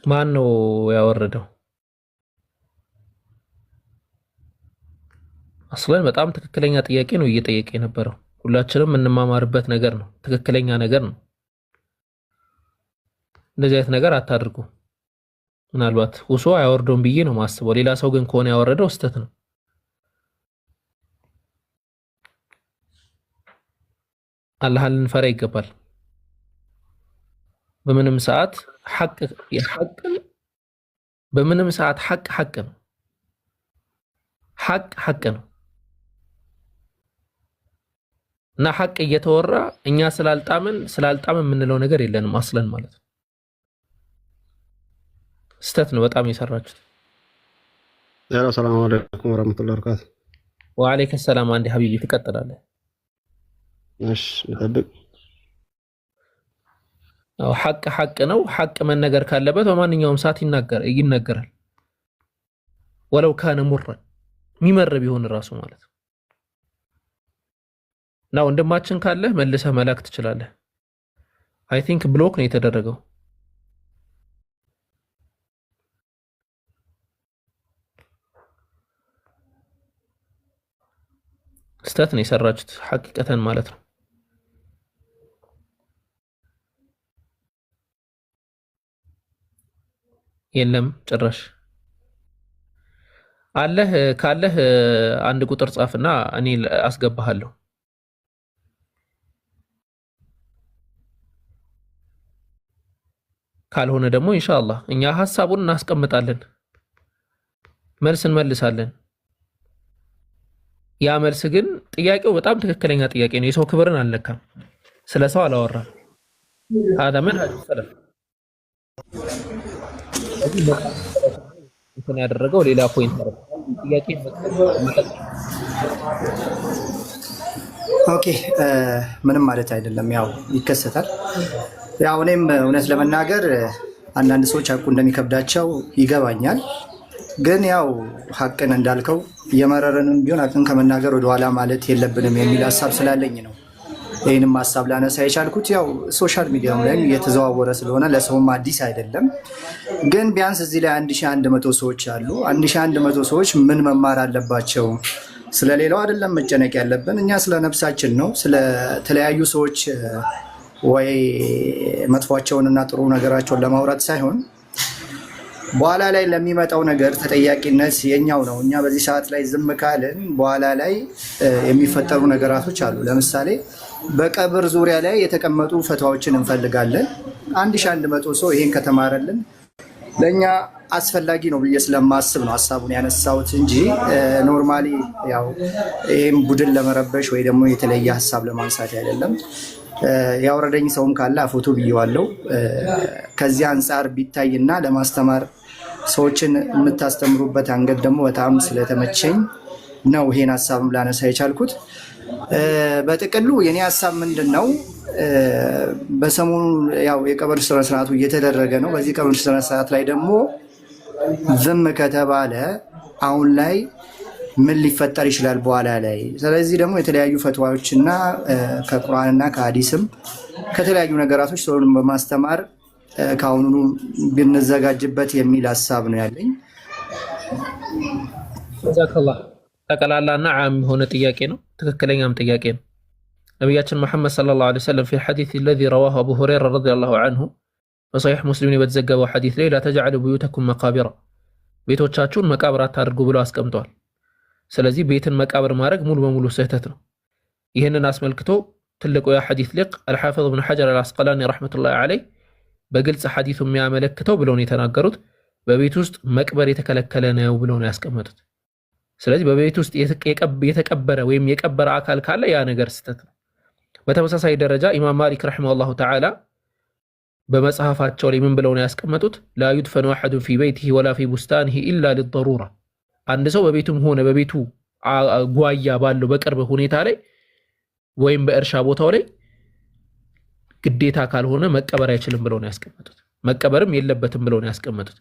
ማን ነው ያወረደው? አስለን በጣም ትክክለኛ ጥያቄ ነው እየጠየቀ የነበረው። ሁላችንም የምንማማርበት ነገር ነው። ትክክለኛ ነገር ነው። እንደዚህ አይነት ነገር አታድርጉ። ምናልባት ሁሶ አያወርደውም ብዬ ነው ማስበው። ሌላ ሰው ግን ከሆነ ያወረደው ስተት ነው። አላህን ልንፈራ ይገባል። በምንም ሰዓት ሐቅ በምንም ሰዓት ሐቅ ነው። ሐቅ ነው እና ሐቅ እየተወራ እኛ ስላልጣምን የምንለው ነገር የለንም አስለን ማለት ነው። ስተት ነው በጣም የሰራችሁት። ሰላም አለይኩም ወራህመቱላሂ ወበረካቱ። ወአለይኩም ሰላም። አንዴ ሀቢቢ ትቀጥላለህ። እሺ ልጠብቅ። ሐቅ ነው። ሐቅ መነገር ካለበት በማንኛውም ሰዓት ይነገራል። ወለው ካነ ሙረን የሚመር ቢሆን ራሱ ማለት ነው። እና ወንድማችን ካለህ መልሰህ መላክ ትችላለህ። አይ ቲንክ ብሎክ ነው የተደረገው። ስተት ነው የሰራችሁት ሐቂቀተን ማለት ነው። የለም ጭራሽ አለህ ካለህ አንድ ቁጥር ጻፍና እኔ አስገባሃለሁ። ካልሆነ ደግሞ ኢንሻአላህ እኛ ሐሳቡን እናስቀምጣለን፣ መልስ እንመልሳለን። ያ መልስ ግን ጥያቄው በጣም ትክክለኛ ጥያቄ ነው። የሰው ክብርን አልነካም፣ ስለ ሰው አላወራም። هذا منهج السلف እንትን ያደረገው ሌላ ፖይንት ነው። ጥያቄ ኦኬ ምንም ማለት አይደለም፣ ያው ይከሰታል። ያው እኔም እውነት ለመናገር አንዳንድ ሰዎች ሐቁ እንደሚከብዳቸው ይገባኛል። ግን ያው ሐቅን እንዳልከው እየመረረንም ቢሆን ሐቅን ከመናገር ወደኋላ ማለት የለብንም የሚል ሀሳብ ስላለኝ ነው ይህንም ሀሳብ ላነሳ የቻልኩት። ያው ሶሻል ሚዲያው ላይ እየተዘዋወረ ስለሆነ ለሰውም አዲስ አይደለም። ግን ቢያንስ እዚህ ላይ 1100 ሰዎች አሉ። 1100 ሰዎች ምን መማር አለባቸው? ስለሌላው አይደለም መጨነቅ ያለብን፣ እኛ ስለ ነፍሳችን ነው። ስለተለያዩ ሰዎች ወይ መጥፏቸውንና ጥሩ ነገራቸውን ለማውራት ሳይሆን በኋላ ላይ ለሚመጣው ነገር ተጠያቂነት የኛው ነው። እኛ በዚህ ሰዓት ላይ ዝም ካልን በኋላ ላይ የሚፈጠሩ ነገራቶች አሉ። ለምሳሌ በቀብር ዙሪያ ላይ የተቀመጡ ፈትዋዎችን እንፈልጋለን። 1100 ሰው ይሄን ከተማረልን ለእኛ አስፈላጊ ነው ብዬ ስለማስብ ነው ሀሳቡን ያነሳሁት እንጂ ኖርማሊ ያው ይህም ቡድን ለመረበሽ ወይ ደግሞ የተለየ ሀሳብ ለማንሳት አይደለም። ያወረደኝ ሰውም ካለ አፎቶ ብዬዋለሁ። ከዚህ አንጻር ቢታይና ለማስተማር ሰዎችን የምታስተምሩበት አንገድ ደግሞ በጣም ስለተመቸኝ ነው ይሄን ሀሳብም ላነሳ የቻልኩት። በጥቅሉ የኔ ሀሳብ ምንድን ነው? በሰሞኑ ያው የቀብር ስነስርዓቱ እየተደረገ ነው። በዚህ ቀብር ስነስርዓት ላይ ደግሞ ዝም ከተባለ አሁን ላይ ምን ሊፈጠር ይችላል በኋላ ላይ? ስለዚህ ደግሞ የተለያዩ ፈትዋዎችና ከቁርአንና ከሀዲስም ከተለያዩ ነገራቶች ሰውን በማስተማር ከአሁኑኑ ብንዘጋጅበት የሚል ሀሳብ ነው ያለኝ። ጀዛከላህ። ጠቅላላና ዓም የሆነ ጥያቄ ነው፣ ትክክለኛም ጥያቄ ነው። ነቢያችን መሐመድ ሰለላሁ ዐለይሂ ወሰለም في الحديث الذي رواه أبو هريرة رضي الله عنه በصحيح مسلم በተዘገበው ሐዲስ ላይ لا تجعلوا بيوتكم مقابر ቤቶቻችሁን መቃብር አታድርጉ ብለው አስቀምጧል። ስለዚህ ቤትን መቃብር ማድረግ ሙሉ በሙሉ ስህተት ነው። ይህንን አስመልክቶ ትልቁ የሐዲስ ሊቅ አልሐፊዝ ኢብኑ ሐጀር አልአስቀላኒ ረሕመቱላሂ ዐለይህ በግልጽ ሐዲሱ የሚያመለክተው ብለው ነው የተናገሩት። በቤት ውስጥ መቅበር የተከለከለ ነው ብለው ነው ያስቀመጡት። ስለዚህ በቤት ውስጥ የተቀበረ ወይም የቀበረ አካል ካለ ያ ነገር ስህተት ነው። በተመሳሳይ ደረጃ ኢማም ማሊክ ረሒመሁላሁ ተዓላ በመጽሐፋቸው ላይ ምን ብለው ነው ያስቀመጡት? ላ ዩድፈኑ አሐዱን ፊ በይቲሂ ወላ ፊ ቡስታኒሂ ኢላ ሊደሩራ። አንድ ሰው በቤቱም ሆነ በቤቱ ጓያ ባለው በቅርብ ሁኔታ ላይ ወይም በእርሻ ቦታው ላይ ግዴታ ካልሆነ መቀበር አይችልም ብለው ነው ያስቀመጡት። መቀበርም የለበትም ብለው ነው ያስቀመጡት።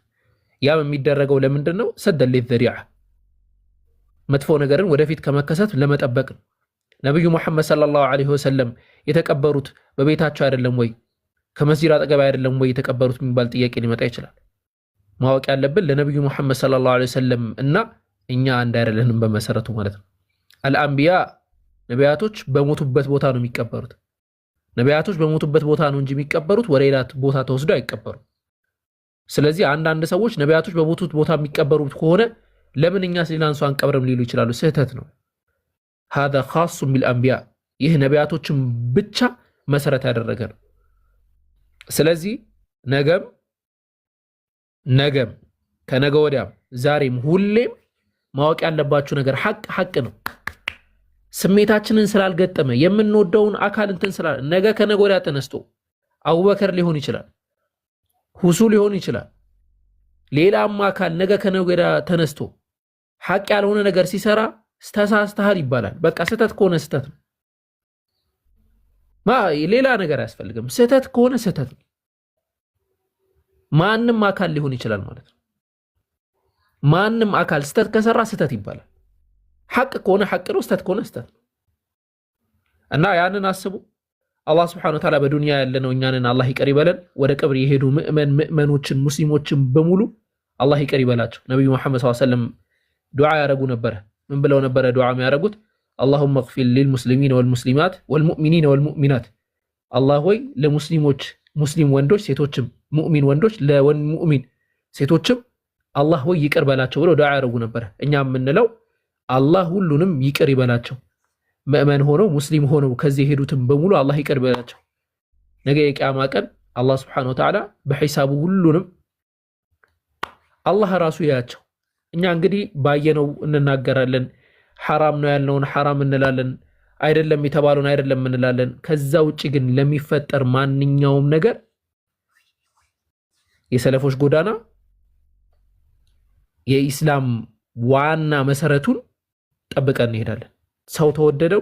ያም የሚደረገው ለምንድን ነው? ሰደን ሊዘሪዓ መጥፎ ነገርን ወደፊት ከመከሰት ለመጠበቅ ነው። ነብዩ መሐመድ ሰለላሁ ዐለይሂ ወሰለም የተቀበሩት በቤታቸው አይደለም ወይ? ከመስጂድ አጠገብ አይደለም ወይ የተቀበሩት የሚባል ጥያቄ ሊመጣ ይችላል። ማወቅ ያለብን ለነብዩ መሐመድ ሰለላሁ ዐለይሂ ወሰለም እና እኛ አንድ አይደለንም በመሰረቱ ማለት ነው። አልአንቢያ ነቢያቶች በሞቱበት ቦታ ነው የሚቀበሩት። ነቢያቶች በሞቱበት ቦታ ነው እንጂ የሚቀበሩት ወደ ሌላ ቦታ ተወስደው አይቀበሩም። ስለዚህ አንዳንድ ሰዎች ነቢያቶች በሞቱት ቦታ የሚቀበሩት ከሆነ ለምን እኛስ ሌላን ሰው አንቀብርም ሊሉ ይችላሉ። ስህተት ነው። هذا خاص بالانبياء ይህ ነቢያቶችን ብቻ መሰረት ያደረገ ነው። ስለዚህ ነገም ከነገ ወዲያም ዛሬም ሁሌም ማወቅ ያለባችሁ ነገር ሐቅ ነው። ስሜታችንን ስላልገጠመ የምንወደውን አካል እንትን ስላል ነገ ከነገ ወዲያ ተነስቶ አቡበከር ሊሆን ይችላል፣ ሁሱ ሊሆን ይችላል፣ ሌላም አካል ነገ ከነገ ወዲያ ተነስቶ ሐቅ ያልሆነ ነገር ሲሰራ ተሳስተሃል ይባላል። በቃ ስህተት ከሆነ ስህተት ነው። ሌላ ነገር አያስፈልግም። ስህተት ከሆነ ስህተት ነው። ማንም አካል ሊሆን ይችላል ማለት ነው። ማንም አካል ስህተት ከሰራ ስህተት ይባላል። ሐቅ ከሆነ ሐቅ ነው፣ ስህተት ከሆነ ስህተት ነው። እና ያንን አስቡ። አላህ Subhanahu Wa Ta'ala በዱንያ ያለነው እኛንን አላህ ይቅር ይበለን። ወደ ቀብር የሄዱ ምእመኖችን ሙስሊሞችን በሙሉ አላህ ይቅር ይበላቸው። ነብዩ መሐመድ ሰለላሁ ዐለይሂ ወሰለም ዱዓ ያረጉ ነበር። ምን ብለው ነበር ዱዓ የሚያረጉት? اللهم اغفر للمسلمين والمسلمات والمؤمنين والمؤمنات الله ሆይ ለሙስሊሞች ሙስሊም ወንዶች ሴቶችም ሙእሚን ወንዶች ለሙእሚን ሴቶችም አላህ ሆይ ይቅር በላቸው ብለው ዱዓ ያረጉ ነበር። እኛም የምንለው አላህ ሁሉንም ይቅር ይበላቸው፣ ሙእመን ሆነው ሙስሊም ሆነው ከዚህ ሄዱትም በሙሉ አላህ ይቅር ይበላቸው። ነገ የቂያማ ቀን አላህ Subhanahu Wa Ta'ala በሂሳቡ ሁሉንም አላህ ራሱ ያያቸው። እኛ እንግዲህ ባየነው እንናገራለን። ሐራም ነው ያልነውን ሐራም እንላለን፣ አይደለም የተባለውን አይደለም እንላለን። ከዛ ውጪ ግን ለሚፈጠር ማንኛውም ነገር የሰለፎች ጎዳና የኢስላም ዋና መሰረቱን ጠብቀን እንሄዳለን። ሰው ተወደደው